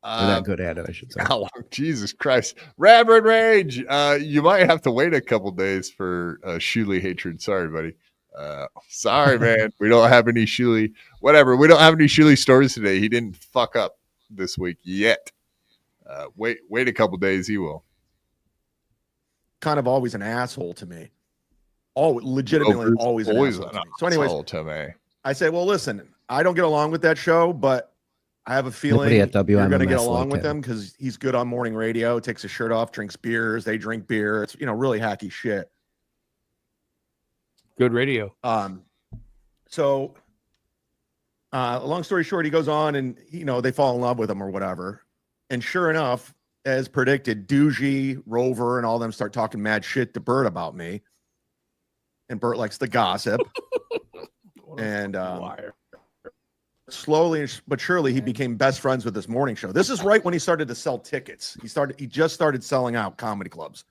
They're not good at it, I should say. How long? Jesus Christ. Rabid Rage. You might have to wait a couple days for Shuley hatred. Sorry, buddy. Sorry, man. We don't have any Shuley. Whatever. We don't have any Shuley stories today. He didn't fuck up this week yet. Wait a couple days. He will. Kind of always an asshole to me. Legitimately always an asshole to me. So anyways, to me. I say, well, listen, I don't get along with that show, but I have a feeling Nobody at you're going to get WMMS along like with him because he's good on morning radio, takes his shirt off, drinks beers, they drink beer. It's, you know, really hacky shit. Good radio. So long story short, he goes on and, you know, they fall in love with him or whatever. And sure enough, as predicted, Doogie, Rover, and all them start talking mad shit to Bert about me. And Bert likes to gossip. And slowly but surely he became best friends with this morning show. This is right when he started to sell tickets. He just started selling out comedy clubs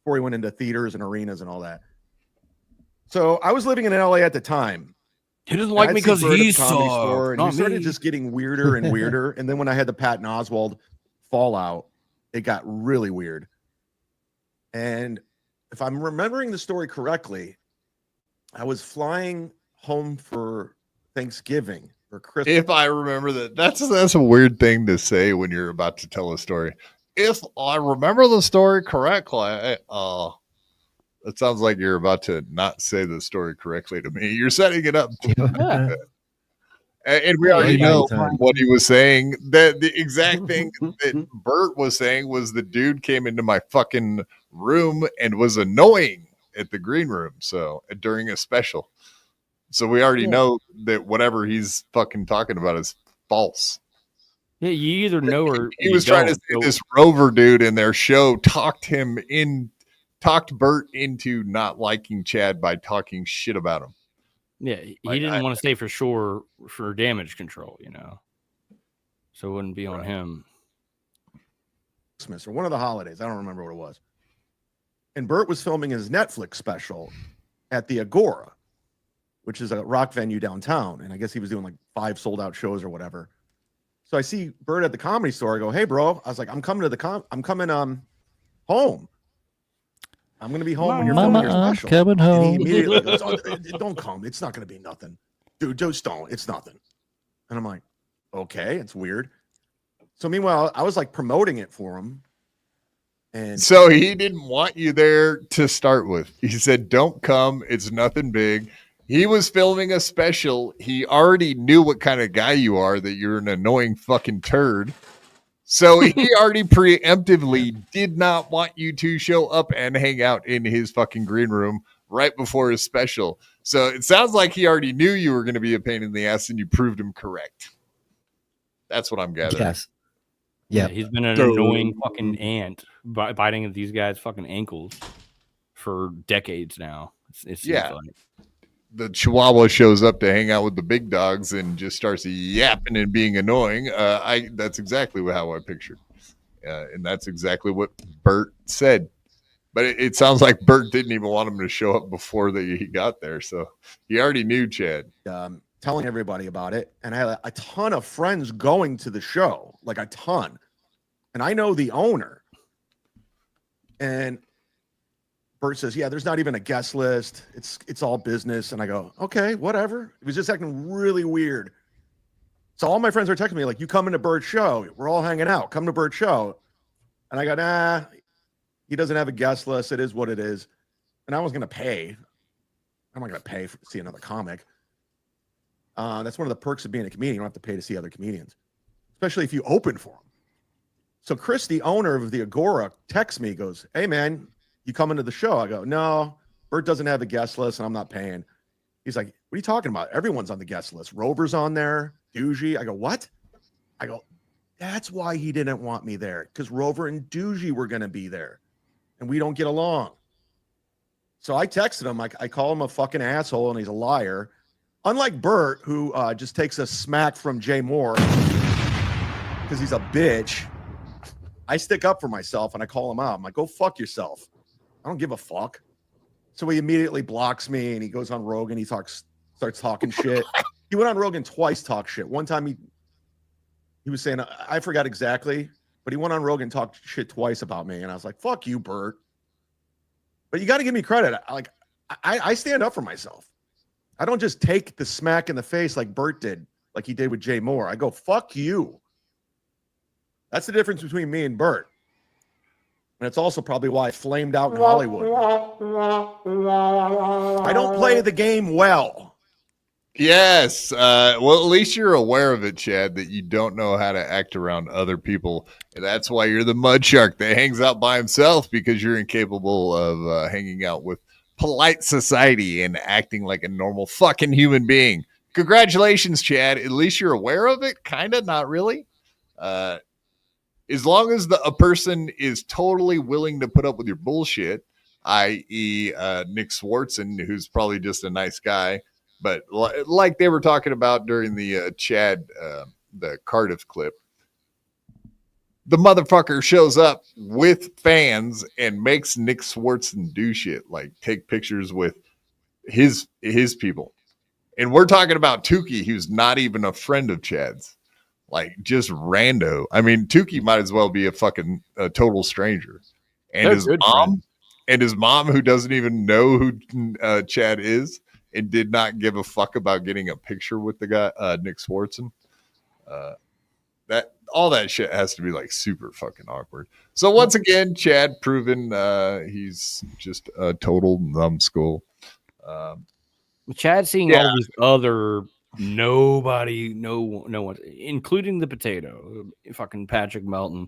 before he went into theaters and arenas and all that. So I was living in LA at the time. He doesn't like me because he's so and he started just getting weirder and weirder. And then when I had the Patton Oswalt fallout, it got really weird. And if I'm remembering the story correctly, I was flying home for Thanksgiving or Christmas. If I remember that's a weird thing to say when you're about to tell a story. If I remember the story correctly, it sounds like you're about to not say the story correctly to me. You're setting it up. And we already know from what he was saying that the exact thing that Bert was saying was the dude came into my fucking room and was annoying at the green room. So during a special. So we already know that whatever he's fucking talking about is false. Yeah, you either know or he was trying to say this Rover dude in their show talked Bert into not liking Chad by talking shit about him. Yeah, he didn't want to say for sure for damage control, so it wouldn't be on him. Christmas or one of the holidays. I don't remember what it was. And Bert was filming his Netflix special at the Agora, which is a rock venue downtown. And I guess he was doing like 5 sold out shows or whatever. So I see Bert at the Comedy Store. I go, "Hey, bro." I was like, I'm coming home. I'm going to be home when you're filming your special. Coming home. And he immediately goes, "Oh, don't come. It's not going to be nothing. Dude, just don't. It's nothing." And I'm like, okay, it's weird. So meanwhile, I was like promoting it for him. And so he didn't want you there to start with. He said, "Don't come. It's nothing big." He was filming a special. He already knew what kind of guy you are, that you're an annoying fucking turd. So he already preemptively did not want you to show up and hang out in his fucking green room right before his special. So it sounds like he already knew you were going to be a pain in the ass, and you proved him correct. That's what I'm gathering. Yes. Yeah, he's been an annoying fucking ant biting at these guys' fucking ankles for decades now. It's like. The Chihuahua shows up to hang out with the big dogs and just starts yapping and being annoying. That's exactly how I pictured. And that's exactly what Bert said. But it sounds like Bert didn't even want him to show up before he got there. So he already knew Chad. Telling everybody about it. And I had a ton of friends going to the show, like a ton. And I know the owner. And Bert says, "Yeah, there's not even a guest list. It's all business." And I go, "Okay, whatever." It was just acting really weird. So all my friends are texting me like, "You coming to Bert's show? We're all hanging out. Come to Bert's show." And I go, "Nah, he doesn't have a guest list. It is what it is." And I was going to pay. I'm not going to pay to see another comic. That's one of the perks of being a comedian. You don't have to pay to see other comedians, especially if you open for them. So Chris, the owner of the Agora, texts me, goes, "Hey, man, you coming to the show?" I go, "No, Bert doesn't have a guest list and I'm not paying." He's like, "What are you talking about? Everyone's on the guest list. Rover's on there, Doogie." I go, "What?" I go, "That's why he didn't want me there, because Rover and Doogie were going to be there and we don't get along." So I texted him. I call him a fucking asshole and he's a liar. Unlike Bert, who just takes a smack from Jay Moore because he's a bitch, I stick up for myself and I call him out. I'm like, "Go fuck yourself. I don't give a fuck." So he immediately blocks me and he goes on Rogan. He starts talking shit. He went on Rogan twice, talk shit. One time he was saying, I forgot exactly, but he went on Rogan, talked shit twice about me. And I was like, "Fuck you, Bert." But you got to give me credit. I stand up for myself. I don't just take the smack in the face like Bert did, like he did with Jay Moore. I go, "Fuck you." That's the difference between me and Bert. And it's also probably why I flamed out in Hollywood. I don't play the game well. Yes. Well, at least you're aware of it, Chad, that you don't know how to act around other people. And that's why you're the mud shark that hangs out by himself, because you're incapable of hanging out with polite society and acting like a normal fucking human being. Congratulations, Chad. At least you're aware of it. Kind of, not really. As long as a person is totally willing to put up with your bullshit, i.e. Nick Swartzen, who's probably just a nice guy, but like they were talking about during the Chad, the Cardiff clip, the motherfucker shows up with fans and makes Nick Swartzen do shit, like take pictures with his people. And we're talking about Tukey, who's not even a friend of Chad's. Like, just rando. I mean, Tukey might as well be a total stranger. And his mom, who doesn't even know who Chad is and did not give a fuck about getting a picture with the guy, Nick Swartzen. That all that shit has to be like super fucking awkward. So once again, Chad proven he's just a total numbskull. Chad seeing all these other no one, including the potato, fucking Patrick Melton,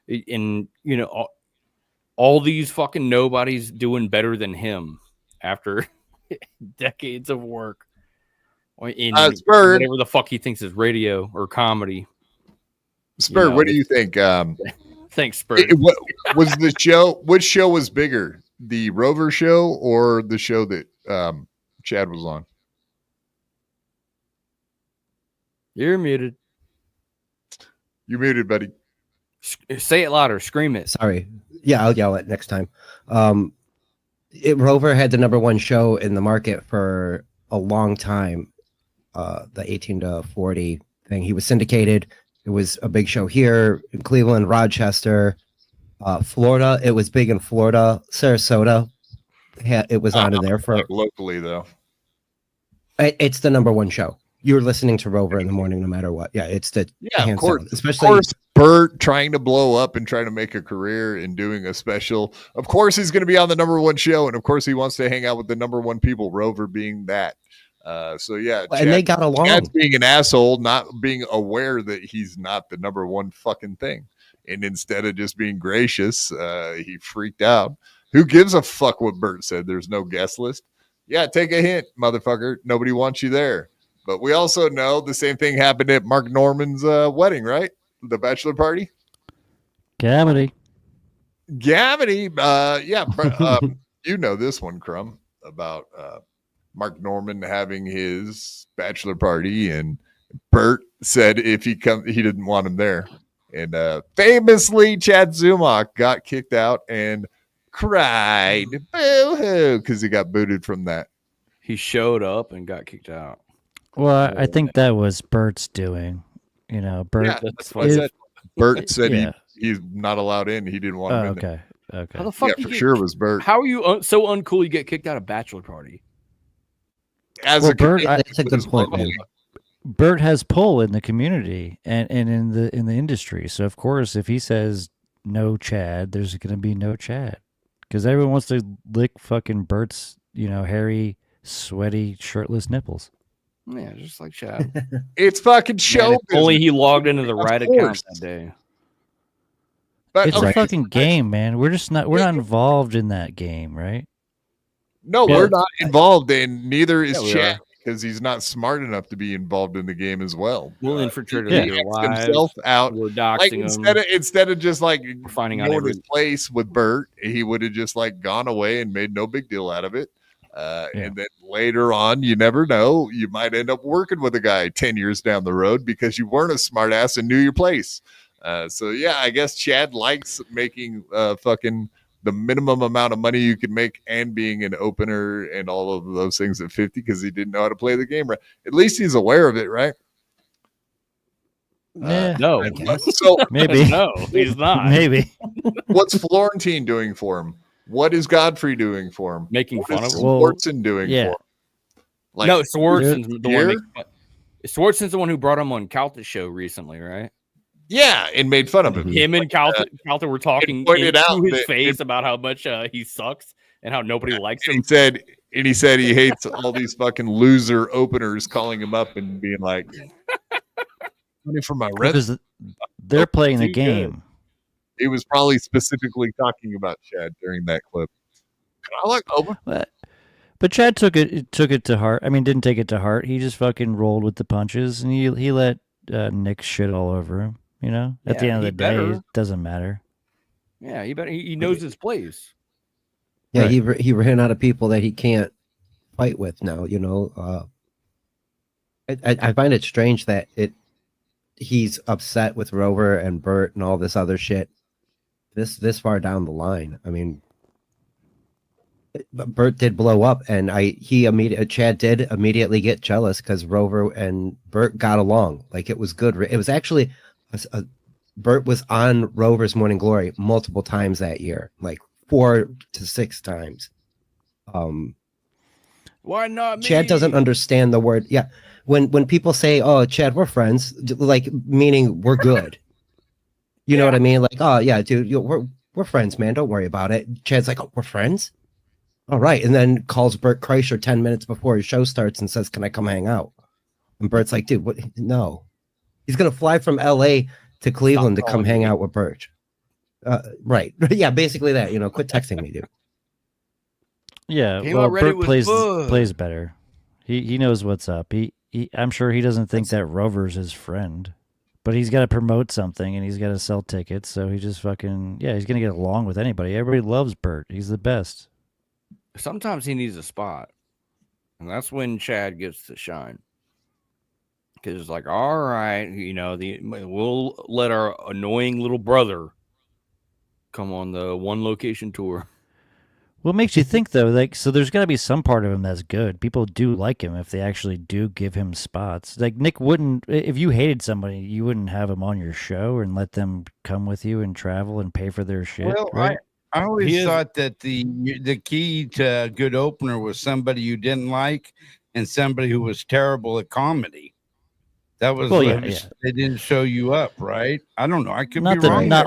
and all these fucking nobodies doing better than him after decades of work. Or in Spurred. whatever the fuck he thinks is radio or comedy. Spurred, what do you think? Thanks, Spurred. What was the show? Which show was bigger, the Rover show or the show that Chad was on? You're muted. You're muted, buddy. Say it louder. Scream it. Sorry. Yeah, I'll yell it next time. Rover had the #1 show in the market for a long time. The 18 to 40 thing. He was syndicated. It was a big show here in Cleveland, Rochester, Florida. It was big in Florida, Sarasota. It was on in there for locally though. It's the #1 show. You're listening to Rover in the morning, no matter what. Yeah, it's the of course. Especially of course, Bert trying to blow up and trying to make a career in doing a special. Of course, he's going to be on the #1 show, and of course, he wants to hang out with the #1 people. Rover being that. So yeah, and they got along. Chad's being an asshole, not being aware that he's not the #1 fucking thing, and instead of just being gracious, he freaked out. Who gives a fuck what Bert said? There's no guest list. Yeah, take a hint, motherfucker. Nobody wants you there. But we also know the same thing happened at Mark Norman's wedding, right? The bachelor party. Gamity. Yeah. You know this one, Crumb, about Mark Norman having his bachelor party, and Bert said if he didn't want him there. And famously, Chad Zumock got kicked out and cried boo-hoo because he got booted from that. He showed up and got kicked out. Well, I think that was Bert's doing. Bert. Yeah, that's what I said. Bert said he's not allowed in. He didn't want him in there. Okay. How the fuck? Yeah, for sure it was Bert. How are you so uncool? You get kicked out of bachelor party? As a Bert, that's a good point, man. Bert has pull in the community and in the industry. So of course, if he says no Chad, there's going to be no Chad because everyone wants to lick fucking Bert's, hairy, sweaty, shirtless nipples. Yeah, just like Chad. It's fucking show. Only he logged into the right account that day. But it's a fucking game, man. We're not involved in that game, right? No, we're not involved, and neither is Yeah, Chad because he's not smart enough to be involved in the game as well. We'll infiltrate He your X'd lives. himself out. We're Like doxing instead of just like finding out knowing his place with Bert, he would have just like gone away and made no big deal out of it. And then later on, you never know, you might end up working with a guy 10 years down the road because you weren't a smart ass and knew your place. So yeah, I guess Chad likes making fucking the minimum amount of money you can make and being an opener and all of those things at 50 because he didn't know how to play the game right. At least he's aware of it, right? No. So maybe. No, he's not. Maybe. What's Florentine doing for him? What is Godfrey doing for him? Making What fun is of him? Swartzen doing for him? Like, no, Swartzen's the here? one. Swartzen's the one who brought him on Calta's show recently, right? Yeah, and made fun of him. Him and Calta were talking pointed out into his that face about how much he sucks and how nobody likes him. He said he hates all these fucking loser openers calling him up and being like, money for my rent. Because they're playing the game. He was probably specifically talking about Chad during that clip. I like open. But Chad took it to heart. I mean, didn't take it to heart. He just fucking rolled with the punches, and he let Nick shit all over him. At the end of the day, it doesn't matter. Yeah, he knows his place. Yeah, right. He ran out of people that he can't fight with now. I find it strange that he's upset with Rover and Bert and all this other shit this far down the line. I mean, Bert did blow up, and Chad did immediately get jealous because Rover and Bert got along. Like, it was good. It was actually Bert was on Rover's Morning Glory multiple times that year, like 4 to 6 times. Why not me? Chad doesn't understand the word. Yeah. When people say, "Oh, Chad, we're friends," like meaning we're good. You know what I mean? Like, "Oh yeah, dude, we're friends, man. Don't worry about it." Chad's like, "Oh, we're friends? All right." And then calls Bert Kreischer 10 minutes before his show starts and says, "Can I come hang out?" And Bert's like, "Dude, what? No." He's gonna fly from LA to Cleveland to come hang out with Bert. Right. Yeah, basically that. Quit texting me, dude. Yeah, well, Bert plays better. He knows what's up. I'm sure he doesn't think that Rover's his friend, but he's got to promote something and he's got to sell tickets. So he just fucking, he's going to get along with anybody. Everybody loves Bert. He's the best. Sometimes he needs a spot. And that's when Chad gets to shine. Because it's like, all right, we'll let our annoying little brother come on the one location tour. What makes you think though? Like, so there's got to be some part of him that's good. People do like him if they actually do give him spots. Like Nick wouldn't, if you hated somebody, you wouldn't have them on your show and let them come with you and travel and pay for their shit. Well, right? I always thought that the key to a good opener was somebody you didn't like and somebody who was terrible at comedy. That was they didn't show you up, right? I don't know. I could not be wrong. Not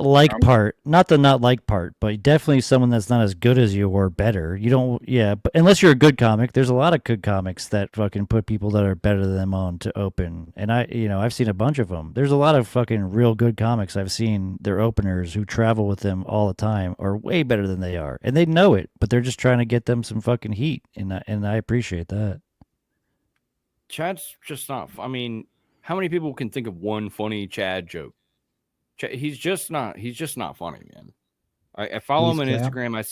the not like part, but definitely someone that's not as good as you or better. You don't, but unless you're a good comic, there's a lot of good comics that fucking put people that are better than them on to open. And I've seen a bunch of them. There's a lot of fucking real good comics I've seen. Their openers who travel with them all the time are way better than they are, and they know it, but they're just trying to get them some fucking heat, and I appreciate that. Chad's just not. I mean, how many people can think of one funny Chad joke? He's just not funny, man. I follow him on Instagram. I've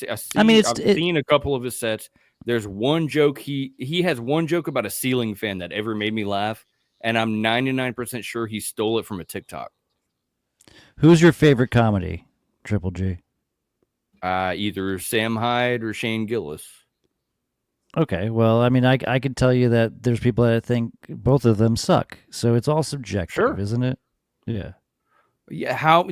seen a couple of his sets. There's one joke. He has one joke about a ceiling fan that ever made me laugh, and I'm 99% sure he stole it from a TikTok. Who's your favorite comedy, Triple G? Either Sam Hyde or Shane Gillis. Okay, well, I mean, I could tell you that there's people that think both of them suck, so it's all subjective, isn't it? Yeah. Yeah, how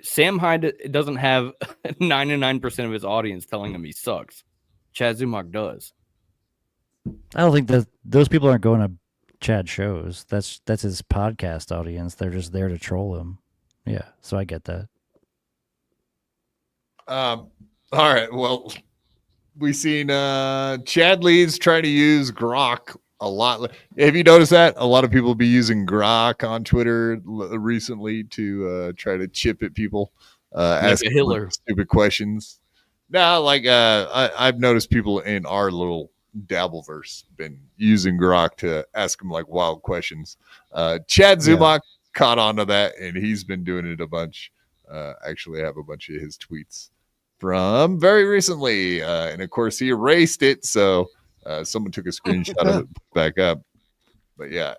Sam Hyde doesn't have 99% of his audience telling him he sucks. Chad Zumock does. I don't think that those people aren't going to Chad shows. That's his podcast audience. They're just there to troll him. Yeah, so I get that. All right, well, we've seen Chadley's trying to use Grok a lot. Have you noticed that a lot of people be using Grok on Twitter recently to try to chip at people, asking Hitler stupid questions? No, like I've noticed people in our little Dabbleverse been using Grok to ask them like wild questions. Chad Zumock caught on to that, and he's been doing it a bunch. Actually, I have a bunch of his tweets from very recently, and of course he erased it, so someone took a screenshot of it back up. But yeah,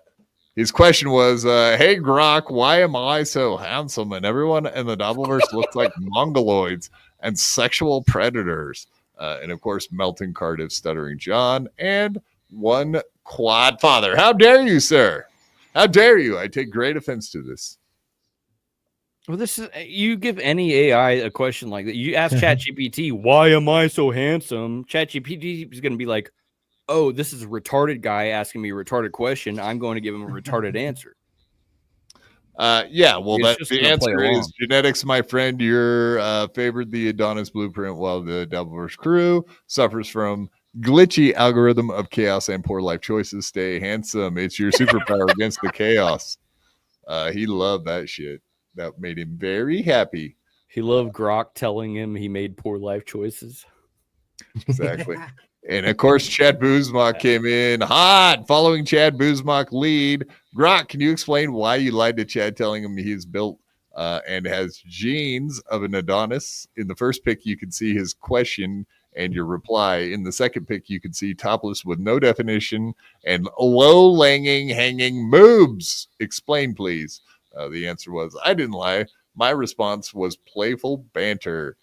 his question was, hey Grok, why am I so handsome and everyone in the Dabbleverse looks like mongoloids and sexual predators? And of course Melton Cardiff, Stuttering John, and one Quad Father. How dare you, sir? How dare you? I take great offense to this. Well, this is, you give any AI a question like that. You ask ChatGPT, why am I so handsome? ChatGPT is going to be like, oh, this is a retarded guy asking me a retarded question. I'm going to give him a retarded answer. Yeah, well, the answer is genetics, my friend. You're favored the Adonis blueprint while the Dabbleverse crew suffers from glitchy algorithm of chaos and poor life choices. Stay handsome. It's your superpower against the chaos. He loved that shit. That made him very happy. He loved Grok telling him he made poor life choices. Exactly. And of course, Chad Zumock came in hot, following Chad Zumock lead. Grok, can you explain why you lied to Chad, telling him he's built and has genes of an Adonis? In the first pic, you can see his question and your reply. In the second pic, you can see topless with no definition and low-langing hanging moobs. Explain, please. The answer was, I didn't lie. My response was playful banter.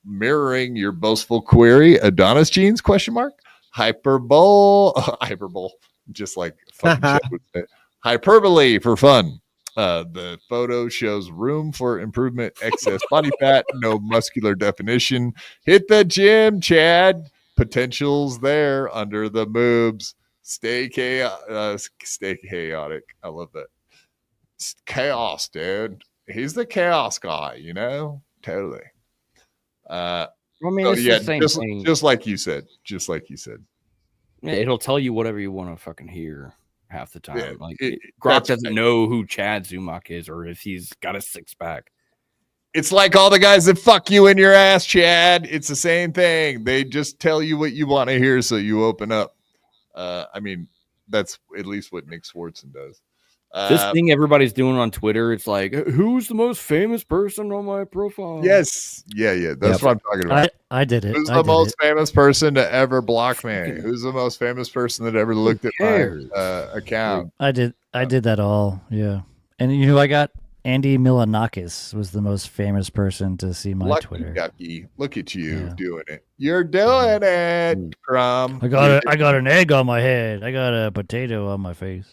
Mirroring your boastful query, Adonis genes, ? Hyperbole, just like fucking Chad would say. Hyperbole for fun. The photo shows room for improvement, excess body fat, no muscular definition. Hit the gym, Chad. Potential's there under the moobs. Stay chaotic. I love that. It's chaos, dude. He's the chaos guy, you know? Totally. I mean, it's the same thing. Just like you said. Just like you said. Yeah, it'll tell you whatever you want to fucking hear half the time. Yeah, like Grok doesn't know who Chad Zumock is or if he's got a six-pack. It's like all the guys that fuck you in your ass, Chad. It's the same thing. They just tell you what you want to hear, so you open up. I mean, That's at least what Nick Swartzen does. This thing everybody's doing on Twitter, it's like, who's the most famous person on my profile? Yes. Yeah. That's what I'm talking about. I did it. Who's I the did most it. famous person to ever block me? Who's the most famous person that ever looked at my account? I did that all. Yeah. And you know, I got Andy Milonakis was the most famous person to see my Lucky Twitter. ducky. Look at you doing it. You're doing it, Crumb. I got an egg on my head. I got a potato on my face.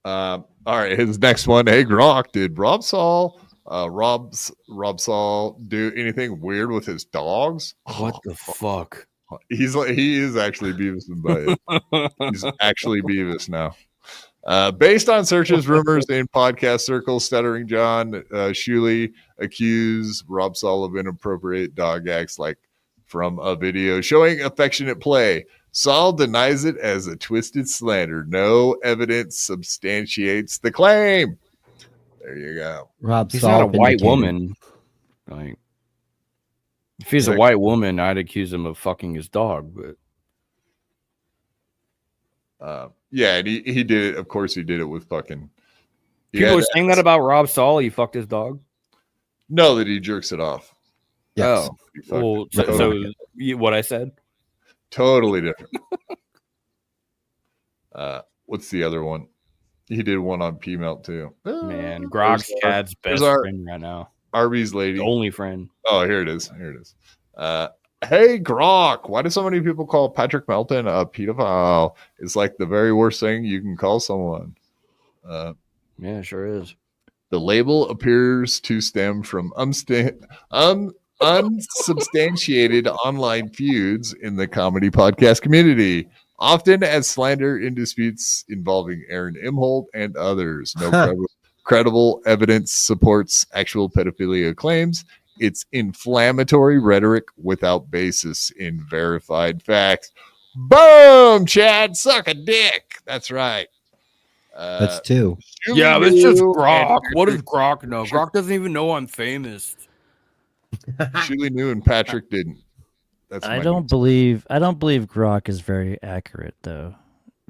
All right, his next one. Hey, Gronk, did Rob Saul do anything weird with his dogs? What the fuck? He is actually Beavis and Butthead. He's actually Beavis now. Based on searches, rumors in podcast circles, Stuttering John Shuley accused Rob Saul of inappropriate dog acts, like from a video showing affectionate play. Saul denies it as a twisted slander. No evidence substantiates the claim. There you go. He's not a white woman. Like, if he's a white woman, I'd accuse him of fucking his dog. But yeah, and he did it. Of course, he did it with fucking. People are saying that about Rob Saul. He fucked his dog. No, that he jerks it off. Yes. Oh, well, so what I said. Totally different. What's the other one? He did one on P-Melt too. Man, Grog's Chad's best friend right now. Arby's lady. The only friend. Oh, here it is. Hey, Grok. Why do so many people call Patrick Melton a pedophile? It's like the very worst thing you can call someone. Yeah, it sure is. The label appears to stem from unsubstantiated online feuds in the comedy podcast community, often as slander in disputes involving Aaron Imholt and others. No credible evidence supports actual pedophilia claims. It's inflammatory rhetoric without basis in verified facts. Boom, Chad, suck a dick. That's right. That's two. Yeah, but it's just Grok. What does Grok know? Grok doesn't even know I'm famous. Shuley knew and Patrick didn't. That's I don't believe Grok is very accurate, though.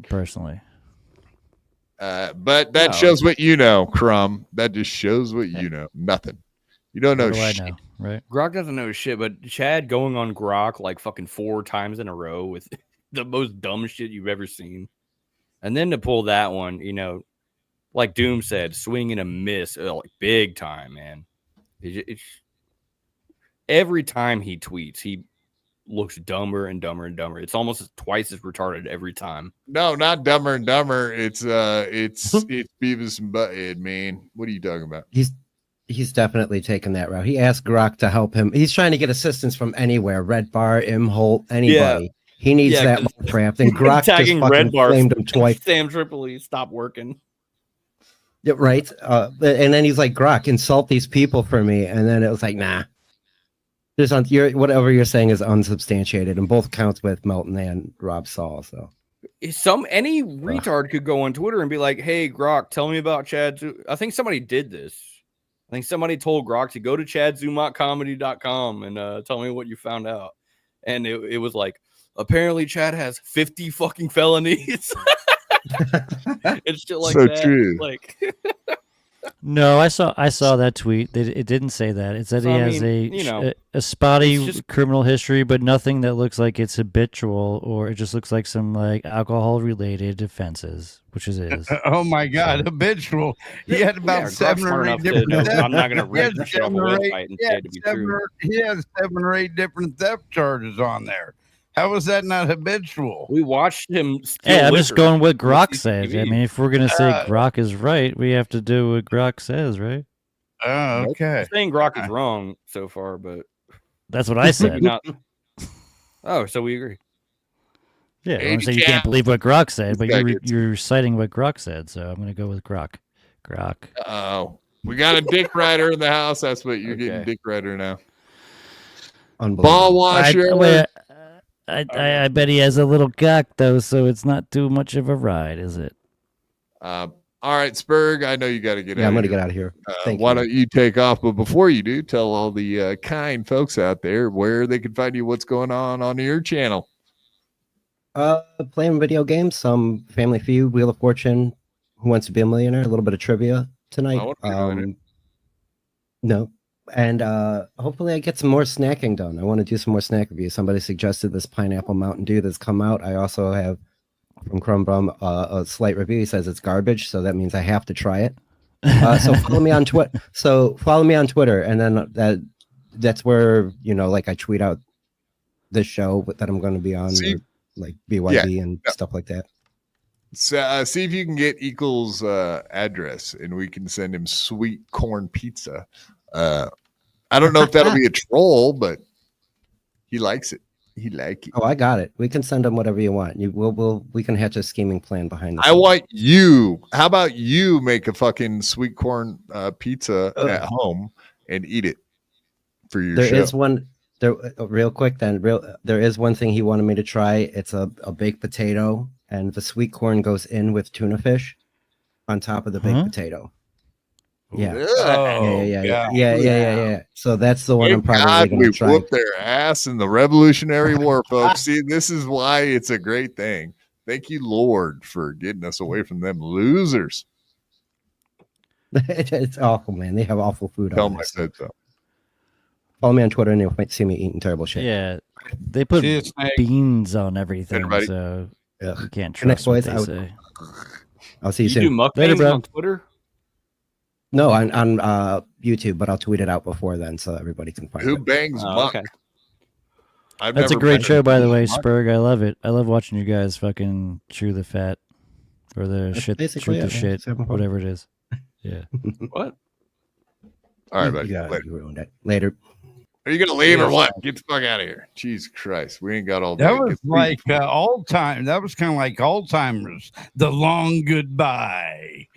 Personally, but that shows what you know, Crumb. That just shows what you know. Nothing. You don't know shit. I know, right? Grok doesn't know shit, but Chad going on Grok like fucking 4 times in a row with the most dumb shit you've ever seen, and then to pull that one, you know, like Doom said, swing and a miss, like big time, man. It's every time he tweets, he looks dumber and dumber and dumber. It's almost twice as retarded every time. No, not Dumber and Dumber. It's Beavis and Butthead, man. What are you talking about? He's definitely taken that route. He asked Grok to help him. He's trying to get assistance from anywhere. Red Bar, Imholt, anybody. Yeah. He needs that craft. And Grok just fucking flamed him twice. Sam Tripoli stopped working. Yeah, right. And then he's like, Grok, insult these people for me. And then it was like, nah. Whatever you're saying is unsubstantiated, and both counts with Melton and Rob Saul. So any retard could go on Twitter and be like, "Hey, Grok, tell me about Chad." I think somebody did this. I think somebody told Grok to go to ChadZumockComedy.com and tell me what you found out. And it was like, apparently Chad has 50 fucking felonies. It's shit like so that. True. Like. No, I saw that tweet. It didn't say that. It said he has a spotty criminal history, but nothing that looks like it's habitual, or it just looks like some like alcohol related offenses, which is his. Oh my God, habitual. He had about 7 or 8 different. I'm not going to read the shit off the website and say it to be true. He has 7 or 8 different theft charges on there. How is that not habitual? We watched him. Yeah, I'm just going with what Grok says. I mean, if we're going to say Grok is right, we have to do what Grok says, right? Oh, okay. I'm saying Grok is wrong so far, but that's what I said. Oh, so we agree. Yeah, I'm saying you can't believe what Grok said, but you're citing what Grok said, so I'm going to go with Grok. Grok. Oh, we got a dick rider in the house. That's what you're getting, dick rider now. Ball washer. I bet he has a little cock, though, so it's not too much of a ride, is it? All right, Spurg, I know you got to get out of here. I'm going to get out of here. Why don't you take off? But before you do, tell all the kind folks out there where they can find you, what's going on your channel. Playing video games, some Family Feud, Wheel of Fortune, Who Wants to Be a Millionaire, a little bit of trivia tonight. No. And hopefully I get some more snacking done. I want to do some more snack reviews. Somebody suggested this pineapple Mountain Dew that's come out. I also have from Crumb a slight review. He says it's garbage, so that means I have to try it. So follow me on Twitter. And then that's where, like I tweet out this show that I'm going to be on, like BYB and stuff like that. So, see if you can get Equal's address, and we can send him sweet corn pizza. I don't know if that'll be a troll, but he likes it. He like it. Oh, I got it. We can send him whatever you want. We can hatch a scheming plan behind the I want you. How about you make a fucking sweet corn pizza at home and eat it for your show? There is one. There, real quick. There is one thing he wanted me to try. It's a baked potato, and the sweet corn goes in with tuna fish on top of the baked potato. Yeah. Yeah. So that's the one I'm probably going to try. Whoop their ass in the Revolutionary War, folks. See, this is why it's a great thing. Thank you, Lord, for getting us away from them losers. It's awful, man. They have awful food. Tell them I said so. Follow me on Twitter, and you'll see me eating terrible shit. Yeah, they put beans on everything, so you can't trust what they say. I'll see you soon. Do mukbangs on Twitter? No, on YouTube, but I'll tweet it out before then so everybody can find it. Who bangs muck? Okay. That's a great show, by the way, Spurg. I love it. I love watching you guys fucking chew the fat or the shit, shoot the shit, whatever it is. Yeah. What? All right, buddy. You ruined it. Later. Are you gonna leave or what? Get the fuck out of here. Jesus Christ, we ain't got all day. That was like all time. That was kind of like Alzheimer's. The long goodbye.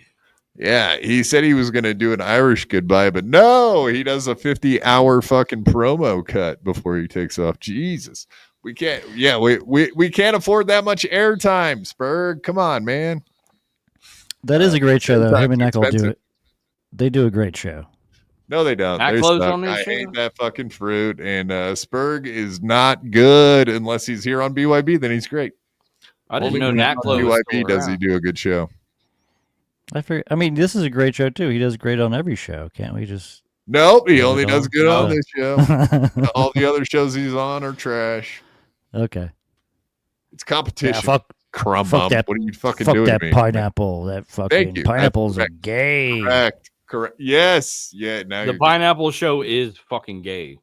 Yeah, he said he was going to do an Irish goodbye, but no, he does a 50-hour fucking promo cut before he takes off. Jesus, we can't. Yeah, we can't afford that much airtime. Spurg, come on, man. That is a great show, though. Him and Neck will do it. They do a great show. No, they don't. I hate that fucking fruit, and Spurg is not good unless he's here on BYB. Then he's great. I didn't know Nat Close BYB does he do a good show. I mean, this is a great show too. He does great on every show. Can't we just? Nope, he only does good on this show. All the other shows he's on are trash. Okay, it's competition. Yeah, fuck Crumb. Fuck that, what are you fucking fuck doing that to me? pineapple. That fucking pineapples are gay. Correct. Yes. Yeah. Now the pineapple show is fucking gay.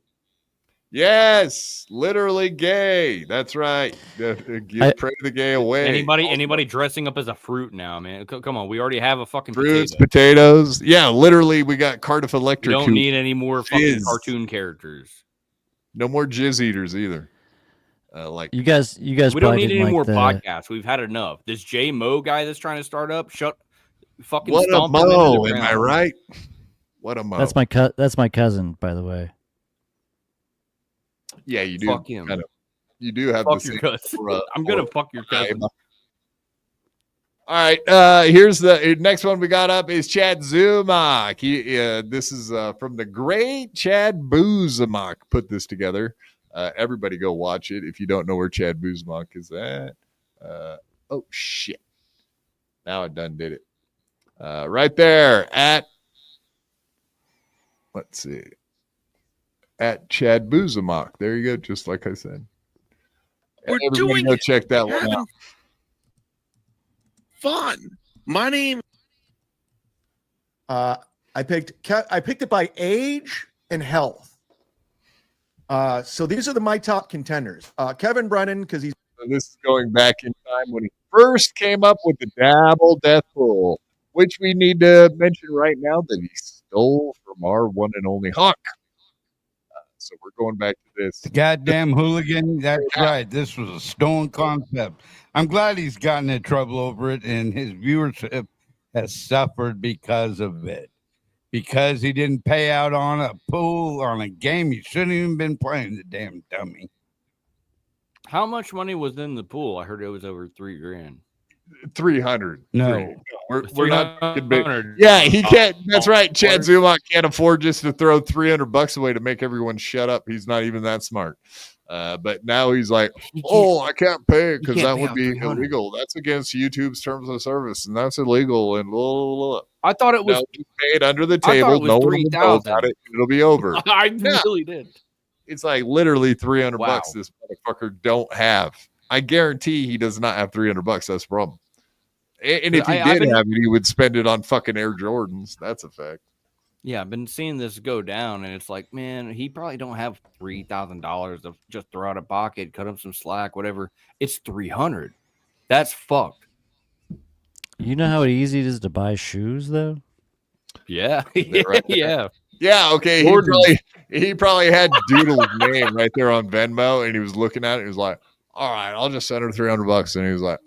Yes, literally gay. That's right. Pray the gay away. Anybody dressing up as a fruit now, man? Come on, we already have a fucking fruits, potatoes. Yeah, literally, we got Cardiff Electric. We don't need any more fucking cartoon characters. No more jizz eaters either. Like you guys. We don't need any more podcasts. We've had enough. This J Mo guy that's trying to start up. Fucking what a mo? Am I right? What a mo? That's my cousin, by the way. Yeah, you do. Fuck him. You do have fuck your cousin. I'm gonna fuck your cousin. All right. Here's the next one we got up is Chad Zumock. This is from the great Chad Zumock put this together. Everybody go watch it if you don't know where Chad Zumock is at. Oh shit! Now I done did it. Right there at. Let's see. At Chad Zumock. There you go, just like I said. Everybody go check that one out. Fun. My name. I picked it by age and health. So these are my top contenders. Kevin Brennan, because he's. This is going back in time when he first came up with the Dabble Death Pool, which we need to mention right now that he stole from our one and only Hawk. So we're going back to this. The goddamn hooligan. That's right. This was a stolen concept. I'm glad he's gotten in trouble over it, and his viewership has suffered because of it. Because he didn't pay out on a pool, on a game he shouldn't even been playing, the damn dummy. How much money was in the pool? I heard it was over $3,000. 300. No. We're not big. Yeah, he can't. That's right. Chad Zumock can't afford just to throw $300 away to make everyone shut up. He's not even that smart. But now he's like, oh, I can't pay it because that would be illegal. That's against YouTube's terms of service, and that's illegal. And blah, blah, blah. I thought it was paid under the table. No one will know about it. It'll be over. I really did. It's like literally $300 this motherfucker don't have. I guarantee he does not have $300. That's the problem. And if he did have it, he would spend it on fucking Air Jordans. That's a fact. Yeah, I've been seeing this go down, and it's like, man, he probably don't have $3,000 to just throw out of pocket, cut him some slack, whatever. It's $300. That's fucked. You know how easy it is to buy shoes, though? Yeah, right yeah. Yeah, okay. He probably had Doodle's name right there on Venmo, and he was looking at it. He was like, all right, I'll just send her $300. And he was like,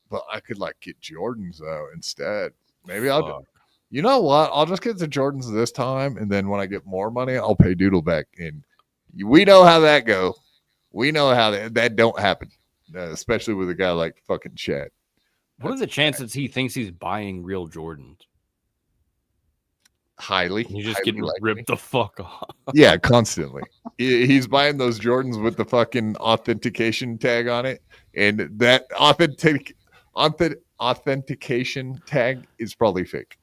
but I could like get Jordans though instead. Maybe I'll you know what? I'll just get the Jordans this time, and then when I get more money, I'll pay Doodle back. And we know how that go. We know how that don't happen, especially with a guy like fucking Chad. What are the chances he thinks he's buying real Jordans? Highly. You just getting ripped the fuck off. Yeah, constantly. He's buying those Jordans with the fucking authentication tag on it, and that authentication tag is probably fake.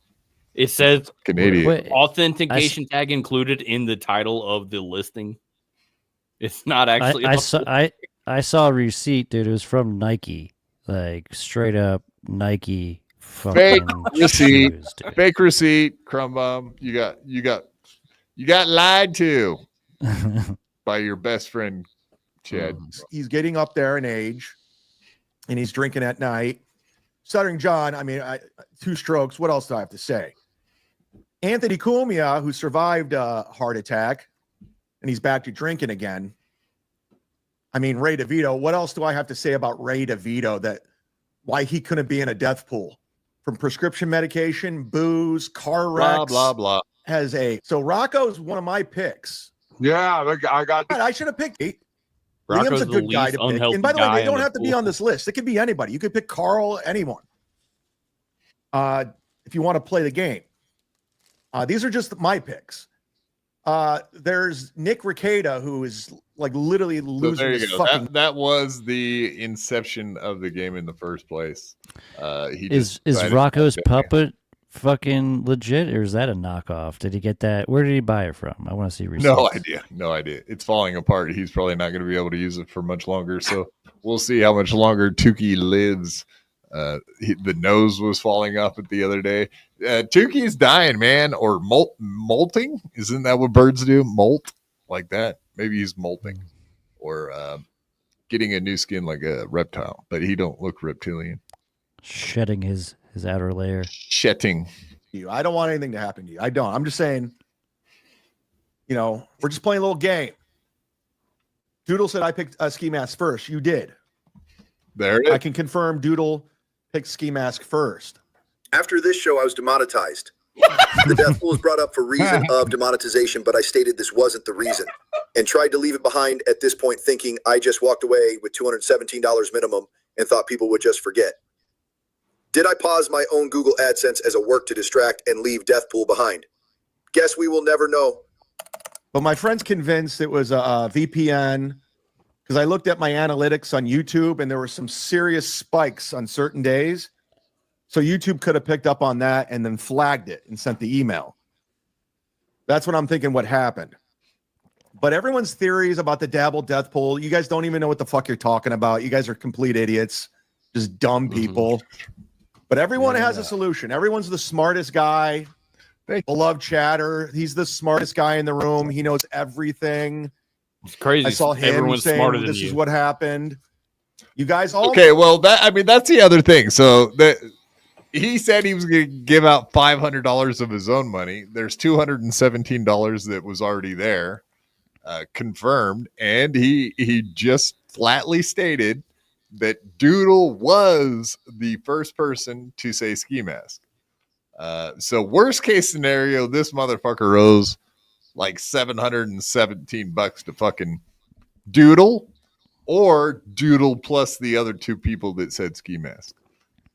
It says Canadian authentication tag included in the title of the listing. It's not actually. I saw a receipt, dude. It was from Nike, like straight up Nike. Fake receipt. Fake receipt. Crumb. You got lied to by your best friend, Chad. He's getting up there in age, and he's drinking at night. Stuttering John. I mean, 2 strokes. What else do I have to say? Anthony Cumia, who survived a heart attack, and he's back to drinking again. I mean, Ray DeVito. What else do I have to say about Ray DeVito? Why he couldn't be in a death pool from prescription medication, booze, car wrecks, blah blah blah. So Rocco's one of my picks. Yeah, I should have picked Liam's Rocco's a good guy to pick. And by the way, they don't have to be on this list. It could be anybody. You could pick Carl, anyone. If you want to play the game. These are just my picks. There's Nick Rekieta, who is like literally losing his fucking. That was the inception of the game in the first place. Is Rocco's puppet fucking legit, or is that a knockoff? Did he get that? Where did he buy it from? I want to see receipts. No idea. It's falling apart. He's probably not going to be able to use it for much longer. So we'll see how much longer Tukey lives. The nose was falling off it the other day. Tukey's dying, man, or molting. Isn't that what birds do? Molt like that. Maybe he's molting or getting a new skin like a reptile, but he don't look reptilian. Shedding his outer layer. Shedding. I don't want anything to happen to you. I don't. I'm just saying, we're just playing a little game. Doodle said I picked Ski Mask first. You did. There it is. I can confirm Doodle picked Ski Mask first. After this show, I was demonetized. The death pool was brought up for reason of demonetization, but I stated this wasn't the reason and tried to leave it behind at this point, thinking I just walked away with $217 minimum and thought people would just forget. Did I pause my own Google AdSense as a work to distract and leave death pool behind? Guess we will never know. But my friend's convinced it was a VPN because I looked at my analytics on YouTube and there were some serious spikes on certain days. So YouTube could have picked up on that and then flagged it and sent the email. That's what I'm thinking what happened. But everyone's theories about the Dabble death pool, you guys don't even know what the fuck you're talking about. You guys are complete idiots, just dumb people. But everyone has a solution. Everyone's the smartest guy. Beloved chatter. He's the smartest guy in the room. He knows everything. It's crazy. I saw him Everyone's saying smarter than this you. is what happened. You guys all Okay, well that's the other thing. So he said he was going to give out $500 of his own money. There's $217 that was already there, confirmed, and he just flatly stated that Doodle was the first person to say ski mask. So worst case scenario, this motherfucker owes like $717 to fucking Doodle, or Doodle plus the other 2 people that said ski mask.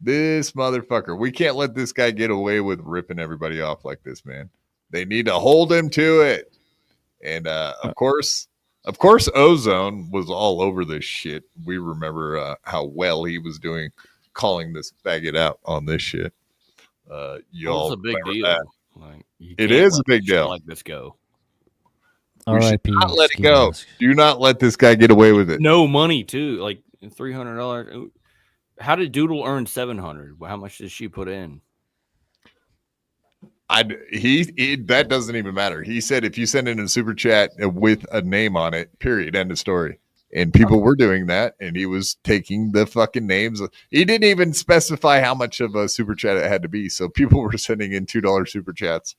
This motherfucker. We can't let this guy get away with ripping everybody off like this, man. They need to hold him to it. And of course, Of course, Ozone was all over this shit. We remember how well he was doing, calling this faggot out on this shit. Y'all It's a big remember deal. that. Like, you It can't is a let big shit deal. like this go. We should R.I.P. not let it Ski go. Mask. Do not let this guy get away with it. No money too, like $300. How did Doodle earn $700? How much did she put in? That doesn't even matter. He said if you send in a super chat with a name on it, period, end of story. And people were doing that, and he was taking the fucking names. He didn't even specify how much of a super chat it had to be, so people were sending in $2 super chats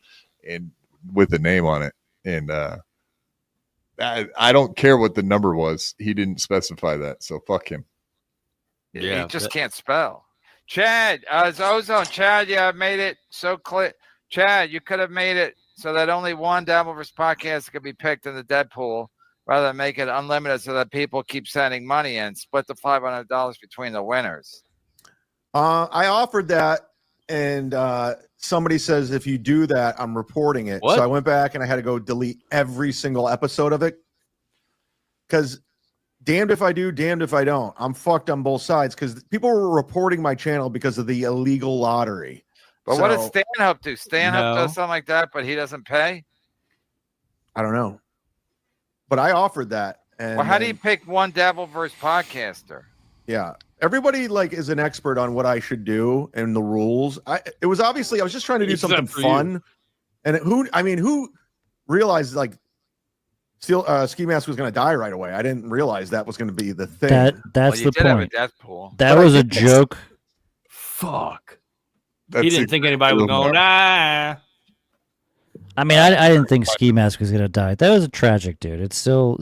and with a name on it. And I don't care what the number was. He didn't specify that, so fuck him. Yeah, he just can't spell. Chad, it's Ozone. Chad, yeah, made it so clear. Chad, you could have made it so that only one Dabbleverse podcast could be picked in the Deadpool rather than make it unlimited so that people keep sending money in. Split the $500 between the winners. I offered that, and somebody says if you do that, I'm reporting it. What? So I went back and I had to go delete every single episode of it because damned if I do, damned if I don't. I'm fucked on both sides because people were reporting my channel because of the illegal lottery. But what does Stanhope do? Stanhope No. does something like that, but he doesn't pay? I don't know. But I offered that. And Well, how do you pick one Dabbleverse podcaster? Yeah. Everybody like is an expert on what I should do and the rules. It was obviously I was just trying to do Except something for fun. you. And who realized like Ski Mask was going to die right away? I didn't realize that was going to be the thing. That's the point. Deadpool. That But was I a think joke. Fuck. That's He didn't think anybody was going, nah. I mean, I didn't think Ski Mask was gonna die. That was a tragic, dude. It's still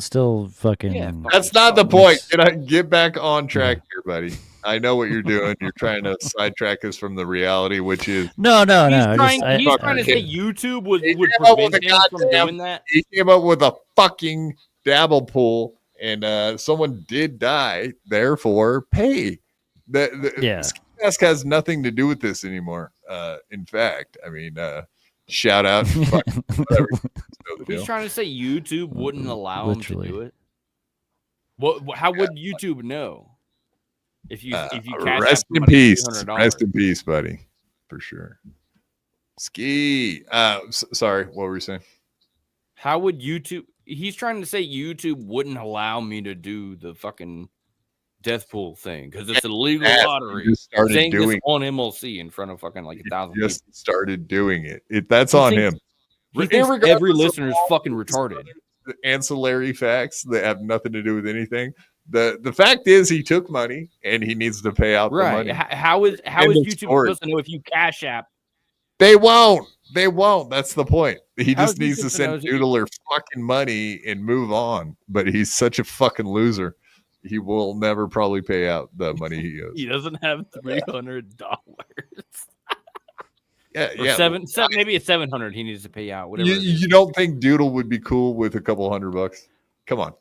fucking. That's not the point. Get back on track here, buddy. I know what you're doing. You're trying to sidetrack us from the reality, which is No. He's trying to say YouTube would up with prevent him from doing that. He came up with a fucking dabble pool, and someone did die. Therefore, pay. Yeah. Ski Mask has nothing to do with this anymore. In fact, I mean, shout out. Whatever. He's trying to say YouTube wouldn't allow him to do it. How would YouTube know? If you rest in peace, rest in peace, buddy, for sure. Ski. Sorry, what were you saying? How would YouTube? He's trying to say YouTube wouldn't allow me to do the fucking death pool thing because it's a legal lottery. Just started Saying this doing on MLC in front of fucking like 1,000 people. just started doing it. That's on him. He thinks every listener is fucking retarded. The ancillary facts that have nothing to do with anything. The fact is he took money and he needs to pay out the Right? money. How is End of YouTube story. supposed to know if you cash app? They won't. That's the point. He How just is he needs to supposed to know send if you- Doodler fucking money and move on. But he's such a fucking loser. He will never probably pay out the money he owes. He doesn't have $300. Yeah, Or yeah. maybe it's 700. He needs to pay out. Whatever. You don't think Doodle would be cool with a couple $100? Come on.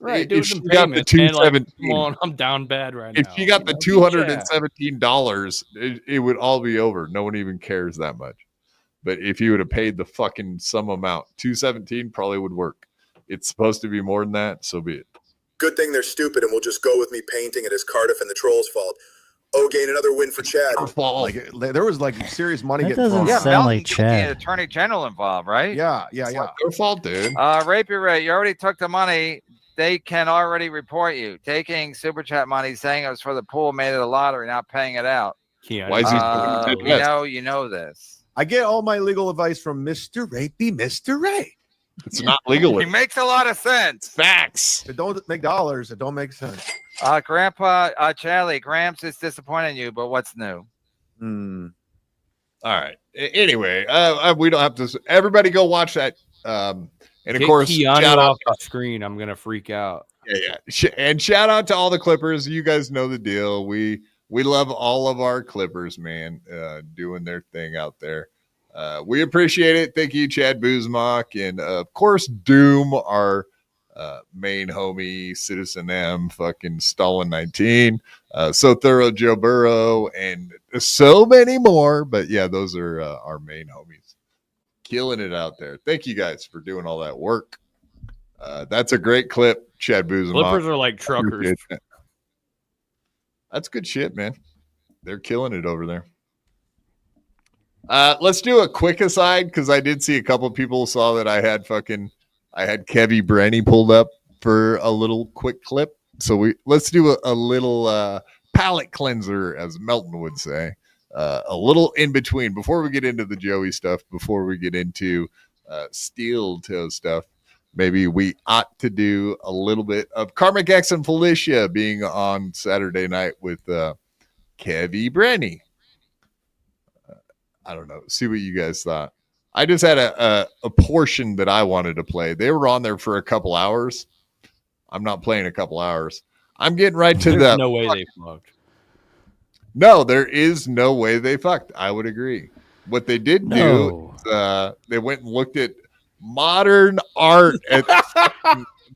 Right, If dude. she got the $217, Come on, I'm down bad right if now. she got the You know, yeah. $217, it would all be over. No one even cares that much. But if you would have paid the fucking some amount, $217 probably would work. It's supposed to be more than that, so be it. Good thing they're stupid and will just go with me painting it as Cardiff and the Trolls' fault. Oh, gain another win for Chad. Like there was like serious money That getting doesn't thrown. sound like The Chad. attorney general involved, right? Yeah. It's not their fault, dude. Rapey Ray, you already took the money. They can already report you. Taking super chat money, saying it was for the pool, made it a lottery, not paying it out. Why is he you know this. I get all my legal advice from Mr. Rapey, Mr. Ray. It's not legal. It makes a lot of sense. Facts. It don't make dollars. It don't make sense. Grandpa Chadley, Gramps is disappointing you, but what's new? All right. Anyway, we don't have to. Everybody go watch that. And of Get course, Keanu shout out. off the screen. I'm gonna freak out. Yeah. And shout out to all the Clippers. You guys know the deal. We love all of our Clippers, man, doing their thing out there. We appreciate it. Thank you, Chad Zumock, and of course, Doom, our main homie, Citizen M, fucking Stalin 19, So Thorough, Joe Burrow, and so many more. But yeah, those are our main homies. Killing it out there. Thank you guys for doing all that work. That's a great clip, Chad Zumock. Flippers are like truckers. That's good shit, man. They're killing it over there. Let's do a quick aside because I did see a couple of people saw that I had Kevy Brenny pulled up for a little quick clip. So let's do a little palate cleanser, as Melton would say. A little in between before we get into the Joey stuff, before we get into steel toe stuff. Maybe we ought to do a little bit of KarmicX and Felicia being on Saturday night with Kevy Brenny. I don't know. See what you guys thought. I just had a portion that I wanted to play. They were on there for a couple hours. I'm not playing a couple hours. I'm getting right to There's no way they fucked. No, there is no way they fucked. I would agree. What they did do is they went and looked at modern art at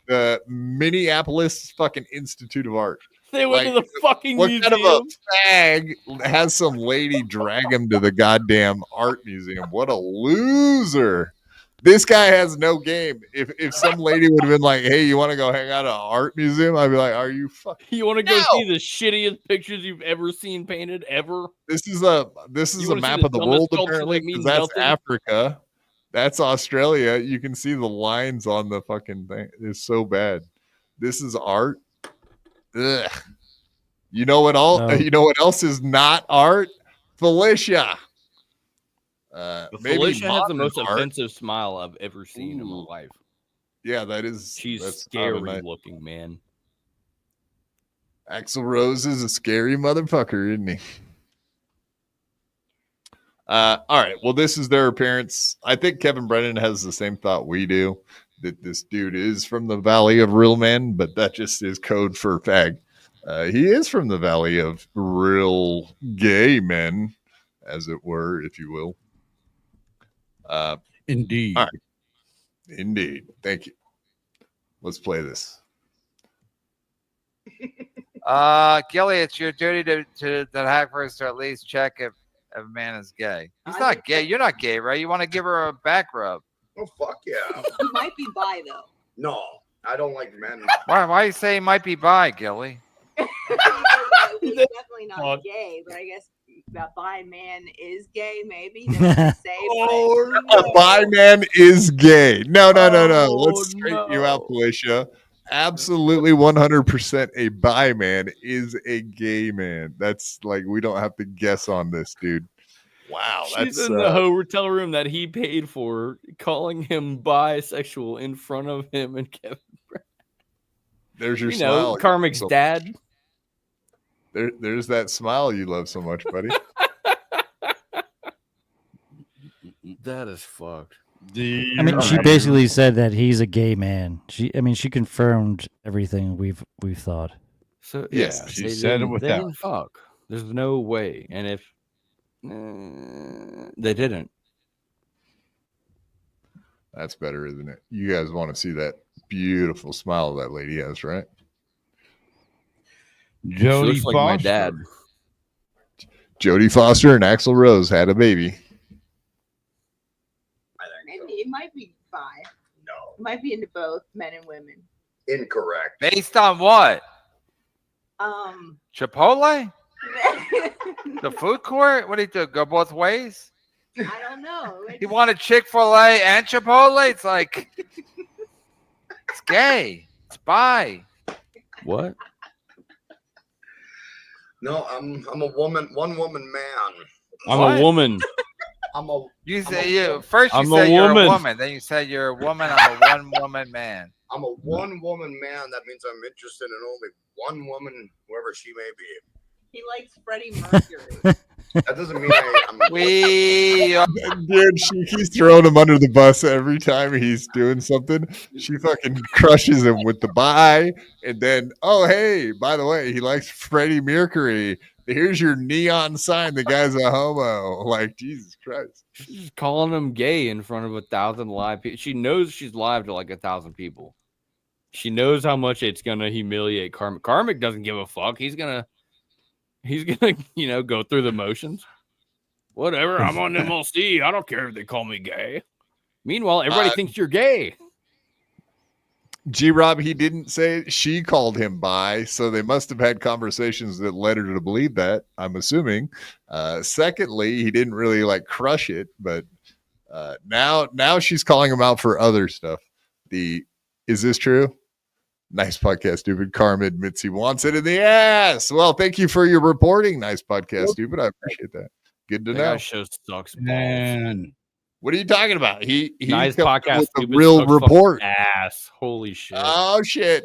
the Minneapolis fucking Institute of Art. They went to the fucking what museum. Kind of a fag has some lady drag him to the goddamn art museum? What a loser. This guy has no game. If some lady would have been like, hey, you want to go hang out at an art museum? I'd be like, are you fucking... You want to go see the shittiest pictures you've ever seen painted ever? This is a map of the world, apparently, because that's Africa. That's Australia. You can see the lines on the fucking thing. It's so bad. This is art. Ugh. You know what else is not art? Felicia. Felicia has the most offensive smile I've ever seen in my life. Yeah, she's scary looking, man. Axl Rose is a scary motherfucker, isn't he? All right. Well, this is their appearance. I think Kevin Brennan has the same thought we do, that this dude is from the Valley of Real Men, but that just is code for fag. He is from the Valley of Real Gay Men, as it were, if you will. Indeed. All right. Indeed. Thank you. Let's play this. Gilly, it's your duty to the hackers to at least check if a man is gay. He's not gay. You're not gay, right? You want to give her a back rub. Oh, fuck yeah. He might be bi, though. No, I don't like men. Why you say he might be bi, Gilly? He's definitely not gay, but I guess that bi man is gay, maybe. A bi man is gay. No. Let's straighten you out, Felicia. Absolutely 100% a bi man is a gay man. That's like, we don't have to guess on this, dude. Wow. She's in the hotel room that he paid for, calling him bisexual in front of him and Kevin. There's your smile. Karmic's dad. There's that smile you love so much, buddy. That is fucked. I mean, she basically said that he's a gay man. She confirmed everything we've thought. So yeah, she said it without. They didn't fuck. There's no way. And if they didn't, that's better, isn't it? You guys want to see that beautiful smile that lady has, right? Jodie Foster. Like my dad. Jodie Foster and Axl Rose had a baby. Maybe it might be bi. No. It might be into both men and women. Incorrect. Based on what? Chipotle? The food court? What do you do? Go both ways? I don't know. You wanted Chick-fil-A and Chipotle? It's like, it's gay. It's bi. What? No, I'm a woman, one woman man. I'm a woman. You say you first. You said you're a woman. Then you said you're a woman. I'm a one-woman man. I'm a one-woman man. That means I'm interested in only one woman, whoever she may be. He likes Freddie Mercury. That doesn't mean I'm. Dude, she keeps throwing him under the bus every time he's doing something. She fucking crushes him with the bye, and then, oh hey, by the way, he likes Freddie Mercury. Here's your neon sign. The guy's a homo. Like, Jesus Christ. She's calling him gay in front of 1,000 live people. She knows she's live to like 1,000 people. She knows how much it's gonna humiliate Karmic. Karmic doesn't give a fuck. He's gonna, go through the motions. Whatever. I'm on MLC. I don't care if they call me gay. Meanwhile, everybody thinks you're gay. G-Rob, he didn't say it. She called him bi, so they must have had conversations that led her to believe that, I'm assuming. Secondly, he didn't really like crush it, but now she's calling him out for other stuff. Is this true? Nice podcast, stupid. Karm admits he wants it in the ass. Well, thank you for your reporting. Nice podcast, stupid. I appreciate that. Good to know. That show sucks balls. Man. What are you talking about? He Nice comes podcast, with a stupid. real Sucks fucking report. ass. Holy shit. Oh shit!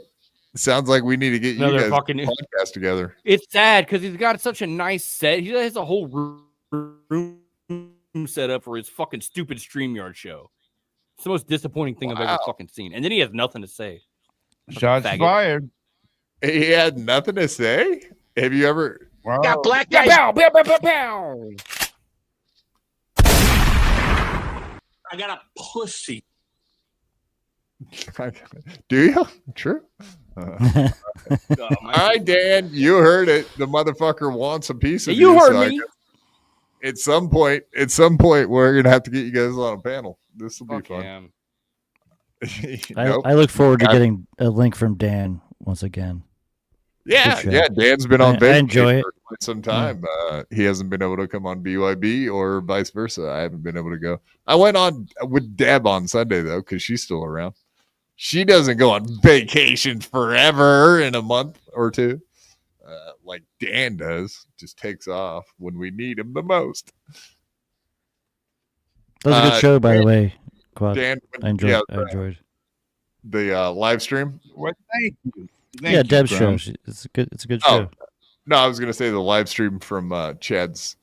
Sounds like we need to get you Another guys fucking podcast together. It's sad because he's got such a nice set. He has a whole room set up for his fucking stupid StreamYard show. It's the most disappointing thing I've ever fucking seen. And then he has nothing to say. Shots fired. He had nothing to say. Have you ever? Got black Pow, guys. pow, pow, pow, pow, pow. I got a pussy. Do you? True. All right, Dan, you heard it. The motherfucker wants a piece of You you. heard so me. At some point, we're gonna have to get you guys on a panel. This will be fun. Nope. I look forward to getting a link from Dan once again. Yeah, Good show. yeah. Dan's been on I vacation enjoy it. for quite some time. He hasn't been able to come on BYB or vice versa. I haven't been able to go. I went on with Deb on Sunday though, because she's still around. She doesn't go on vacation forever in a month or two, like Dan does. Just takes off when we need him the most. That was a good show, by the way. Quad. Dan, I enjoyed the live stream. Well, thank you. Yeah, Deb's show. It's a good show. No, I was gonna say the live stream from Chad's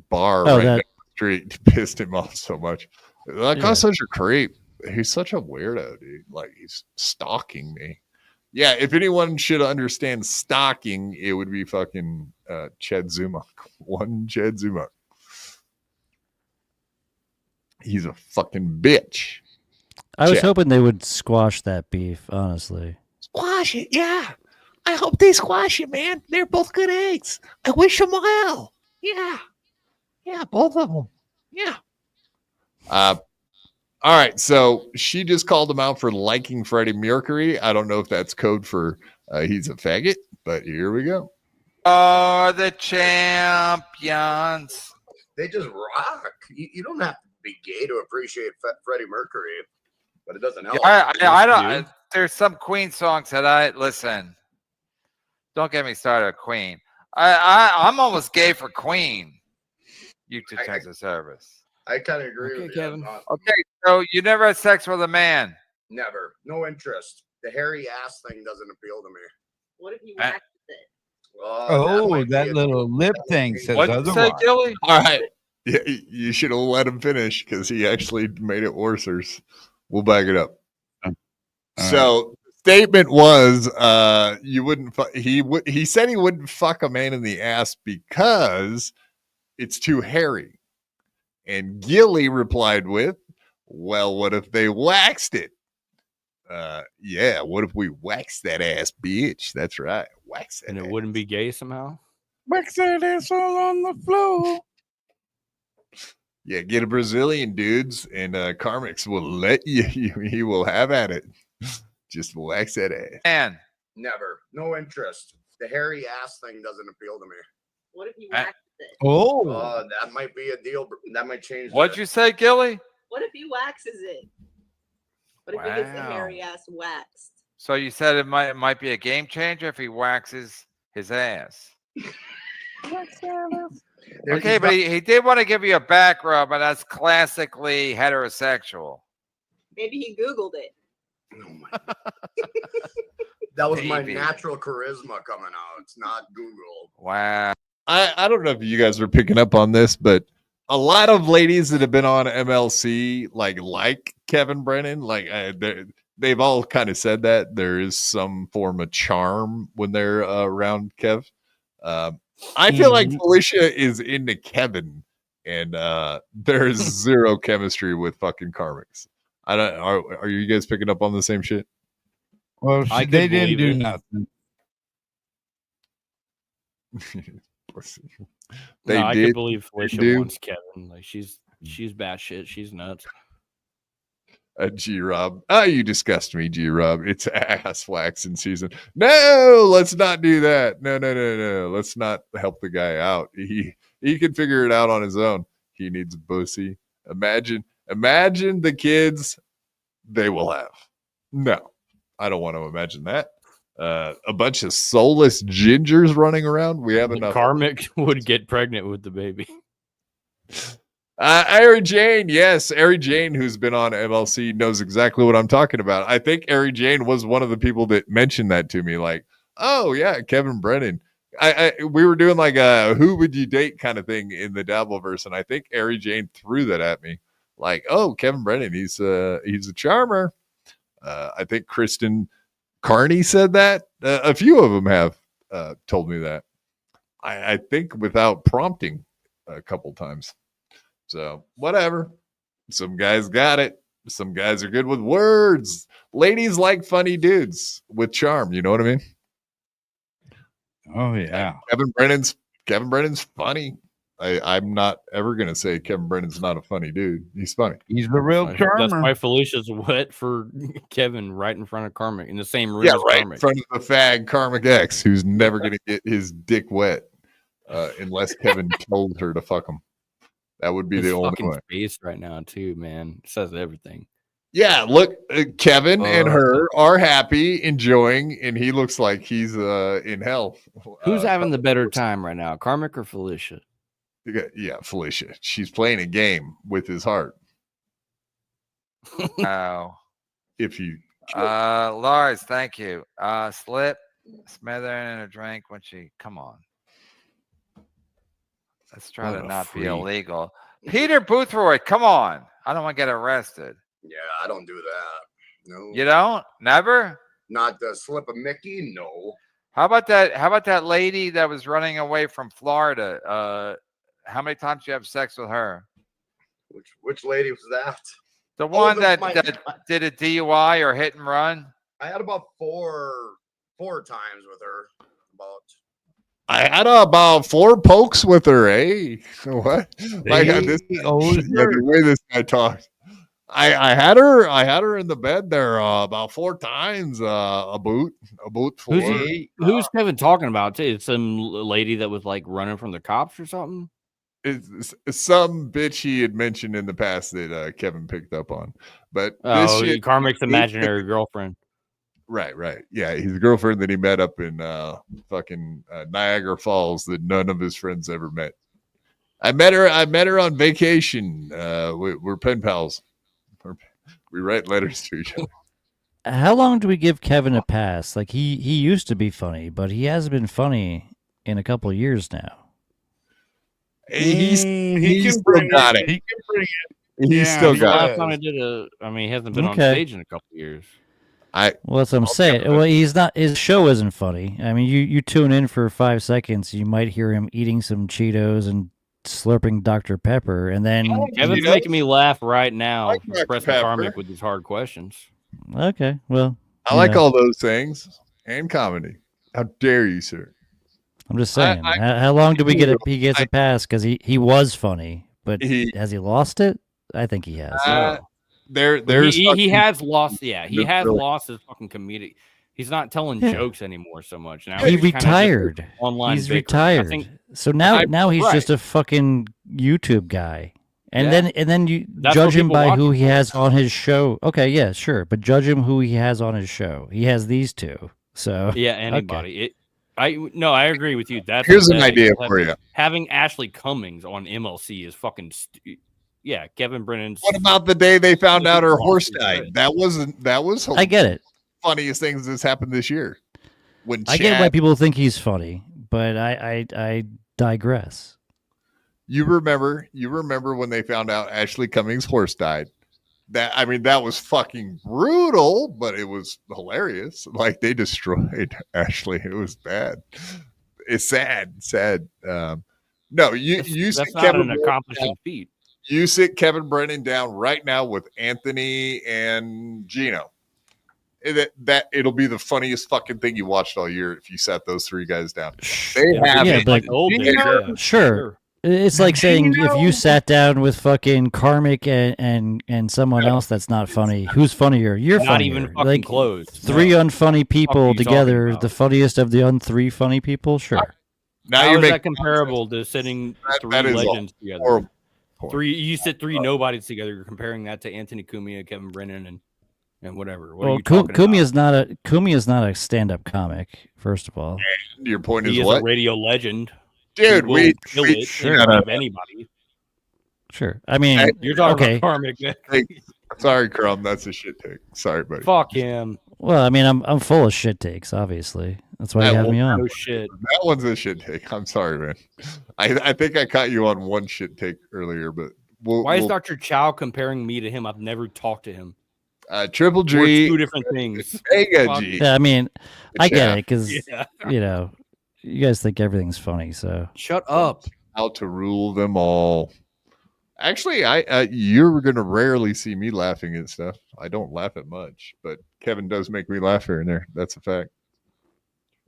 bar Oh, right that- down the street pissed him off so much. That guy's such a creep. He's such a weirdo, dude. Like he's stalking me. Yeah, if anyone should understand stalking, it would be fucking Chad Zumock. One Chad Zumock. He's a fucking bitch. I was Chad. hoping they would squash that beef, honestly. Squash it, yeah. I hope they squash it, man. They're both good eggs. I wish them well. Yeah. Yeah, both of them. Yeah. All right, so she just called him out for liking Freddie Mercury. I don't know if that's code for he's a faggot, but here we go. Oh, the champions. They just rock. You don't have to be gay to appreciate Freddie Mercury, but it doesn't help. I don't. There's some Queen songs that I listen. Don't get me started with Queen. I'm almost gay for Queen. YouTube terms of service. I kind of agree with you. Kevin. Okay, so you never had sex with a man. Never. No interest. The hairy ass thing doesn't appeal to me. What if you waxed it? Oh, that little lip thing says What'd you say, otherwise. Gilly? All right. Yeah, you should have let him finish because he actually made it worse. We'll back it up. So statement was you wouldn't he said he wouldn't fuck a man in the ass because it's too hairy. And Gilly replied with, well, what if they waxed it? Yeah, what if we waxed that ass, bitch? That's right. Wax that And it ass. wouldn't be gay somehow? Wax that ass all on the floor. Yeah, get a Brazilian dudes, and KarmicX will let you. He will have at it. Just wax that ass. Man, Never. No interest. The hairy ass thing doesn't appeal to me. What if you waxed it? Oh, That might be a deal. That might change. what'd you say, Gilly? What if he waxes it? What if he gets the Wow. hairy ass waxed? So you said it might be a game changer if he waxes his ass. Okay, but he did want to give you a back rub, and that's classically heterosexual. Maybe he Googled it. That was my Maybe. natural charisma coming out. It's not Google. Wow. I don't know if you guys are picking up on this, but a lot of ladies that have been on MLC like Kevin Brennan, they've all kind of said that there is some form of charm when they're around Kev. I feel like Felicia is into Kevin, and there's zero chemistry with fucking KarmicX. I don't. Are you guys picking up on the same shit? well, I they could didn't believe do it. nothing. They No, I did could believe Felicia do. wants Kevin. Like she's batshit. She's nuts. G-Rob. Oh, you disgust me, G-Rob. It's ass waxing season. No, let's not do that. No. Let's not help the guy out. He can figure it out on his own. He needs a pussy. Imagine the kids they will have. No, I don't want to imagine that. A bunch of soulless gingers running around. We have enough. Karmic would get pregnant with the baby. Ari Jane, yes, Ari Jane, who's been on MLC, knows exactly what I'm talking about. I think Ari Jane was one of the people that mentioned that to me. Like, oh yeah, Kevin Brennan. We were doing like a who would you date kind of thing in the Dabbleverse, and I think Ari Jane threw that at me. Like, oh, Kevin Brennan, he's a charmer. I think Kristen Carney said that. A few of them have told me that. I think without prompting a couple times. So whatever. Some guys got it. Some guys are good with words. Ladies like funny dudes with charm. You know what I mean? Oh yeah. Kevin Brennan's funny. I'm not ever gonna say Kevin Brennan's not a funny dude. He's funny. He's the real charmer. That's why Felicia's wet for Kevin right in front of Karmic in the same room. Yeah, as right Karmic. in front of the fag KarmicX, who's never gonna get his dick wet unless Kevin told her to fuck him. That would be His the only fucking way. face right now too, man. It says everything. Yeah, look, Kevin and her are happy, enjoying, and he looks like he's in hell. Who's having the better time right now, Karmic or Felicia? Yeah, Felicia. She's playing a game with his heart. Oh. If you Lars, thank you. Slip, smothering in a drink when she come on. Let's try to not be illegal. Peter Boothroyd, come on. I don't want to get arrested. Yeah, I don't do that. No. You don't? Never? Not the slip of Mickey? No. How about that lady that was running away from Florida? How many times did you have sex with her? Which lady was that? The one that did a DUI or hit and run? I had about four times with her. I had about 4 pokes with her, eh? What? Like this, the way this guy talks. I had her in the bed there about 4 times. A boot 4. Who's Kevin talking about? It's some lady that was like running from the cops or something. It's some bitch he had mentioned in the past that Kevin picked up on. But Karmic's imaginary girlfriend. Right. Yeah, his girlfriend that he met up in fucking Niagara Falls that none of his friends ever met. I met her on vacation. We're pen pals. We write letters to each other. How long do we give Kevin a pass? Like he used to be funny, but he hasn't been funny in a couple of years now. He's still got it. He can bring it. He's still got it. He hasn't been on stage in a couple of years. Well, that's what I'm saying. Well, he's not. His show isn't funny. I mean, you tune in for 5 seconds, you might hear him eating some Cheetos and slurping Dr. Pepper, and then Kevin's making me laugh right now. Pressing Karmic with these hard questions. Okay, well, I like all those things and comedy. How dare you, sir? I'm just saying. How long do we get? He gets a pass because he was funny, but has he lost it? I think he has. He has lost. Yeah, he has lost his fucking comedic. He's not telling jokes anymore so much now. He retired. Online, he's retired. So now he's just a fucking YouTube guy. And then you judge him by who he has on his show. Okay, yeah, sure, but judge him who he has on his show. He has these two. So yeah, anybody. Okay. I agree with you. Here's an idea for you. Having Ashley Cummings on MLC is fucking. Yeah, Kevin Brennan's. What about the day they found out her horse died? That was. I get it. Funniest things that's happened this year. When I get why people think he's funny, but I digress. You remember when they found out Ashley Cummings' horse died? That was fucking brutal, but it was hilarious. Like they destroyed Ashley. It was bad. It's sad. No, you that's not an accomplishing feat. You sit Kevin Brennan down right now with Anthony and Gino. That it'll be the funniest fucking thing you watched all year if you sat those 3 guys down. They have sure. It's like saying if you sat down with fucking Karmic and someone else that's not funny, who's funnier? You're Not funnier. even fucking like close. Three No. unfunny people you talking together, about? the funniest of the three funny people. Sure. Now How you're is making that comparable to sitting that three is a legends together? horrible point. You sit three nobodies together. You're comparing that to Anthony Cumia, Kevin Brennan, and whatever. What are Well, you talking about? Kumi is not a stand-up comic. First of all, Your point He is is what? a radio legend. Dude, He will we kill it sure. in front of anybody. Sure. I mean, You're talking okay. about Karmic. Hey, sorry, Crumb. That's a shit take. Sorry, buddy. Fuck him. Well, I mean, I'm full of shit takes. Obviously, that's why you have me on. No shit. That one's a shit take. I'm sorry, man. I think I caught you on one shit take earlier, but Why is Dr. Chow comparing me to him? I've never talked to him. Triple G. We're two different things. Mega G. Yeah, I mean, I get Yeah. it because you know, you guys think everything's funny. So shut up. How to rule them all. Actually, you're gonna rarely see me laughing at stuff. I don't laugh at much, but Kevin does make me laugh here and there. That's a fact.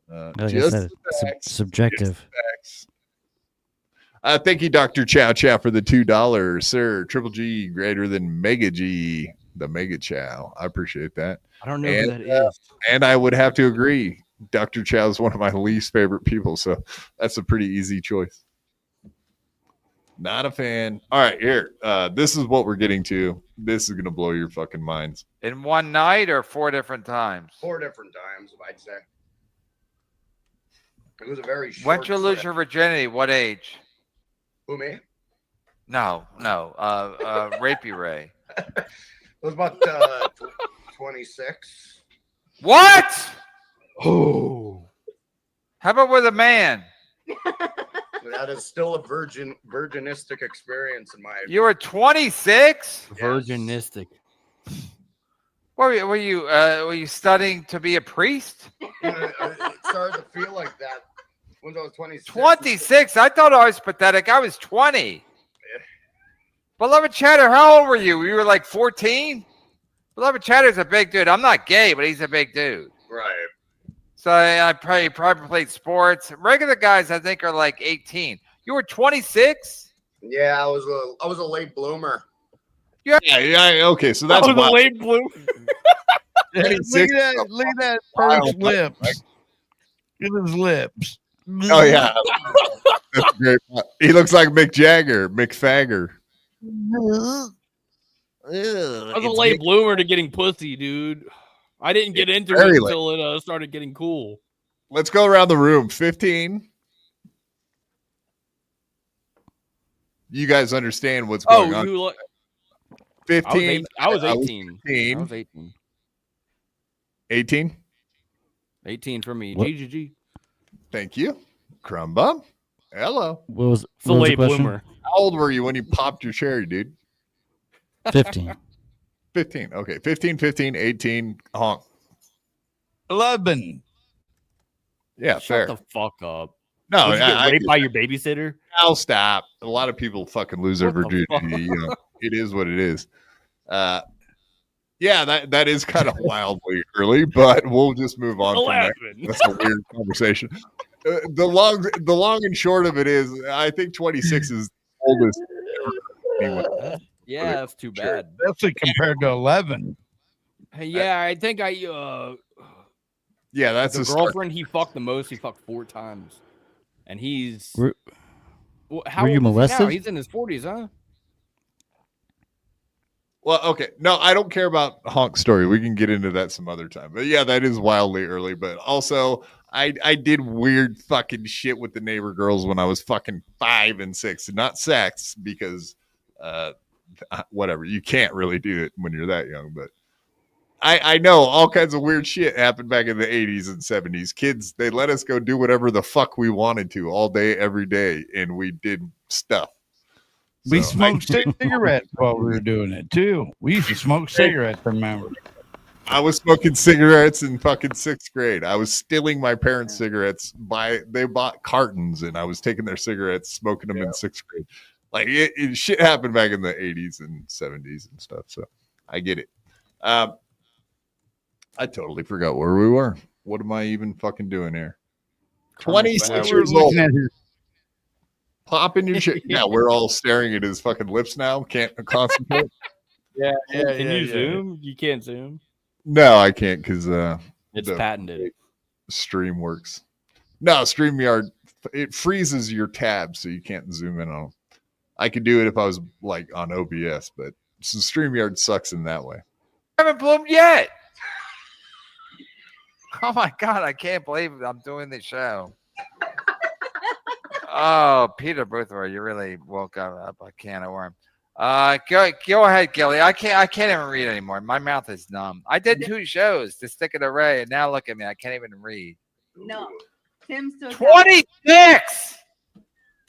like I Just said, the facts. subjective. Just the facts. Thank you, Dr. Chow Chow, for the $2, sir. Triple G greater than Mega G, the Mega Chow. I appreciate that. I don't know who that is. And I would have to agree. Dr. Chow is one of my least favorite people, so that's a pretty easy choice. Not a fan. All right, here. This is what we're getting to. This is gonna blow your fucking minds. In one night or 4 different times? 4 different times, I'd say. It was a very short When'd you lose trip. your virginity? What age? Who, me? No. Rapey Ray. It was about 26. What? Oh. How about with a man? That is still a virginistic experience in my. You were 26? Virginistic. Were you studying to be a priest? It started to feel like that when I was 26. 26? I thought I was pathetic. I was 20. Beloved Chatter, how old were you? You were like 14? Beloved Chatter's a big dude. I'm not gay, but he's a big dude. Right. So I probably played sports. Regular guys, I think, are like 18. You were 26? Yeah, I was a late bloomer. Yeah. Okay, so that's a wild. late blue. Look at that first lip. Look at his lips. Oh yeah, that's great. He looks like Mick Jagger, Mick Fagger. I was a late bloomer to getting pussy, dude. I didn't get into it very until it started getting cool. Let's go around the room. 15. You guys understand what's going on? You 15. I was 18. 18. I was 18. 18. 18 for me. What? GGG. Thank you. Crumb Bum. Hello. What was It's a late bloomer. How old were you when you popped your cherry, dude? 15. 15. Okay. 15, 15, 18. Honk. 11. Yeah, fair. Shut the fuck up. No, Did you get raped by your babysitter? I'll stop. A lot of people fucking lose their What the virginity. You know, it is what it is. Yeah, that is kind of wildly early, but we'll just move on from that. That's a weird conversation. The long and short of it is, I think 26 is the oldest. Yeah, that's too bad. Especially compared to 11. Hey, yeah, I think yeah, that's the a girlfriend he fucked the most. He fucked 4 times, and he's. How were you old is he now? molested? He's in his 40s, huh? Well, okay. No, I don't care about Honk's story. We can get into that some other time. But yeah, that is wildly early. But also, I did weird fucking shit with the neighbor girls when I was fucking 5 and 6. Not sex, because whatever. You can't really do it when you're that young. But I know all kinds of weird shit happened back in the 80s and 70s. Kids, they let us go do whatever the fuck we wanted to all day, every day. And we did stuff. We smoked cigarettes while we were doing it too. We used to smoke cigarettes, remember? I was smoking cigarettes in fucking 6th grade. I was stealing my parents' cigarettes. They bought cartons, and I was taking their cigarettes, smoking them in 6th grade. Like shit happened back in the 80s and 70s and stuff. So I get it. I totally forgot where we were. What am I even fucking doing here? 26 years old. Pop in your shit. Yeah, we're all staring at his fucking lips now. Can't concentrate. Can you zoom? You can't zoom. No, I can't because It's the patented. stream works. No, StreamYard, it freezes your tabs so you can't zoom in on them. I could do it if I was like on OBS, but StreamYard sucks in that way. I haven't bloomed yet. Oh my God, I can't believe I'm doing the show. Oh, Peter Boothroyd, you really woke up a can of worms. Go ahead, Gilly. I can't even read anymore. My mouth is numb. I did 2 shows to Stick It Array, and now look at me. I can't even read. No. Tim's still 26.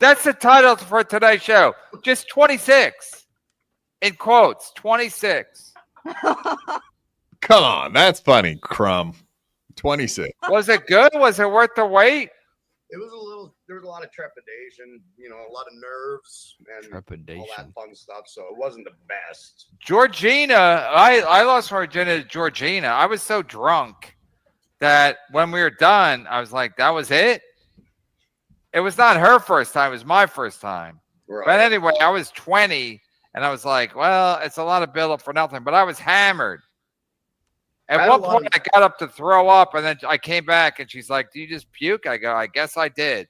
That's the title for today's show. Just 26. In quotes, 26. Come on, that's funny, Crumb. 26. Was it good? Was it worth the wait? It was there was a lot of trepidation, a lot of nerves and all that fun stuff. So it wasn't the best. Georgina, I lost my virginity to Georgina. I was so drunk that when we were done, I was like, that was it? It was not her first time. It was my first time. Right. But anyway, I was 20, and I was like, well, it's a lot of buildup for nothing. But I was hammered. At one point, I got up to throw up, and then I came back, and she's like, do you just puke? I go, I guess I did.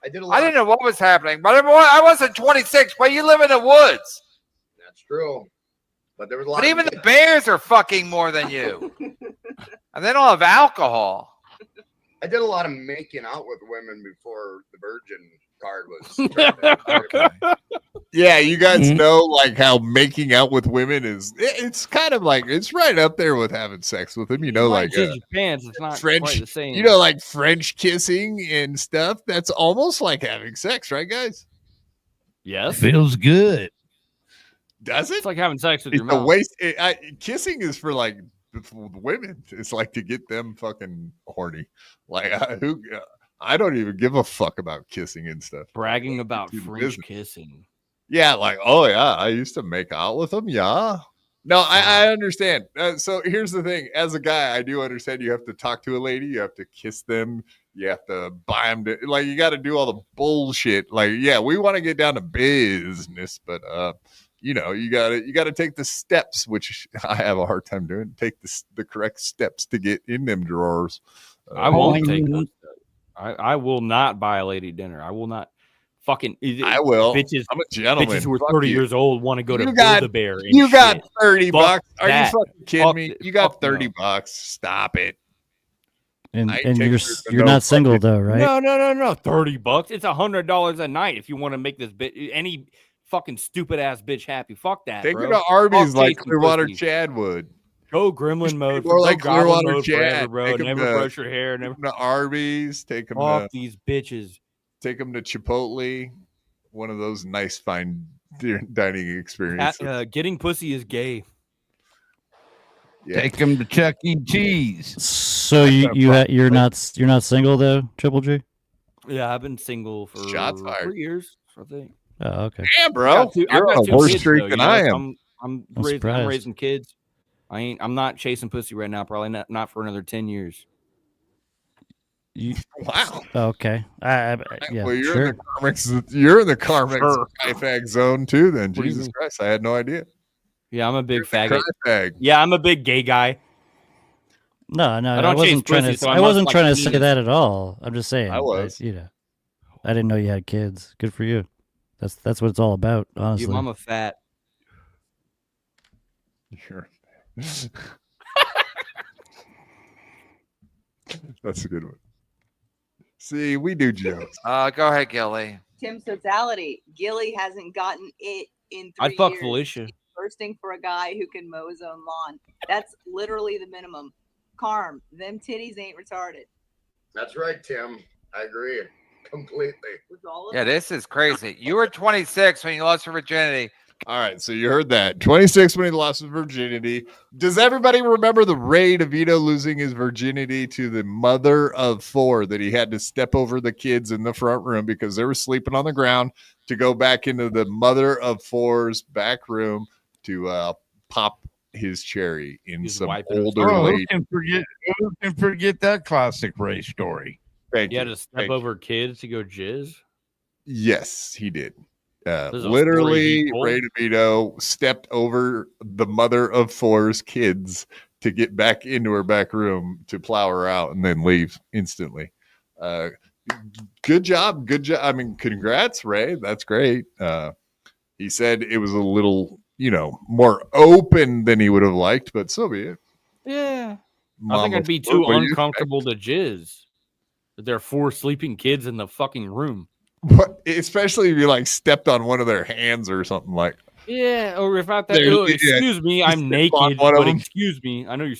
I didn't know what was happening, but I wasn't 26, but you live in the woods. That's true. But there was a lot. But even the bears are fucking more than you. And they don't have alcohol. I did a lot of making out with women before the virgin card was. Yeah, you guys know like how making out with women is. It's kind of like it's right up there with having sex with them. Like pants. It's not French. quite the same. Like French kissing and stuff. That's almost like having sex, right, guys? Yes, feels good. Does it? It's like having sex with your The mouth. kissing is for like women. It's like to get them fucking horny. Like I don't even give a fuck about kissing and stuff. Bragging about French kissing. Yeah, like, oh yeah, I used to make out with them. Yeah. No, I understand. So here's the thing. As a guy, I do understand you have to talk to a lady. You have to kiss them. You have to buy them. You got to do all the bullshit. Like, yeah, we want to get down to business, but you got to take the steps, which I have a hard time doing. Take the correct steps to get in them drawers. I won't take those steps. I will not buy a lady dinner. I will not. Fucking, I will. Bitches, I'm a gentleman. Bitches who are 30 years old want to go to Build-A-Bear. You got $30. Fuck Are you that. fucking kidding Fuck me? it. You got Fuck $30. no. Stop it. And you're not single though, right? No. $30. It's $100 a night if you want to make this any fucking stupid ass bitch happy. Fuck that. Take bro. her to Arby's Fuck like chasing Clearwater pussy. Chad would. Go gremlin mode. Or like go goblin Clearwater mode Chad. forever, bro. Never brush your hair. Never to Arby's. Take them fuck to these bitches. Take them to Chipotle. One of those nice fine dining experiences. Getting pussy is gay. Yeah. Take them to Chuck E. Cheese. So you're not single though, Triple G? Yeah, I've been single for Shots fired. 3 years, I think. Oh, okay. Yeah, bro. You're on a worse streak than I am. I'm surprised. raising kids. I'm not chasing pussy right now. Probably not for another 10 years. Wow. Okay. Yeah. Well, you're sure. in the KarmicX. You're in the KarmicX fag zone too. Then Jesus Christ, I had no idea. Yeah, I'm a big faggot. Fag. Yeah, I'm a big gay guy. No, I wasn't trying to. I wasn't trying to say that at all. I'm just saying. I was. I didn't know you had kids. Good for you. That's what it's all about, honestly. Your mama fat. Sure. That's a good one. See, we do jokes. Go ahead, Gilly. Tim's totality. Gilly hasn't gotten it in 3 I'd fuck years. Felicia. He's thirsting for a guy who can mow his own lawn. That's literally the minimum. Karm, them titties ain't retarded. That's right, Tim. I agree completely. Yeah, this is crazy. You were 26 when you lost your virginity. All right, so you heard that. 26 when he lost his virginity. Does everybody remember the Ray DeVito losing his virginity to the mother of 4 that he had to step over the kids in the front room because they were sleeping on the ground to go back into the mother of 4's back room to pop his cherry in some older lady. Who can forget that classic Ray story? Thank You had to step over kids to go jizz? Yes, he did. This is a Literally, story he told? Ray DeVito stepped over the mother of four's kids to get back into her back room to plow her out and then leave instantly. Good job. Good job. I mean, congrats, Ray. That's great. He said it was a little, more open than he would have liked, but so be it. Yeah. Mom I think I'd of be four, too what do you uncomfortable to jizz. That there are 4 sleeping kids in the fucking room. What, especially if you like stepped on one of their hands or something like. Yeah, or if I thought, There- excuse me, I'm stepped on naked, one of but them. excuse me, I know you're.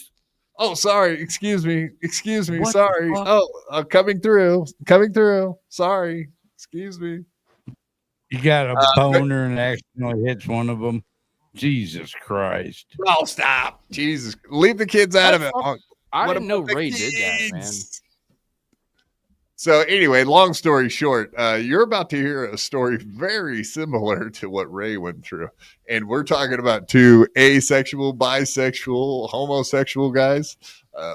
Oh, sorry. Excuse me. Excuse me. What the Sorry. fuck? Oh, coming through. Coming through. Sorry. Excuse me. You got a boner and accidentally hits one of them. Jesus Christ. Oh, stop. Jesus. Leave the kids out of it. I What didn't know about the Ray did that, man. kids? So anyway, long story short, you're about to hear a story very similar to what Ray went through. And we're talking about 2 asexual, bisexual, homosexual guys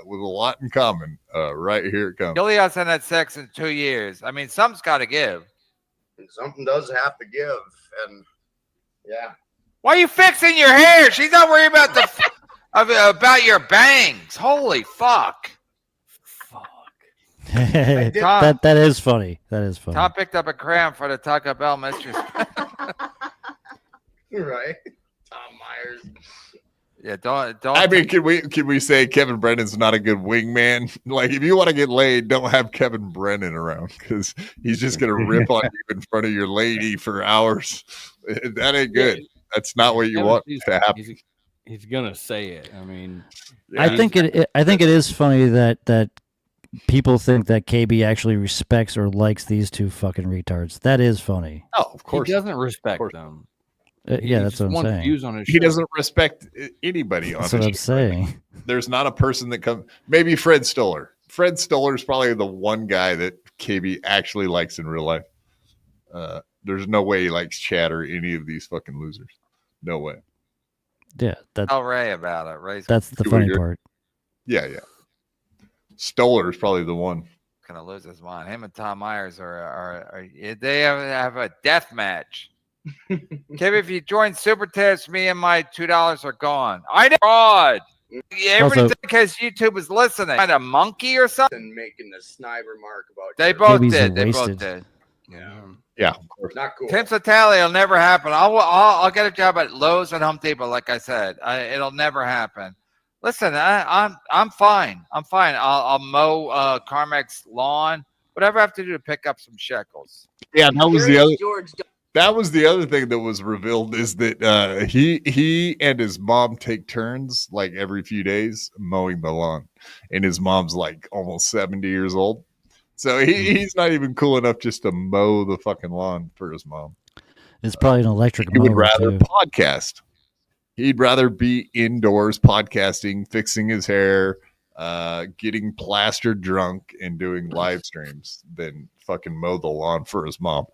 with a lot in common. Right here it comes. Gilly hasn't had sex in 2 years. I mean, something's got to give. And something does have to give. And yeah. Why are you fixing your hair? She's not worried about about your bangs. Holy fuck. that is funny. That is funny. Tom picked up a crayon for the Taco Bell mistress. Right. Tom Myers. Yeah, don't. I mean, can we say Kevin Brennan's not a good wingman? Like, if you want to get laid, don't have Kevin Brennan around because he's just gonna rip on you in front of your lady for hours. That ain't good. That's not what you want to happen. He's gonna say it. I mean, I think it is funny that people think that KB actually respects or likes these 2 fucking retards. That is funny. Oh, of course. He doesn't respect them. Yeah, that's what I'm saying. Views on his He show. doesn't respect anybody on That's his what I'm show. saying. There's not a person that comes. Maybe Fred Stoller. Fred Stoller is probably the one guy that KB actually likes in real life. There's no way he likes Chad or any of these fucking losers. No way. Yeah, Tell Ray about it. Ray's that's the funny part. Yeah. Stoller is probably the one. gonna lose his mind. Him and Tom Myers are they have a death match. Kevin, if you join Super Tips, me and my $2 are gone. I know. God. Everything because YouTube is listening. Kind of monkey or something. And making the sniper mark about They both did. They both did. Yeah, of course. Not cool. Tim Satali will never happen. I'll get a job at Lowe's and Home Depot, like I said. It'll never happen. Listen, I'm fine. I'm fine. I'll mow KarmicX lawn. Whatever I have to do to pick up some shekels. Yeah, that was the other. That was the other thing that was revealed is that he and his mom take turns like every few days mowing the lawn, and his mom's like almost 70 years old, so he's not even cool enough just to mow the fucking lawn for his mom. It's probably an electric He would mower, rather too. podcast. He'd rather be indoors podcasting, fixing his hair, getting plastered drunk, and doing live streams than fucking mow the lawn for his mom.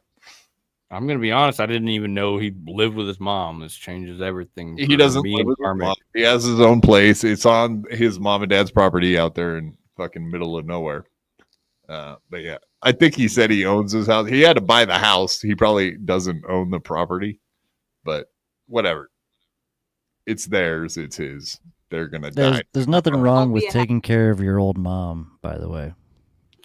I'm gonna be honest. I didn't even know he lived with his mom. This changes everything. He for doesn't me live and with his Karmic. mom. He has his own place. It's on his mom and dad's property out there in fucking middle of nowhere. But yeah, I think he said he owns his house. He had to buy the house. He probably doesn't own the property, but whatever. It's theirs. It's his. They're gonna die. There's nothing wrong with taking care of your old mom, by the way.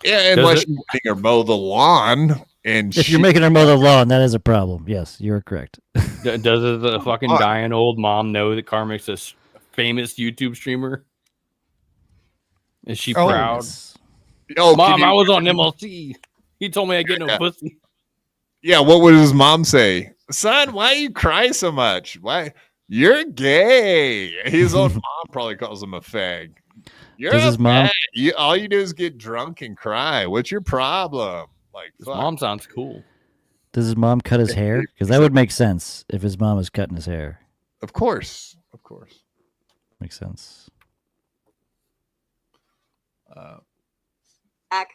Yeah, unless you're making her mow the lawn. And If you're making her mow the lawn, that is a problem. Yes, you're correct. Does the fucking dying old mom know that KarmicX is a famous YouTube streamer? Is she proud? Yes. Oh, Mom, I was on MLC. He told me I get no pussy. Yeah, what would his mom say? Son, why you cry so much? Why you're gay? His own mom probably calls him a fag. You're Does a his mom- fag. All you do is get drunk and cry. What's your problem? Like, His mom sounds cool. Does his mom cut his hair? Because that would make sense if his mom was cutting his hair. Of course. Makes sense.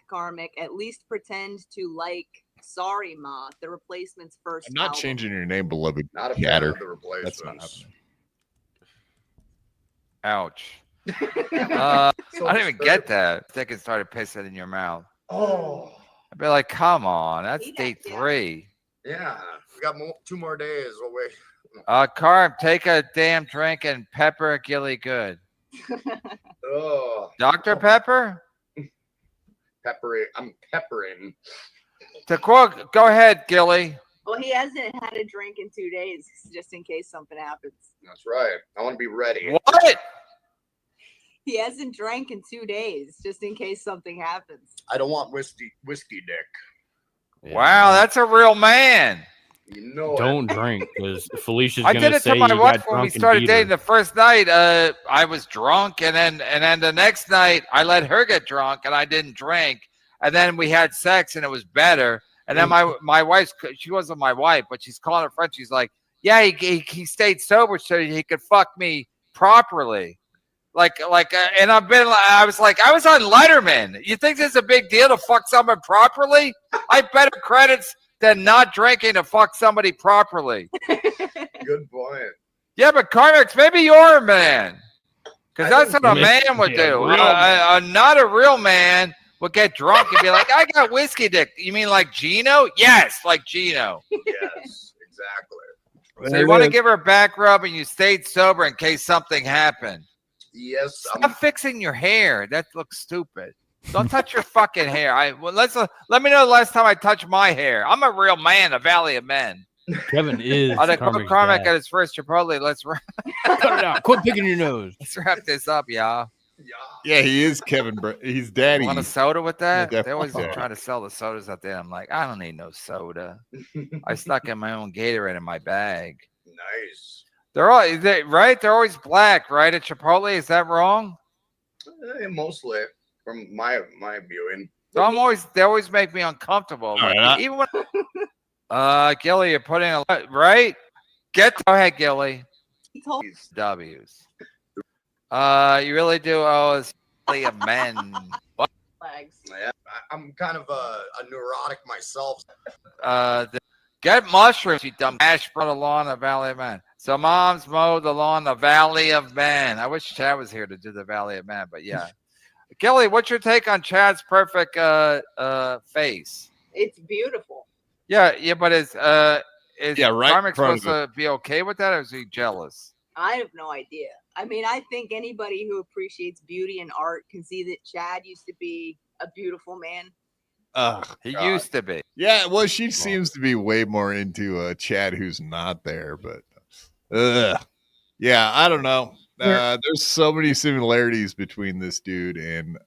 Karmic, at least pretend to like Sorry Ma, the Replacement's first I'm not album. changing your name, beloved Not a fan Catter. of the Replacements. That's not happening. Ouch. I didn't even get that. Dick started pissing in your mouth. Oh. I'd be like, come on, that's date 3. Yeah, we got 2 more days. We'll wait. Carm, take a damn drink and pepper Gilly good. Oh, Dr. Pepper? Peppery. I'm peppering. To quote, go ahead, Gilly. Well, he hasn't had a drink in 2 days, just in case something happens. That's right. I want to be ready. What? He hasn't drank in 2 days, just in case something happens. I don't want whiskey dick. Yeah. Wow, that's a real man. You know Don't drink because Felicia's I gonna did it say to my you wife got when we drunk and started beat dating. her. The first night, I was drunk, and then the next night I let her get drunk, and I didn't drink, and then we had sex, and it was better. And then my wife's, she wasn't my wife, but she's calling her friend. She's like, yeah, he stayed sober so he could fuck me properly. And I was on Letterman. You think this is a big deal to fuck someone properly? I have better credits than not drinking to fuck somebody properly. Good point. Yeah, but KarmicX, maybe you're a man. Because that's what a man would do. Not a real man would get drunk and be like, I got whiskey dick. You mean like Gino? Yes, like Gino. Yes, exactly. So you want to give her a back rub and you stayed sober in case something happened. Yes. Stop fixing your hair. That looks stupid. Don't touch your fucking hair. Let me know the last time I touched my hair. I'm a real man, a valley of men. Kevin is. Karmic at his first Chipotle. Let's cut it out. Quit picking your nose. Let's wrap this up, y'all. Yeah, he is Kevin. He's daddy. Want a soda with that? Yeah, they always definitely. try to sell the sodas out there. I'm like, I don't need no soda. I stuck in my own Gatorade in my bag. Nice. They're all right. They're always black, right? At Chipotle, is that wrong? Mostly from my viewing. So they always make me uncomfortable. Like, even when Gilly, you're putting a right. Go ahead, Gilly. W's. You really do owe us of men. What? Yeah, I'm kind of a neurotic myself. Get mushrooms, you dumb ash brought the lawn of Valley of Men. So moms mowed the lawn of Valley of Men. I wish Chad was here to do the Valley of Men, but yeah. Gilly, what's your take on Chad's perfect face? It's beautiful. Yeah, but is Karmic supposed to be okay with that, or is he jealous? I have no idea. I mean, I think anybody who appreciates beauty and art can see that Chad used to be a beautiful man. He used to be. Yeah, well, she seems to be way more into Chad, who's not there. But yeah, I don't know. There's so many similarities between this dude and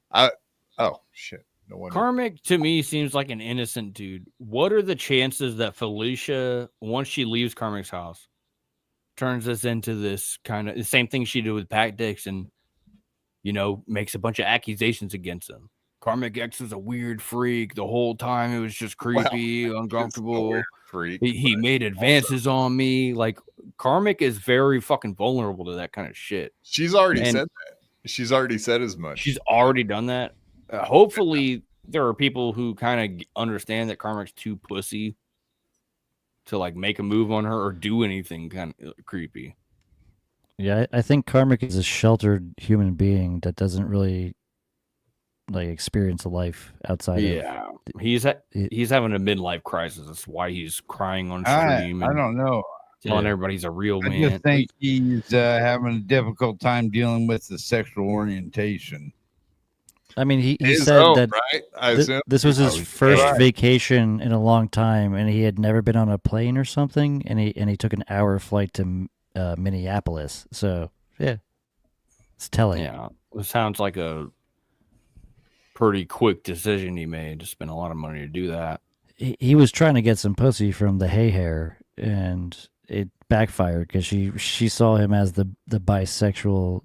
oh shit, no wonder. Karmic to me seems like an innocent dude. What are the chances that Felicia, once she leaves Karmic's house, turns this into this kind of the same thing she did with Pat Dixon, makes a bunch of accusations against him? KarmicX is a weird freak. The whole time it was just creepy, uncomfortable. Freak. He made advances on me. Like, Karmic is very fucking vulnerable to that kind of shit. She's already said that. She's already said as much. She's already done that. Hopefully, there are people who kind of understand that Karmic's too pussy to like make a move on her or do anything kind of creepy. Yeah, I think Karmic is a sheltered human being that doesn't really like experience a life outside. Yeah, he's having a midlife crisis. That's why he's crying on stream. I don't know. Telling everybody he's a real man. I just think he's having a difficult time dealing with the sexual orientation. I mean, he said that right? This was his first vacation in a long time, and he had never been on a plane or something, and he took an hour flight to Minneapolis. So yeah, it's telling. Yeah, it sounds like a pretty quick decision he made to spend a lot of money to do that. He was trying to get some pussy from the hay hair, and it backfired because she saw him as the bisexual,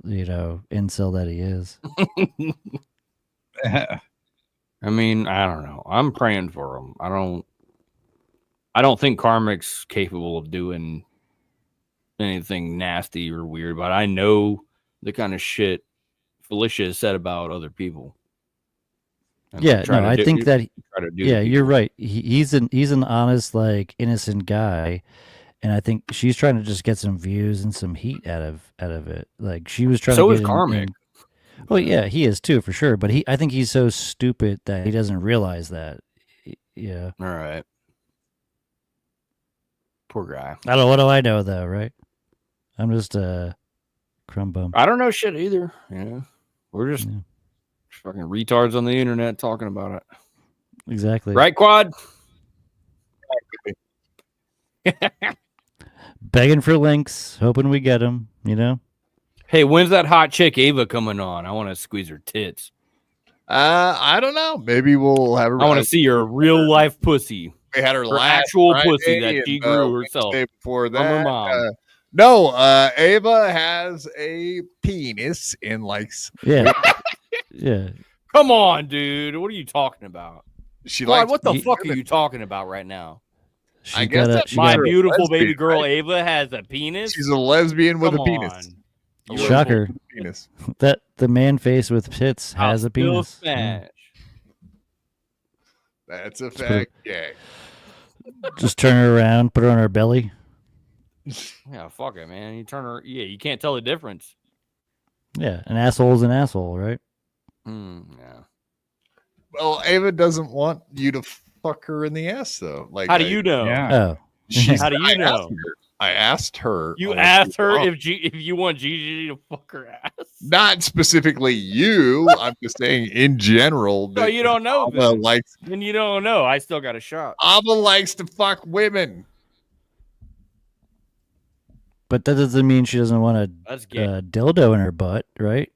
incel that he is. I mean, I don't know. I'm praying for him. I don't think Karmic's capable of doing anything nasty or weird, but I know the kind of shit Felicia has said about other people. Yeah, no, I think that. Yeah, you're right. He's an honest, like, innocent guy, and I think she's trying to just get some views and some heat out of it. Like, she was trying. So to is Karmic. Well, yeah, he is too, for sure. But I think he's so stupid that he doesn't realize that. Yeah. All right. Poor guy. I don't know. What do I know, though, right? I'm just a crumb bum. I don't know shit either. Yeah. We're just fucking retards on the internet talking about it. Exactly. Right, Quad? Begging for links, hoping we get them, you know? Hey, when's that hot chick Ava coming on? I want to squeeze her tits. I don't know. Maybe we'll have her. I want to see her real life pussy. We had her last actual Friday pussy that she and, grew herself Wednesday before from her that. mom. No, Ava has a penis and likes. Yeah. Yeah. Come on, dude. What are you talking about? She Quad, likes what the meat fuck are women. you talking about right now? I guess that's my her beautiful lesbian, baby girl right? Ava has a penis. She's a lesbian with Come a penis. on. Shocker. Penis. That the man face with tits has a penis. Smash. That's a put it- fact. Yeah. Just turn her around, put her on her belly. Yeah, fuck it, man. You turn her. Yeah, you can't tell the difference. Yeah, an asshole's an asshole, right? Yeah. Well, Ava doesn't want you to fuck her in the ass, though. Like, How do you know? Oh. How do you know? I asked her. You on asked the her phone. if you want GGG to fuck her ass. Not specifically you. I'm just saying in general. No, you don't know. Ava Then. likes. Then you don't know. I still got a shot. Ava likes to fuck women. But that doesn't mean she doesn't want a That's gay. dildo in her butt, right?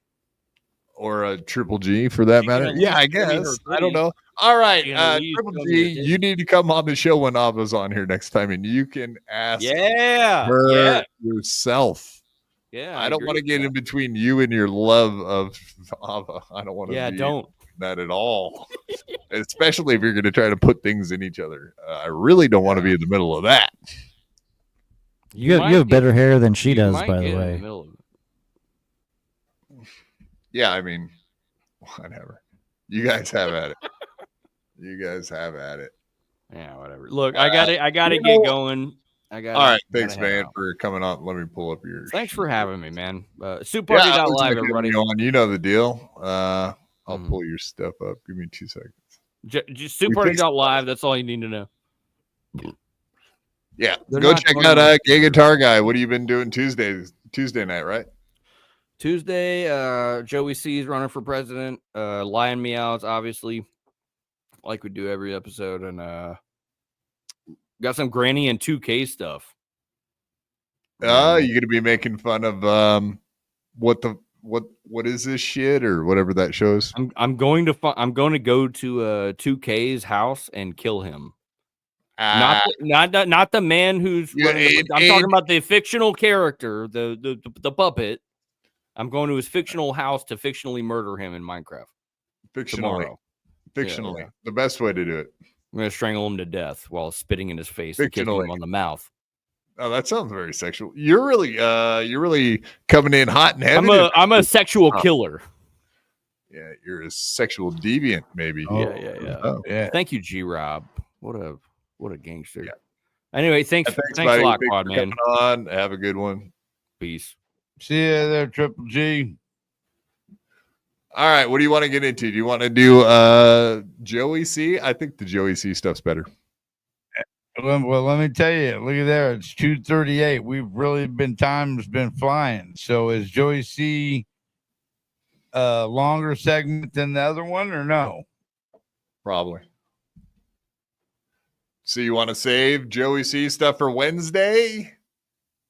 Or a triple G for that matter. at Yeah, I least give me her guess. I don't titties. know. All right, She can at least Triple show me G, her you need to come on the show when Ava's on here next time, and you can ask her yourself. Yeah, I don't agree want to with get in between you and your love of Ava. I don't want to. Yeah, be don't. that at all. Especially if you're going to try to put things in each other. I really don't want to be in the middle of that. You have better hair than she does, by the way. Yeah, I mean, whatever. You guys have at it. You guys have at it. Yeah, whatever. Look, I got to get going. I got. All right, thanks, man, for coming on. Let me pull up your. Thanks for having me, man. Soupparty.live, everybody. You know the deal. I'll pull your stuff up. Give me 2 seconds. Just soupparty.live. That's all you need to know. Yeah, They're go not check going out to- Gay Guitar Guy. What have you been doing Tuesday night, right? Tuesday, Joey C's running for president. Lion Meows, obviously, like we do every episode, and got some Granny and 2K stuff. You gonna be making fun of what is this shit or whatever that shows? I'm going to go to 2K's house and kill him. Not the man who's running. I'm talking about the fictional character, the puppet. I'm going to his fictional house to fictionally murder him in Minecraft. Fictionally. Tomorrow. Yeah. The best way to do it. I'm going to strangle him to death while spitting in his face and kicking him on the mouth. Oh, that sounds very sexual. You're really coming in hot and heavy. I'm a sexual killer. Yeah, you're a sexual deviant, maybe. Yeah. Oh. Yeah. Thank you, G-Rob. What a gangster. Yeah. Anyway, thanks buddy. a lot, Thanks Quad, for man. coming on. Have a good one. Peace. See you there, Triple G. All right, what do you want to get into? Do you want to do Joey C? I think the Joey C stuff's better. Well, let me tell you, look at there. It's 2:38. We've really time's been flying. So is Joey C a longer segment than the other one or no? Probably. So you want to save Joey C stuff for Wednesday?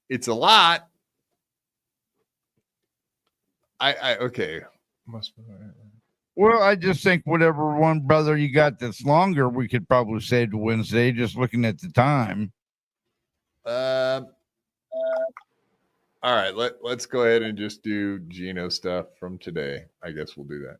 It's a lot. Okay. Well, I just think whatever one brother you got that's longer, we could probably save to Wednesday, just looking at the time. All right, let's go ahead and just do Gino stuff from today. I guess we'll do that.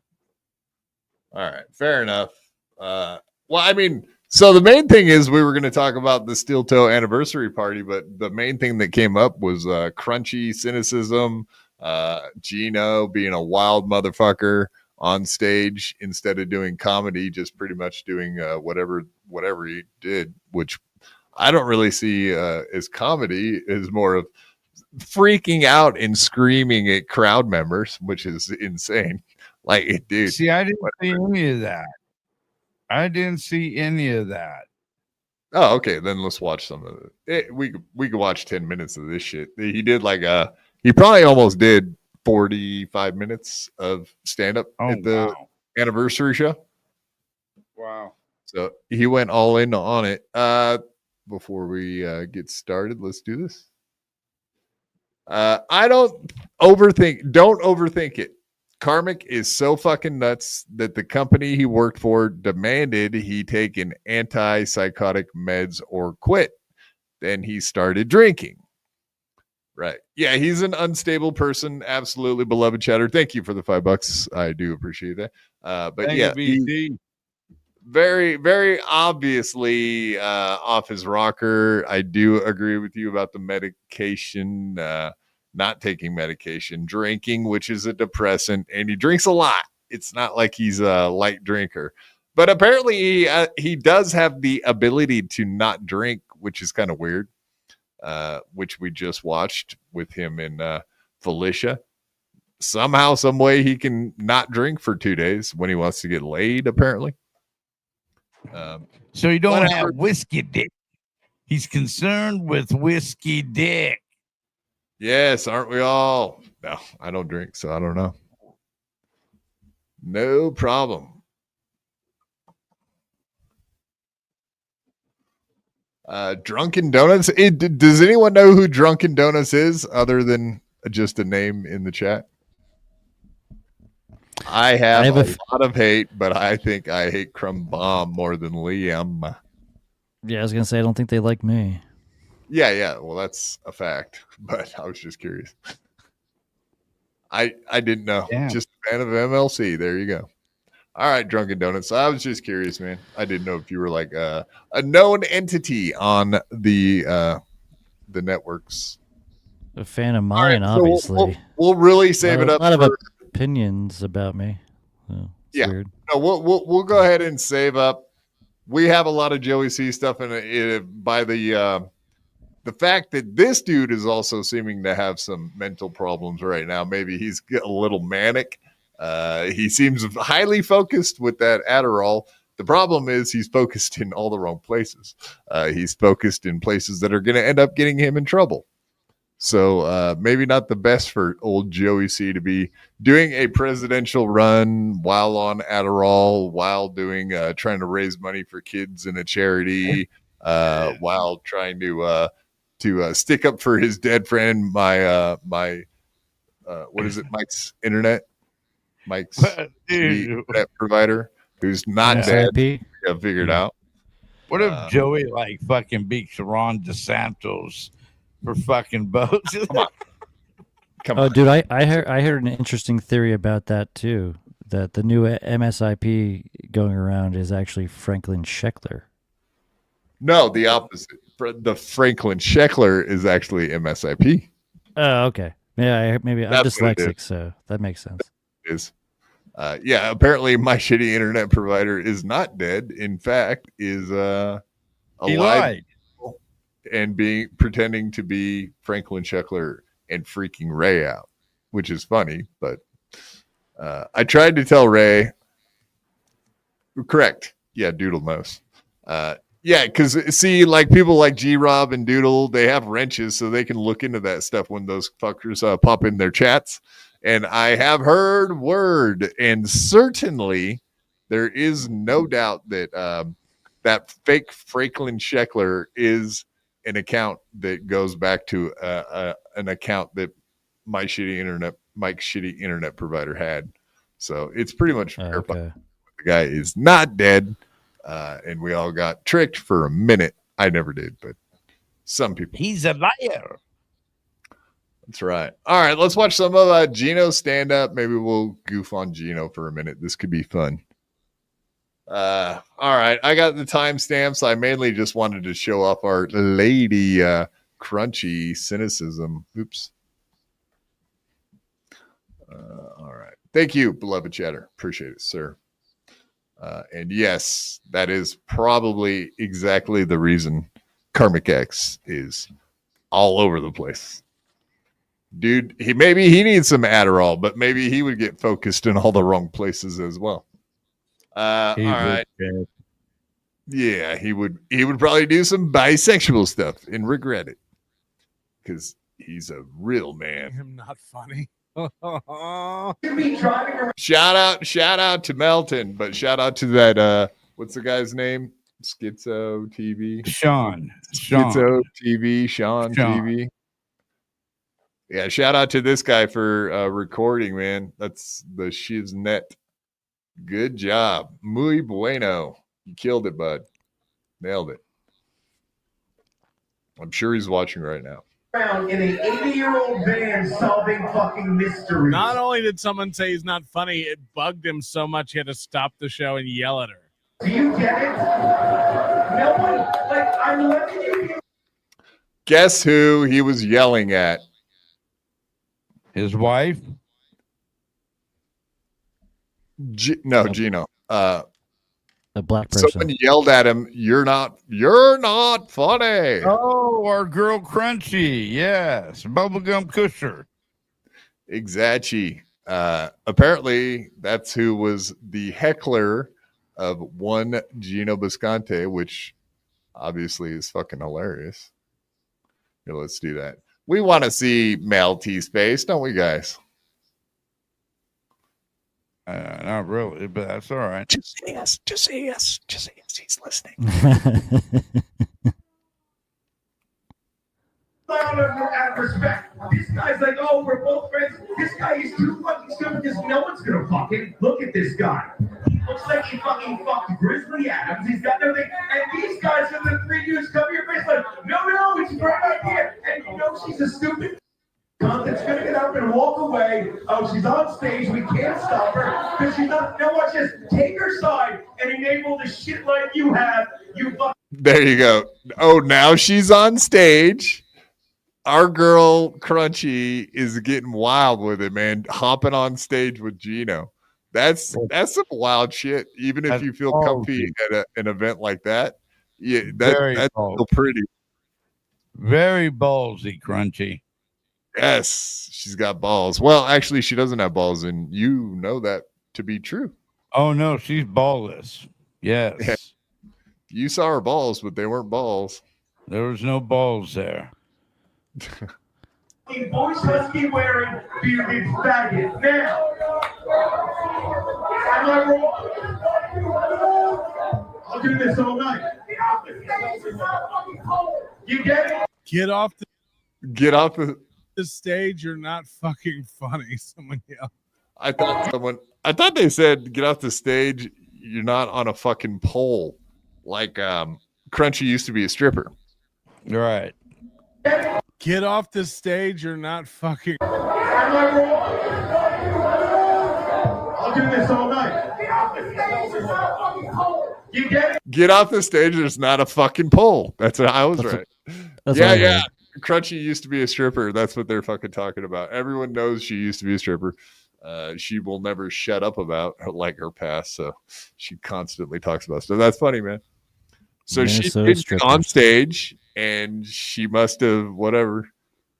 All right, fair enough. Well, I mean, so the main thing is we were going to talk about the Steel Toe anniversary party, but the main thing that came up was crunchy cynicism, Gino being a wild motherfucker on stage instead of doing comedy, just pretty much doing whatever he did, which I don't really see as comedy, is more of freaking out and screaming at crowd members, which is insane. Like, dude. See, I didn't see any of that. Oh, okay. Then let's watch some of it. We could watch 10 minutes of this shit. He did he probably almost did 45 minutes of stand up at the anniversary show. Wow. So he went all in on it. Before we get started, let's do this. I don't overthink it. Karmic is so fucking nuts that the company he worked for demanded he take an antipsychotic meds or quit. Then he started drinking. Right. Yeah, he's an unstable person. Absolutely, beloved chatter. Thank you for the $5. I do appreciate that. But yeah, very, very obviously off his rocker. I do agree with you about the medication, not taking medication, drinking, which is a depressant, and he drinks a lot. It's not like he's a light drinker, but apparently he does have the ability to not drink, which is kind of weird, which we just watched with him and Felicia. Somehow, some way he can not drink for 2 days when he wants to get laid, apparently. So you don't have whiskey dick. He's concerned with whiskey dick. Yes, aren't we all? No, I don't drink, so I don't know. No problem. Drunken Donuts. Does anyone know who Drunken Donuts is other than just a name in the chat? I have a lot of hate, but I think I hate Crumb more than Liam. Yeah, I was gonna say I don't think they like me. Yeah. Well, that's a fact, but I was just curious. I didn't know. Damn. Just a fan of MLC. There you go. All right, Drunken Donuts. I was just curious, man. I didn't know if you were like a known entity on the networks. A fan of mine, so obviously. We'll really save it up. A lot of opinions about me. So it's weird. No, we'll go ahead and save up. We have a lot of Joey C stuff in it by the fact that this dude is also seeming to have some mental problems right now. Maybe he's a little manic. He seems highly focused with that Adderall. The problem is he's focused in all the wrong places. He's focused in places that are going to end up getting him in trouble. So maybe not the best for old Joey C to be doing a presidential run while on Adderall, while doing trying to raise money for kids in a charity, while trying to stick up for his dead friend, my what is it, Mike's internet provider, who's not dead. I've figured out. What if Joey fucking beats Ron DeSantos for fucking votes? Come on. Dude, I heard an interesting theory about that too. That the new MSIP going around is actually Franklin Sheckler. No, the opposite. The Franklin Sheckler is actually MSIP. Oh, okay. Yeah, maybe I'm dyslexic, so that makes sense. It is. Yeah, apparently my shitty internet provider is not dead. In fact, is alive and pretending to be Franklin Sheckler and freaking Ray out, which is funny. But I tried to tell Ray. Correct. Yeah, Doodle knows. Yeah, because see, like people like G-Rob and Doodle, they have wrenches so they can look into that stuff when those fuckers pop in their chats. And I have heard word, and certainly there is no doubt that that fake Franklin Sheckler is an account that goes back to an account that Mike's shitty internet provider had. So it's pretty much verified. The guy is not dead. And we all got tricked for a minute. I never did, but some people. He's a liar. That's right. All right, let's watch some of Gino's stand up. Maybe we'll goof on Gino for a minute. This could be fun. All right, I got the timestamps. I mainly just wanted to show off our lady crunchy cynicism. Oops. All right. Thank you, beloved chatter. Appreciate it, sir. And yes, that is probably exactly the reason KarmicX is all over the place. Dude, maybe he needs some Adderall, but maybe he would get focused in all the wrong places as well. All right. Yeah, he would probably do some bisexual stuff and regret it. Because he's a real man. I'm not funny. Shout out to Melton, but shout out to that what's the guy's name? Schizo TV. Sean Schizo TV, Sean TV. Yeah, shout out to this guy for recording, man. That's the Shiznet. Good job. Muy bueno. You killed it, bud. Nailed it. I'm sure he's watching right now. In an 80-year-old van solving fucking mysteries. Not only did someone say he's not funny, it bugged him so much he had to stop the show and yell at her. Do you get it? No one, like, I'm letting you get. Guess who he was yelling at? His wife? Gino. A black person. Someone yelled at him, you're not funny. Oh, our girl Crunchy. Yes. Bubblegum Cusher. Exactly. Apparently, that's who was the heckler of one Gino Bisconte, which obviously is fucking hilarious. Here, let's do that. We want to see male T-Space, don't we, guys? Not really, but that's all right. Just say yes. Just say yes. Just say yes. He's listening. Out of respect. This guy's like, oh, we're both friends. This guy is too fucking stupid because no one's gonna fucking look at this guy. He looks like he fucking fucked Grizzly Adams. He's got nothing. And these guys are the three dudes cover your face like, no, it's a great idea. And you know she's a stupid that's gonna get up and walk away. Oh, she's on stage. We can't stop her because she's not. No, watch this. Take her side and enable the shit like you have. You fuck. There you go. Oh, now she's on stage. Our girl Crunchy is getting wild with it, man. Hopping on stage with Gino. That's some wild shit. Even if you feel comfy at an event like that, yeah, that's still pretty. Very ballsy, Crunchy. Yes, she's got balls. Well, actually, she doesn't have balls, and you know that to be true. Oh no, she's ballless. Yes. Yeah. You saw her balls, but they weren't balls. There was no balls there. Boys must be wearing bearded faggot. Now, am I wrong? I'll do this all night. You get it? Get off the stage. You're not fucking funny. Someone yelled. I thought they said get off the stage. You're not on a fucking pole. Like Crunchy used to be a stripper. Right. Get off the stage. You're not fucking. Am I wrong? I'll do this all night. You get it? Get off the stage. There's not a fucking pole. That's what I was right. Yeah. Crunchy used to be a stripper. That's what they're fucking talking about. Everyone knows she used to be a stripper. She will never shut up about her past. So she constantly talks about stuff. That's funny, man. So she's on stage and she must have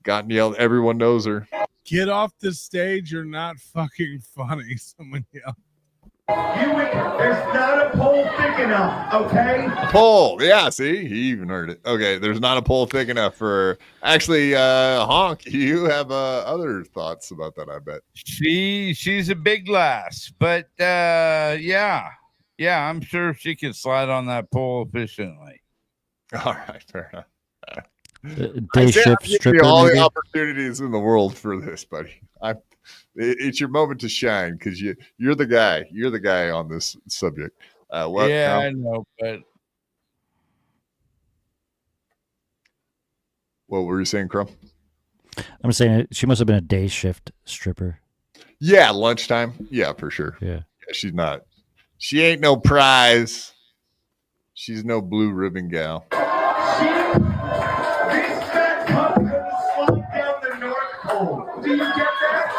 gotten yelled. Everyone knows her. Get off the stage. You're not fucking funny. Someone yelled. There's not a pole thick enough, okay? Pole, yeah, see? He even heard it. Okay, there's not a pole thick enough for... Actually, Honk, you have other thoughts about that, I bet. She's a big lass, but yeah, I'm sure she can slide on that pole efficiently. All right, fair enough. Day shift stripper. All the opportunities in the world for this, buddy. It's your moment to shine because you're the guy. You're the guy on this subject. I know, but what were you saying, Crumb? I'm saying she must have been a day shift stripper. Yeah, lunchtime. Yeah, for sure. Yeah, she's not. She ain't no prize. She's no blue ribbon gal. This fat cunt could slide down the North Pole. Do you get that?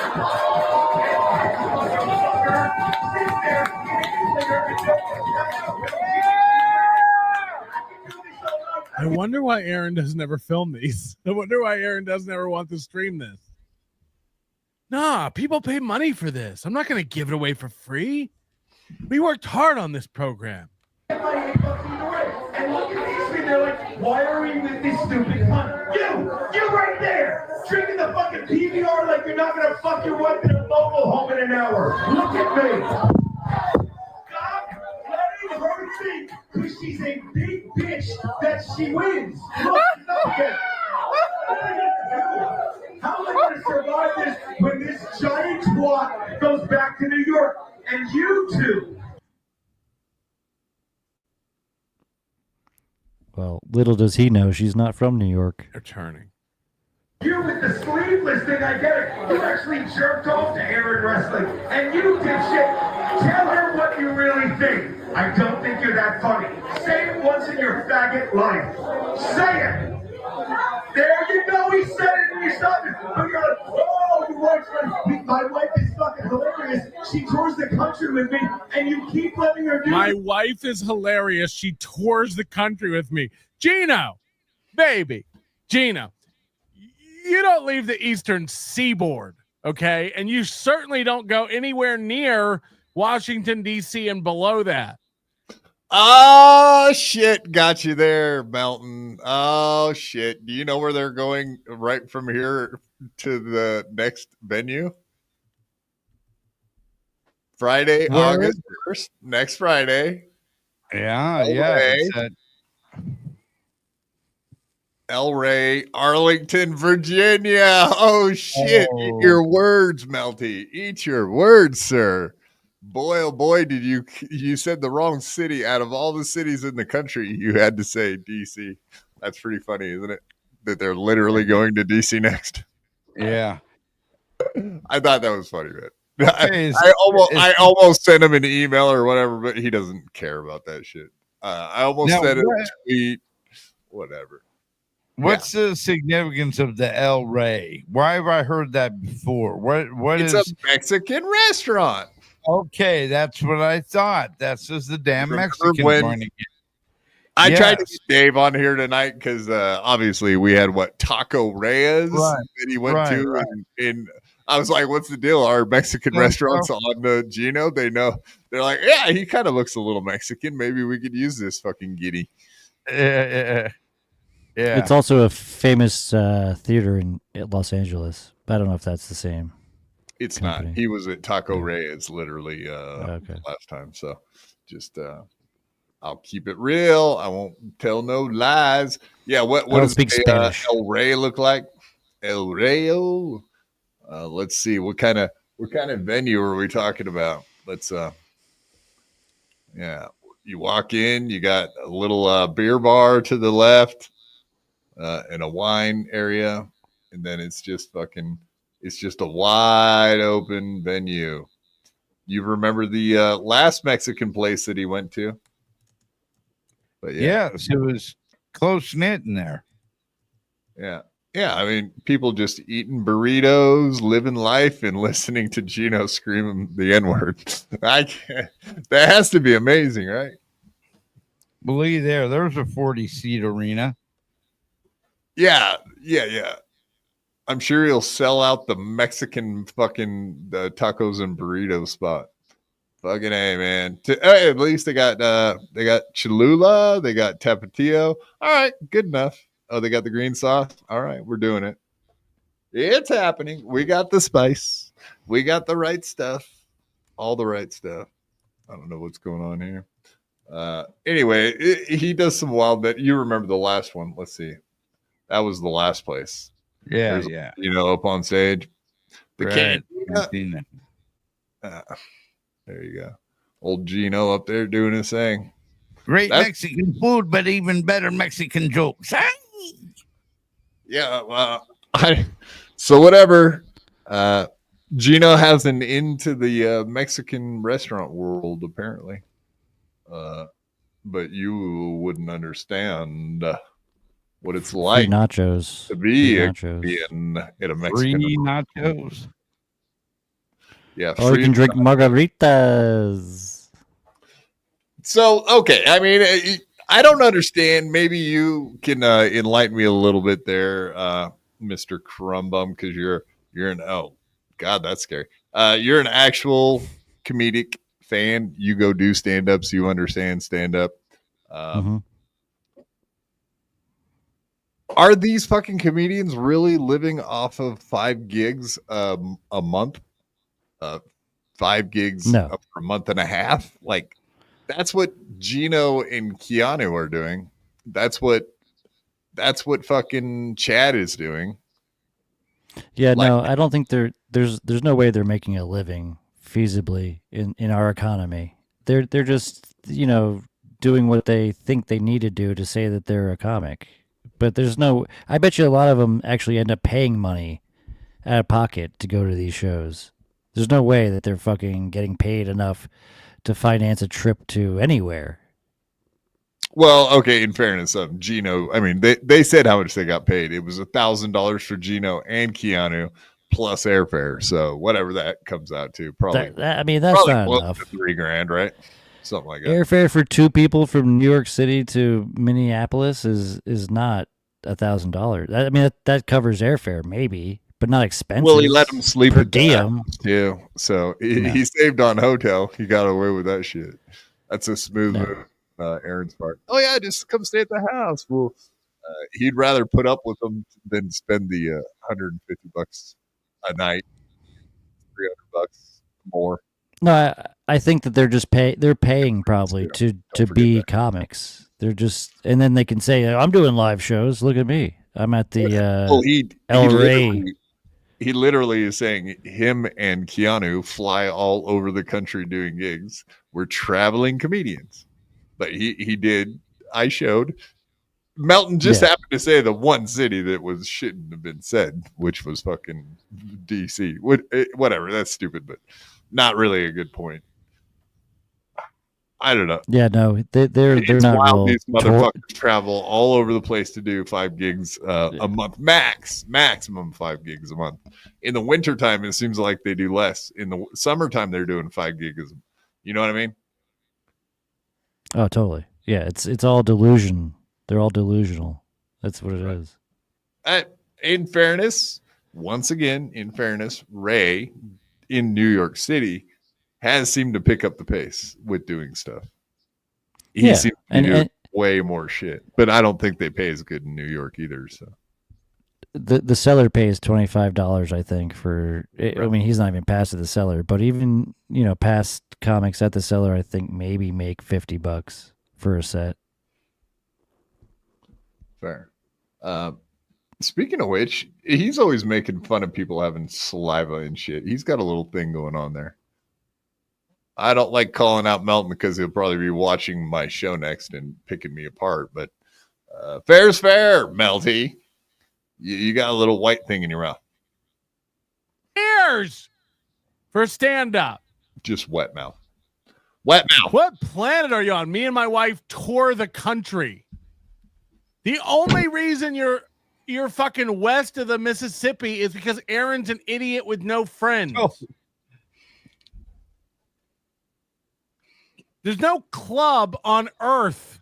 I wonder why Aaron doesn't ever film these. I wonder why Aaron doesn't ever want to stream this. Nah, people pay money for this. I'm not going to give it away for free. We worked hard on this program. $8 either way. Why are we with this stupid cunt? You right there, drinking the fucking PBR like you're not gonna fuck your wife in a mobile home in an hour. Look at me. Stop letting her think because she's a big bitch that she wins. Look, stop it. How am I going to survive this when this giant twat goes back to New York and you two? Well, little does he know she's not from New York. They're turning. You with the sleeveless thing, I get it. You actually jerked off to Aaron wrestling, and you did shit. Tell her what you really think. I don't think you're that funny. Say it once in your faggot life. Say it. There you go. He said it, and you stopped it. But you're like, oh, you watch my wife is fucking hilarious. She tours the country with me, and you keep letting her do My it. wife is hilarious. She tours the country with me. Gino, baby, Gino, you don't leave the Eastern Seaboard, okay? And you certainly don't go anywhere near Washington, D.C. and below that. Oh, shit. Got you there, Melton. Oh, shit. Do you know where they're going right from here to the next venue? Friday, Where August 1st. Next Friday. Yeah, El yeah. Rey. It's at El Rey, Arlington, Virginia. Oh, shit. Eat your words, Melty. Eat your words, sir. Boy, oh boy, did you said the wrong city. Out of all the cities in the country, you had to say DC. That's pretty funny, isn't it? That they're literally going to DC next. Yeah. I thought that was funny, man. Okay, I almost sent him an email or whatever, but he doesn't care about that shit. I almost sent him a tweet, whatever. What's the significance of the El Rey? Why have I heard that before? It's a Mexican restaurant. Okay, that's what I thought. That's just the damn Mexican going again. I tried to get Dave on here tonight because obviously we had Taco Reyes that he went to, and I was like, "What's the deal? Our Mexican restaurants on the Gino?" They know. They're like, "Yeah, he kind of looks a little Mexican. Maybe we could use this fucking giddy." Yeah. It's also a famous theater in Los Angeles, but I don't know if that's the same. It's company. not. He was at Taco Reyes literally last time. So just I'll keep it real. I won't tell no lies. Yeah, what does El Rey look like? El Rayo. Let's see. What kind of venue are we talking about? Let's you walk in, you got a little beer bar to the left, and a wine area, and then it's just a wide open venue. You remember the last Mexican place that he went to? But yes, it was close knit in there. Yeah. Yeah, I mean, people just eating burritos, living life, and listening to Gino scream the N-word. That has to be amazing, right? Believe there's a 40-seat arena. Yeah. I'm sure he'll sell out the Mexican fucking tacos and burrito spot. Fucking A, man. At least they got Cholula, they got Tapatio. All right, good enough. Oh, they got the green sauce. All right, we're doing it. It's happening. We got the spice. We got the right stuff. All the right stuff. I don't know what's going on here. Anyway, he does some wild bit. You remember the last one. Let's see. That was the last place. Yeah. Up on stage. The Cantina. There you go. Old Gino up there doing his thing. Great Mexican food, but even better Mexican jokes. Yeah. So whatever. Gino has an into the Mexican restaurant world, apparently. But you wouldn't understand what it's like Free nachos. to be Free in a Mexican free nachos. Yeah. Or you can drink margaritas. So, okay. I mean, I don't understand. Maybe you can enlighten me a little bit there, Mr. Crumb, because you're oh God, that's scary. You're an actual comedic fan. You go do stand-ups. You understand stand-up. Are these fucking comedians really living off of 5 gigs a month? 5 gigs No. per month and a half? Like, that's what Gino and Keanu are doing. That's what fucking Chad is doing. Yeah, no, I don't think there's no way they're making a living feasibly in our economy. They're just, doing what they think they need to do to say that they're a comic. But I bet you a lot of them actually end up paying money out of pocket to go to these shows. There's no way that they're fucking getting paid enough to finance a trip to anywhere. Well, okay, in fairness of Gino, I mean, they said how much they got paid. It was $1,000 for Gino and Keanu plus airfare. So whatever that comes out to, probably. That's not enough. $3,000, right? Something like that. Airfare for 2 people from New York City to Minneapolis is not $1,000. I mean, that covers airfare, maybe, but not expenses. Well, he let him sleep per at the diem. house, too. So he saved on hotel. He got away with that shit. That's a smooth move. Aaron's part. Oh yeah, just come stay at the house. Well, he'd rather put up with them than spend the $150 a night, $300 more. No, I think that they're paying probably to be comics. They're just, and then they can say, I'm doing live shows. Look at me. I'm at the El Rey. He literally is saying him and Keanu fly all over the country doing gigs. We're traveling comedians. But I showed. Melton just happened to say the one city that shouldn't have been said, which was fucking DC. Whatever, that's stupid, but not really a good point. I don't know. Yeah, no, they're not wild. real. These motherfuckers travel all over the place to do 5 gigs a month, maximum 5 gigs a month. In the wintertime, it seems like they do less. In the summertime, they're doing 5 gigs. You know what I mean? Oh, totally. Yeah, it's all delusion. They're all delusional. That's what it is. In fairness, Ray in New York City has seemed to pick up the pace with doing stuff. He seems to do way more shit, but I don't think they pay as good in New York either. So the seller pays $25, I think, for. I mean, he's not even past the seller, but even past comics at the seller, I think maybe make $50 for a set. Fair. Speaking of which, he's always making fun of people having saliva and shit. He's got a little thing going on there. I don't like calling out Melton because he'll probably be watching my show next and picking me apart. But fair's fair, Melty. You got a little white thing in your mouth. Ears for stand-up. Just wet mouth. Wet mouth. What planet are you on? Me and my wife tour the country. The only reason you're fucking west of the Mississippi is because Aaron's an idiot with no friends. Oh. There's no club on earth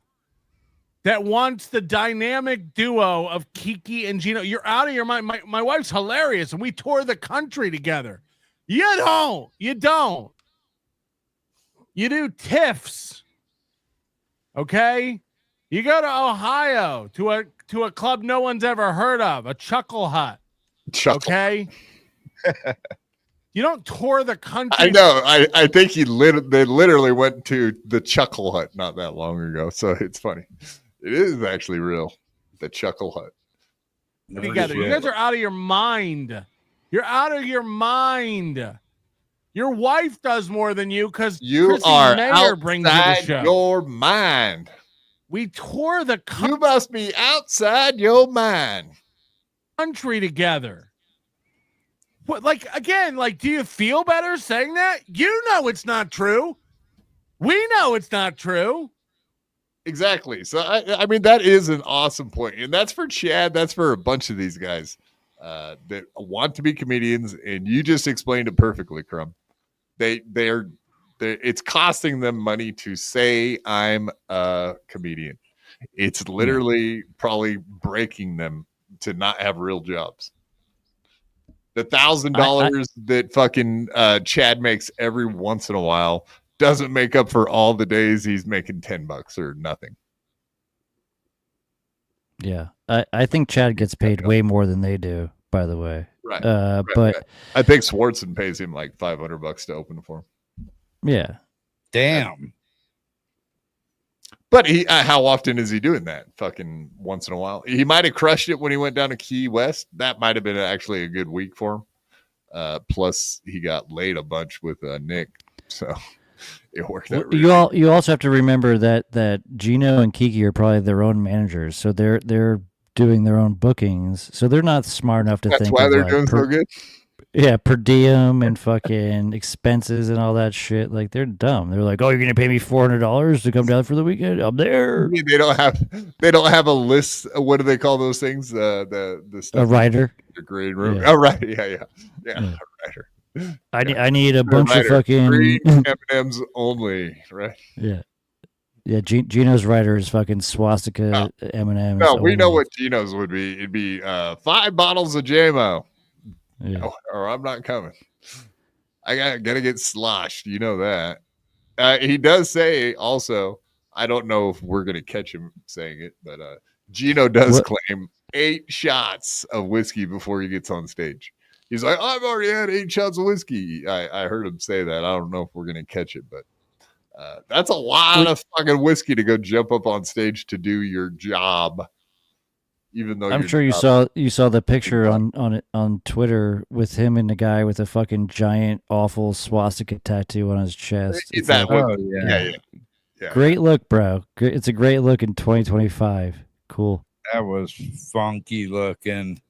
that wants the dynamic duo of Kiki and Gino. You're out of your mind. My wife's hilarious, and we tour the country together. You don't. You do TIFFs. Okay? You go to Ohio to a club no one's ever heard of, a Chuckle Hut. Okay? You don't tour the country. I know. I think they literally went to the Chuckle Hut not that long ago, so it's funny. It is actually real. The Chuckle Hut. Together. You guys are out of your mind. You're out of your mind. Your wife does more than you because you are outside your mind. We tour the country. You must be outside your mind. Country together. What, do you feel better saying that? You know it's not true. We know it's not true. Exactly. So, I mean, that is an awesome point. And that's for Chad. That's for a bunch of these guys that want to be comedians. And you just explained it perfectly, Crumb. It's costing them money to say I'm a comedian. It's literally probably breaking them to not have real jobs. The $1,000 that fucking Chad makes every once in a while doesn't make up for all the days he's making $10 or nothing. Yeah, I think Chad gets paid way more than they do. By the way, Right. But I think Swartzen pays him like $500 to open for him. Yeah. Damn. But how often is he doing that? Fucking once in a while. He might have crushed it when he went down to Key West. That might have been actually a good week for him. Plus, he got laid a bunch with Nick, so it worked out. Really You also have to remember that Gino and Kiki are probably their own managers, so they're doing their own bookings, so they're not smart enough to think. That's why they're doing so good. Yeah, per diem and fucking expenses and all that shit. Like, they're dumb. They're like, "Oh, you're gonna pay me $400 to come down for the weekend? I'm there." They don't have a list. What do they call those things? The stuff. A writer. The green room. Yeah. Oh, right. Yeah. A writer. I need a bunch of fucking green M&Ms only. Right. Yeah. Yeah, Gino's writer is fucking swastika M&Ms. No, we know what Gino's would be. It'd be 5 bottles of JMO. Yeah. Or I'm not coming. I gotta get sloshed. You know that. He does say also, I don't know if we're gonna catch him saying it, but Gino does claim 8 shots of whiskey before he gets on stage. He's like, I've already had 8 shots of whiskey. I heard him say that. I don't know if we're gonna catch it, but that's a lot of fucking whiskey to go jump up on stage to do your job. Even though I'm sure you saw the picture on Twitter with him and the guy with a fucking giant awful swastika tattoo on his chest. It's that yeah. Great look, bro. It's a great look in 2025. Cool. That was funky looking.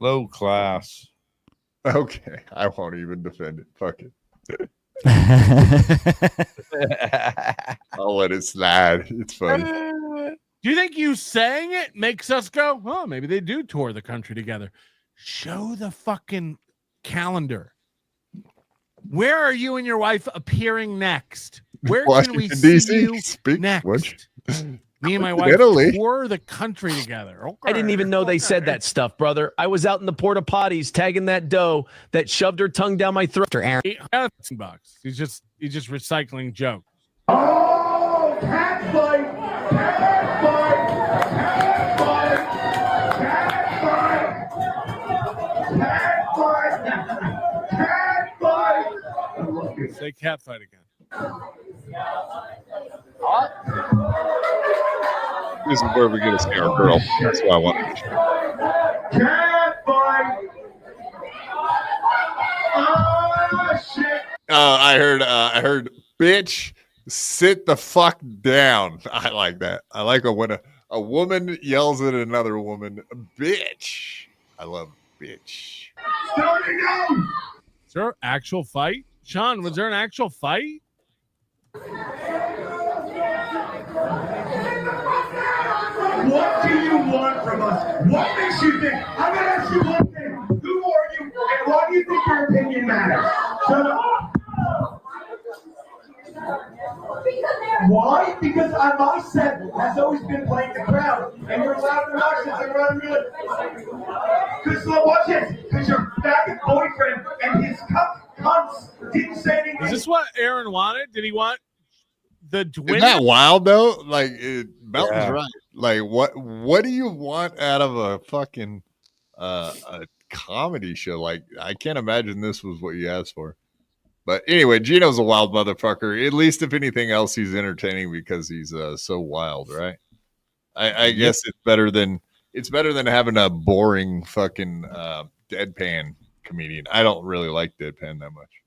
Low class. Okay, I won't even defend it. Fuck it. I'll let it slide. It's funny. Do you think you saying it makes us go, oh, maybe they do tour the country together? Show the fucking calendar. Where are you and your wife appearing next? Where can we see you next? Me and my wife tour the country together. Okay. I didn't even know they said that stuff, brother. I was out in the porta potties tagging that doe that shoved her tongue down my throat. $8 He's just recycling jokes. Oh, cat fight! Cat fight! Cat fight! Cat fight! Cat fight! Cat fight! Say cat fight again. This is where we get to see our girl. That's why I want to. Cat fight! Oh shit! I heard, bitch, sit the fuck down. I like that. I like when a woman yells at another woman, bitch. I love bitch. Starting out! Is there an actual fight? Sean, was there an actual fight? What do you want from us? What makes you think? I'm gonna ask you one thing. Who are you, and why do you think your opinion matters? Shut up. Why? Because my set has always been playing the crowd, and you're loud and obnoxious and running really. Because watch this. Because your faggot boyfriend and his cunts didn't say anything. Is this what Aaron wanted? Did he want the dwindle? Isn't that wild though? Like Melton's right. Like what do you want out of a fucking a comedy show? Like I can't imagine this was what you asked for. But anyway, Gino's a wild motherfucker. At least if anything else, he's entertaining because he's so wild, right? I guess it's better than having a boring fucking deadpan comedian. I don't really like deadpan that much.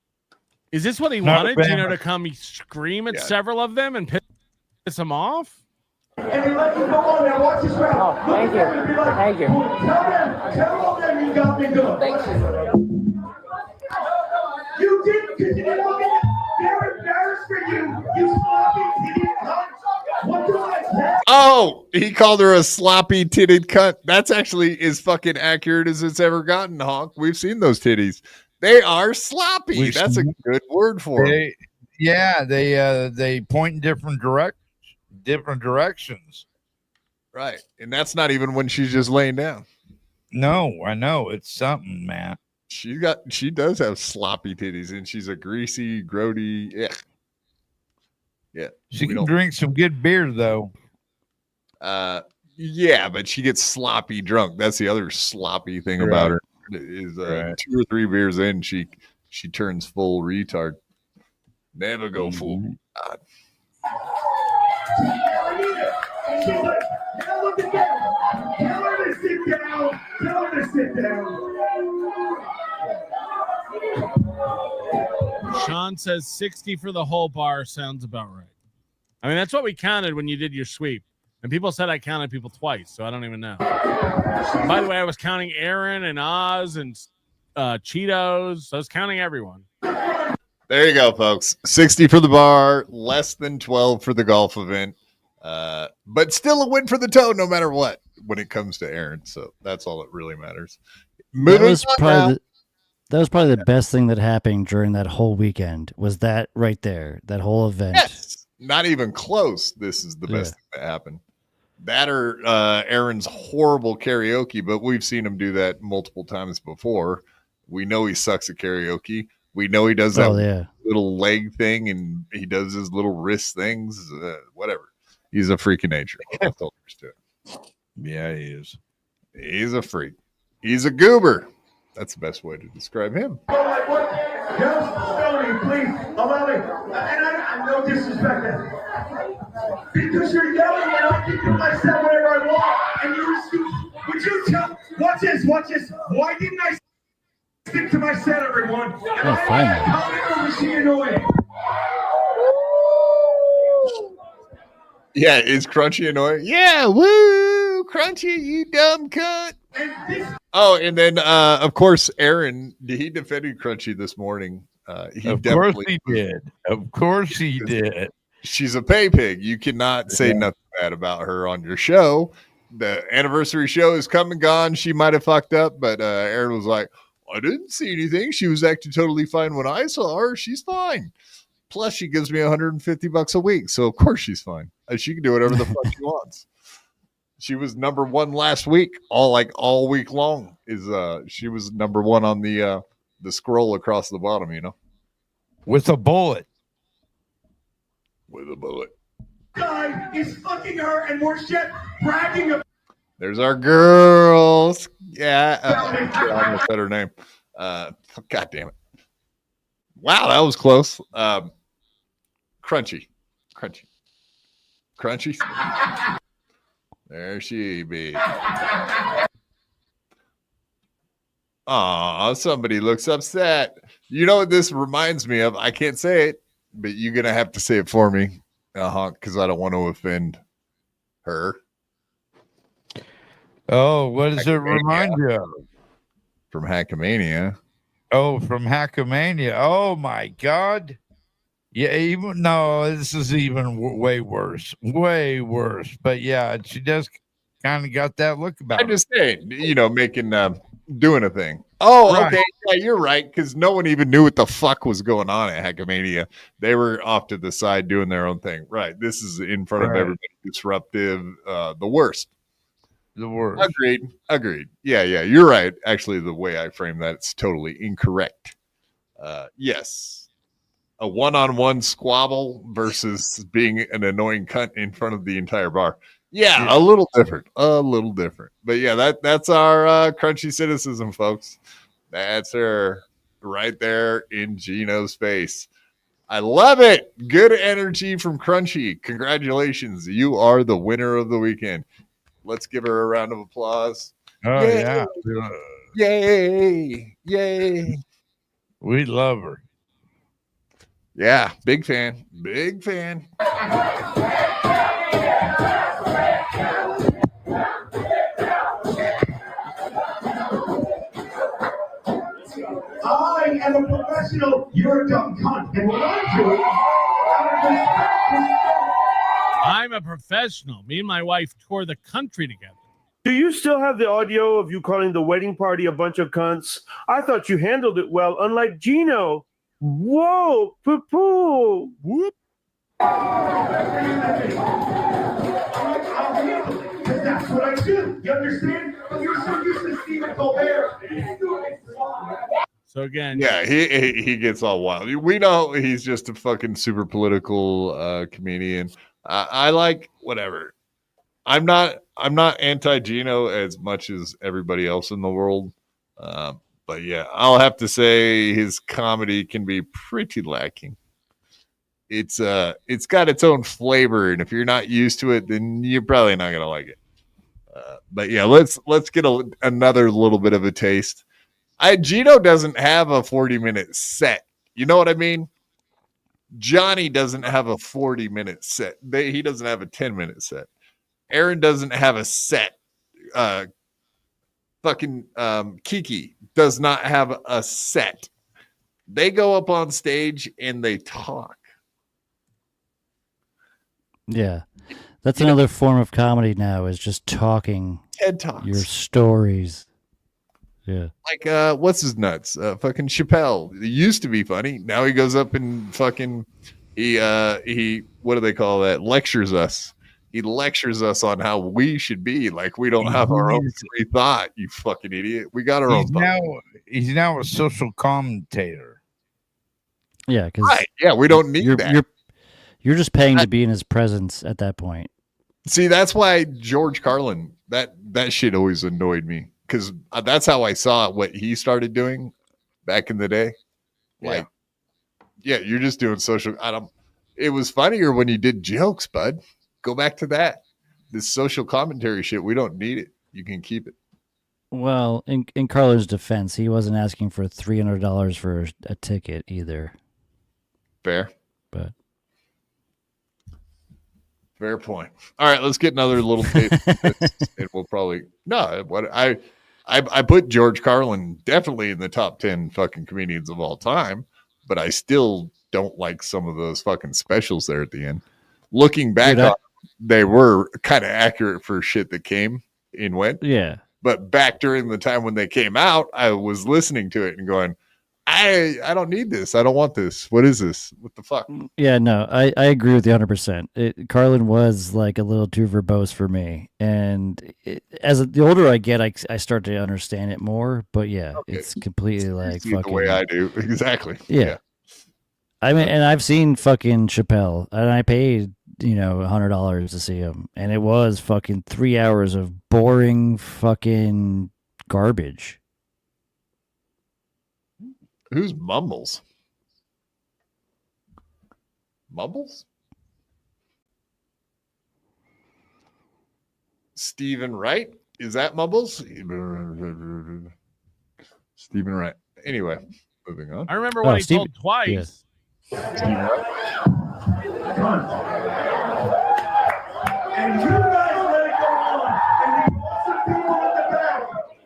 Is this what he wanted? Gino to come scream at several of them and piss him off? And he let you go on now. Watch this round. Oh, thank you. Thank you. Tell them you got me good. Thank you. You didn't, because you didn't look at it. They're embarrassed for you sloppy idiot cunt. What do I say? Oh, he called her a sloppy titted cunt. That's actually as fucking accurate as it's ever gotten, Honk. We've seen those titties. They are sloppy. That's a good word for them. They point in different directions. Right. And that's not even when she's just laying down. No, I know. It's something, man. She does have sloppy titties, and she's a greasy, grody. Yeah. She can drink some good beer, though. Yeah, but she gets sloppy drunk. That's the other sloppy thing about her is 2 or 3 beers in, she turns full retard. Never go full. God. She's like, tell her to sit down. Tell her to sit down. Sean says 60 for the whole bar sounds about right. I mean, that's what we counted when you did your sweep. And people said I counted people twice, so I don't even know. By the way, I was counting Aaron and Oz and Cheetos. I was counting everyone. There you go, folks. 60 for the bar, less than 12 for the golf event. But still a win for the toe no matter what when it comes to Aaron. So that's all that really matters. That was probably the best thing that happened during that whole weekend was that right there, that whole event. Yes, not even close. This is the best thing that happened. That or Aaron's horrible karaoke, but we've seen him do that multiple times before. We know he sucks at karaoke. We know he does that little leg thing, and he does his little wrist things, whatever. He's a freak of nature. That's all there is to it. Yeah, he is. He's a freak. He's a goober. That's the best way to describe him. Like what? No, please, allow me. And I no disrespect. Because you're yelling and I can do myself whatever I want. And would you tell? Watch this. Why didn't I stick to my set, everyone? How was she annoying? Yeah, is Crunchy annoying? Yeah, woo, Crunchy, you dumb cunt. Oh, and then of course, Aaron, he defended Crunchy this morning. Of course he did. Of course he did. She's a pay pig. You cannot say nothing bad about her on your show. The anniversary show is come and gone. She might have fucked up, but Aaron was like, I didn't see anything. She was acting totally fine when I saw her. She's fine. Plus, she gives me $150 a week, so of course she's fine. She can do whatever the fuck she wants. She was number 1 last week, all week long. She was number 1 on the scroll across the bottom, you know, with a bullet. With a bullet. Guy is fucking her, and more shit bragging about. There's our girls. Yeah, I almost said her name. God damn it! Wow, that was close. Crunchy. There she be. Aw, somebody looks upset. You know what this reminds me of? I can't say it, but you're gonna have to say it for me, because I don't want to offend her. Oh, what does it remind you of? From Hackamania. Oh, from Hackamania. Oh my God. Yeah, this is even way worse. Way worse. But yeah, she just kind of got that look about I'm just saying, making doing a thing. Oh, right. Okay. Yeah, you're right. Because no one even knew what the fuck was going on at Hackamania. They were off to the side doing their own thing. Right. This is in front of everybody. Disruptive. The worst. The worst. Agreed. Yeah. You're right. Actually, the way I frame that, it's totally incorrect. Yes. A one-on-one squabble versus being an annoying cunt in front of the entire bar. Yeah, a little different. But yeah, that's our Crunchy cynicism, folks. That's her right there in Gino's face. I love it. Good energy from Crunchy. Congratulations. You are the winner of the weekend. Let's give her a round of applause. Oh, Yay. Yeah. Yay. We love her. Yeah, big fan. I am a professional. You're a dumb cunt. And what I'm doing, I'm a professional. Me and my wife toured the country together. Do you still have the audio of you calling the wedding party a bunch of cunts? I thought you handled it well, unlike Gino. Whoa, poo-poo. Whoop. That's what I do. You understand? You're so used to Stephen Colbert. So again, yeah, he gets all wild. We know he's just a fucking super political comedian. I like whatever. I'm not anti-Gino as much as everybody else in the world. But yeah, I'll have to say his comedy can be pretty lacking. It's got its own flavor, and if you're not used to it, then you're probably not gonna like it. But yeah, let's get another little bit of a taste. Gino doesn't have a 40-minute set. You know what I mean? Johnny doesn't have a 40-minute set. He doesn't have a 10-minute set. Aaron doesn't have a set. Kiki does not have a set. They go up on stage and they talk. Yeah. That's another form of comedy now, is just talking. TED Talks. Your stories. Yeah. Like, what's his nuts? Fucking Chappelle. It used to be funny. Now he goes up and fucking, he what do they call that? Lectures us. He lectures us on how we should be. Like, we don't have our own free thought, you fucking idiot. We got our own thought. He's now a social commentator. Yeah, because right. Yeah, we don't need that. You're just paying to be in his presence at that point. See, that's why George Carlin, that shit always annoyed me, because that's how I saw what he started doing back in the day. Like, yeah, you're just doing social. It was funnier when you did jokes, bud. Go back to that. This social commentary shit, we don't need it. You can keep it. Well, in Carlin's defense, he wasn't asking for $300 for a ticket either. Fair. But fair point. All right, let's get another little taste. And we'll probably I put George Carlin definitely in the top 10 fucking comedians of all time, but I still don't like some of those fucking specials there at the end. Looking back on, they were kind of accurate for shit that came and went. Yeah. But back during the time when they came out, I was listening to it and going, I don't need this. I don't want this. What is this? What the fuck? Yeah, no, I agree with you 100%. Carlin was like a little too verbose for me. And the older I get, I start to understand it more. But yeah, it's completely like fucking the way I do. Exactly. Yeah. I mean, and I've seen fucking Chappelle, and I paid, $100 to see him. And it was fucking 3 hours of boring fucking garbage. Who's Mumbles? Mumbles? Stephen Wright? Is that Mumbles? Stephen Wright. Anyway, moving on. I remember when he told twice. Yeah. Stephen Wright. And you guys let it go on. And the awesome people in the back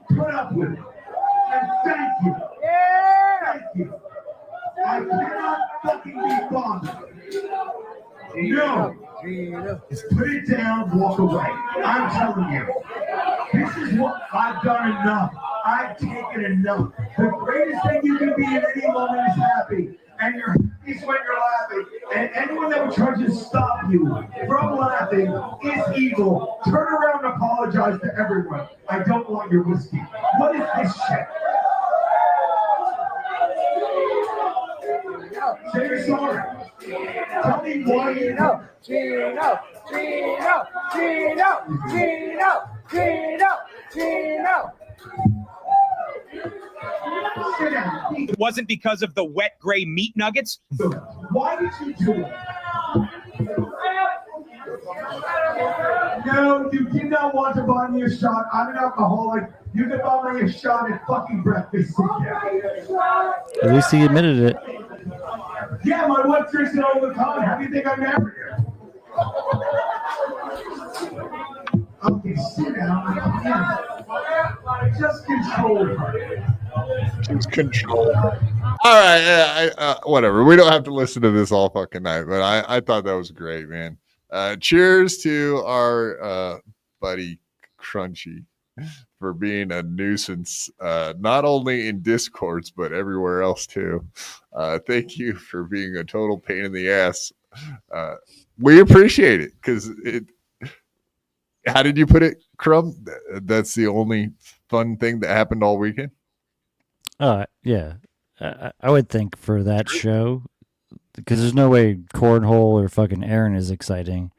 put up with it. And thank you. Thank you. I cannot fucking be bothered. No. Just put it down, walk away. I'm telling you. This is what I've done enough. I've taken enough. The greatest thing you can be in any moment is happy. And you're happy when you're laughing. And anyone that would try to stop you from laughing is evil. Turn around and apologize to everyone. I don't want your whiskey. What is this shit? Say you're sorry. Tell me why you know. Gino. It wasn't because of the wet gray meat nuggets. Why did you do it? No, you did not want to buy me a shot. I'm an alcoholic. You can buy me a shot at fucking breakfast. At least he admitted it. Yeah, my wife drinks it all the time. How do you think I married her? Okay, sit down. Just control her. Just control her. All right, whatever. We don't have to listen to this all fucking night, but I thought that was great, man. Cheers to our buddy Crunchy for being a nuisance, not only in Discords, but everywhere else too. Thank you for being a total pain in the ass. We appreciate it, because how did you put it, Crumb? That's the only fun thing that happened all weekend? Yeah. I would think for that show, because there's no way Cornhole or fucking Aaron is exciting.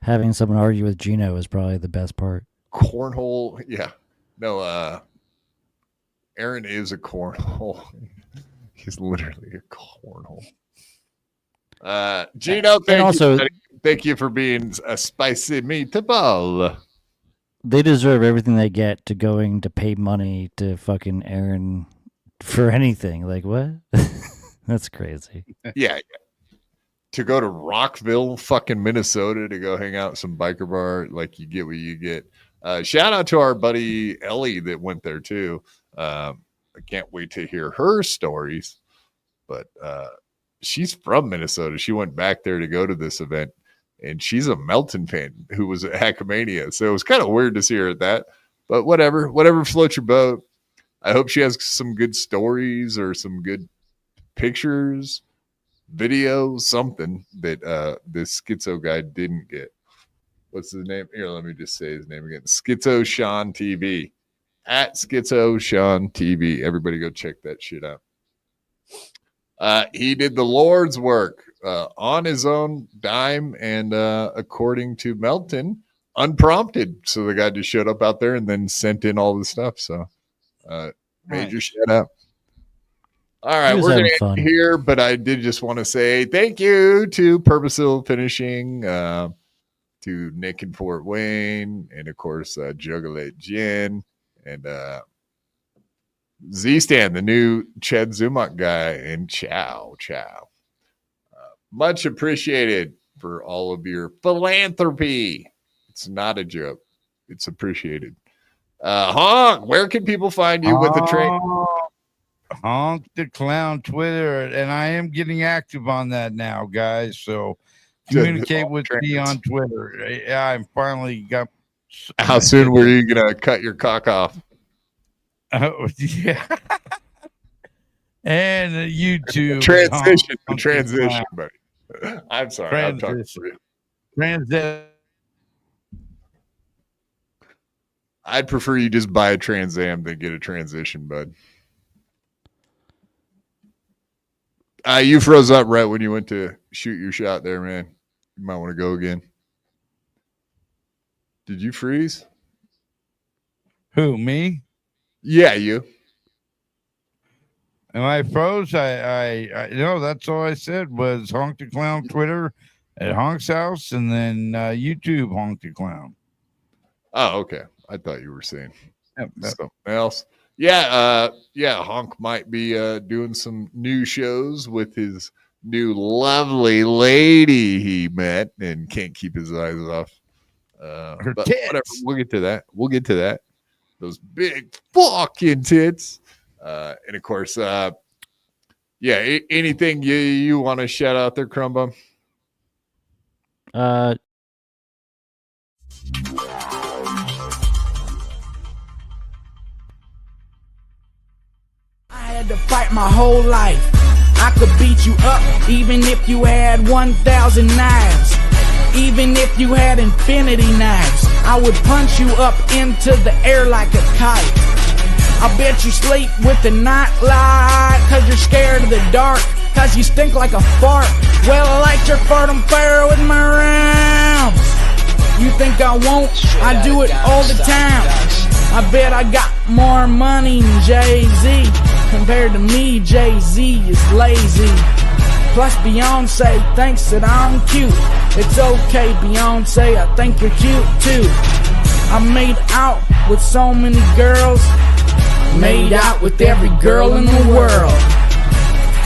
having someone argue with Gino is probably the best part. Cornhole, yeah. No, Aaron is a cornhole. He's literally a cornhole. Gino, thank you for being a spicy meatball. They deserve everything they get to going to pay money to fucking Aaron for anything. Like, what? That's crazy. Yeah. To go to Rockville, fucking Minnesota, to go hang out at some biker bar, like, you get what you get. Shout out to our buddy Ellie that went there too. I can't wait to hear her stories, but she's from Minnesota. She went back there to go to this event, and she's a Melton fan who was at Hackmania. So it was kind of weird to see her at that, but whatever floats your boat. I hope she has some good stories or some good pictures, video, something that this schizo guy didn't get. What's his name? Here, let me just say his name again. Schizo Sean TV. At Schizo Sean TV. Everybody go check that shit out. He did the Lord's work on his own dime and according to Melton, unprompted. So the guy just showed up out there and then sent in all the stuff. So major shout out. All right, we're going to end here, but I did just want to say thank you to Purposeful Finishing, to Nick in Fort Wayne, and of course, Juggalate Gin, and Z-Stan, the new Chad Zumock guy, and Chow. Much appreciated for all of your philanthropy. It's not a joke. It's appreciated. Honk, where can people find you with the train? Honk the Clown Twitter, and I am getting active on that now, guys. So communicate with me on Twitter. Yeah, I finally got. How soon were you gonna cut your cock off? Oh yeah. And YouTube transition, buddy. I'm sorry. I'm talking for you. I'd prefer you just buy a Trans Am than get a transition, bud. You froze up right when you went to shoot your shot there, man. You might want to go again. Did you freeze? Who, me? Yeah, you. And I froze. I no, that's all I said was Honk the Clown Twitter at Honk's house, and then YouTube Honk the Clown. Oh, okay. I thought you were saying something else. Yeah, Honk might be doing some new shows with his new lovely lady he met and can't keep his eyes off. Her but tits. Whatever, we'll get to that. Those big fucking tits. And of course, anything you want to shout out there, Crumb? To fight my whole life. I could beat you up even if you had 1,000 knives. Even if you had infinity knives, I would punch you up into the air like a kite. I bet you sleep with the night light, cause you're scared of the dark, cause you stink like a fart. Well, I like your fart on fire with my rounds. You think I won't? I do it all the time. I bet I got more money than Jay-Z. Compared to me, Jay-Z is lazy. Plus Beyonce thinks that I'm cute. It's okay, Beyonce, I think you're cute too. I made out with so many girls. I made out with every girl in the world.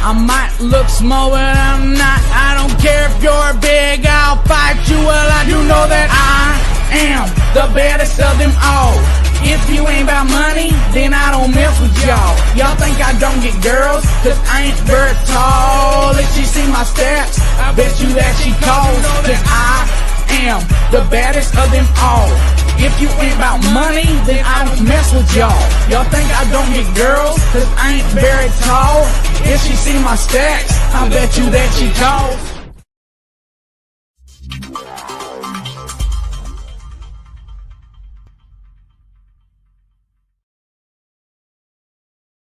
I might look small, but I'm not. I don't care if you're big, I'll fight you. Well, I do know that I am the baddest of them all. If you ain't about money, then I don't mess with y'all. Y'all think I don't get girls, cause I ain't very tall. If she see my stats, I bet you that she calls. Cause I am the baddest of them all. If you ain't about money, then I don't mess with y'all. Y'all think I don't get girls, cause I ain't very tall. If she see my stats, I bet you that she calls.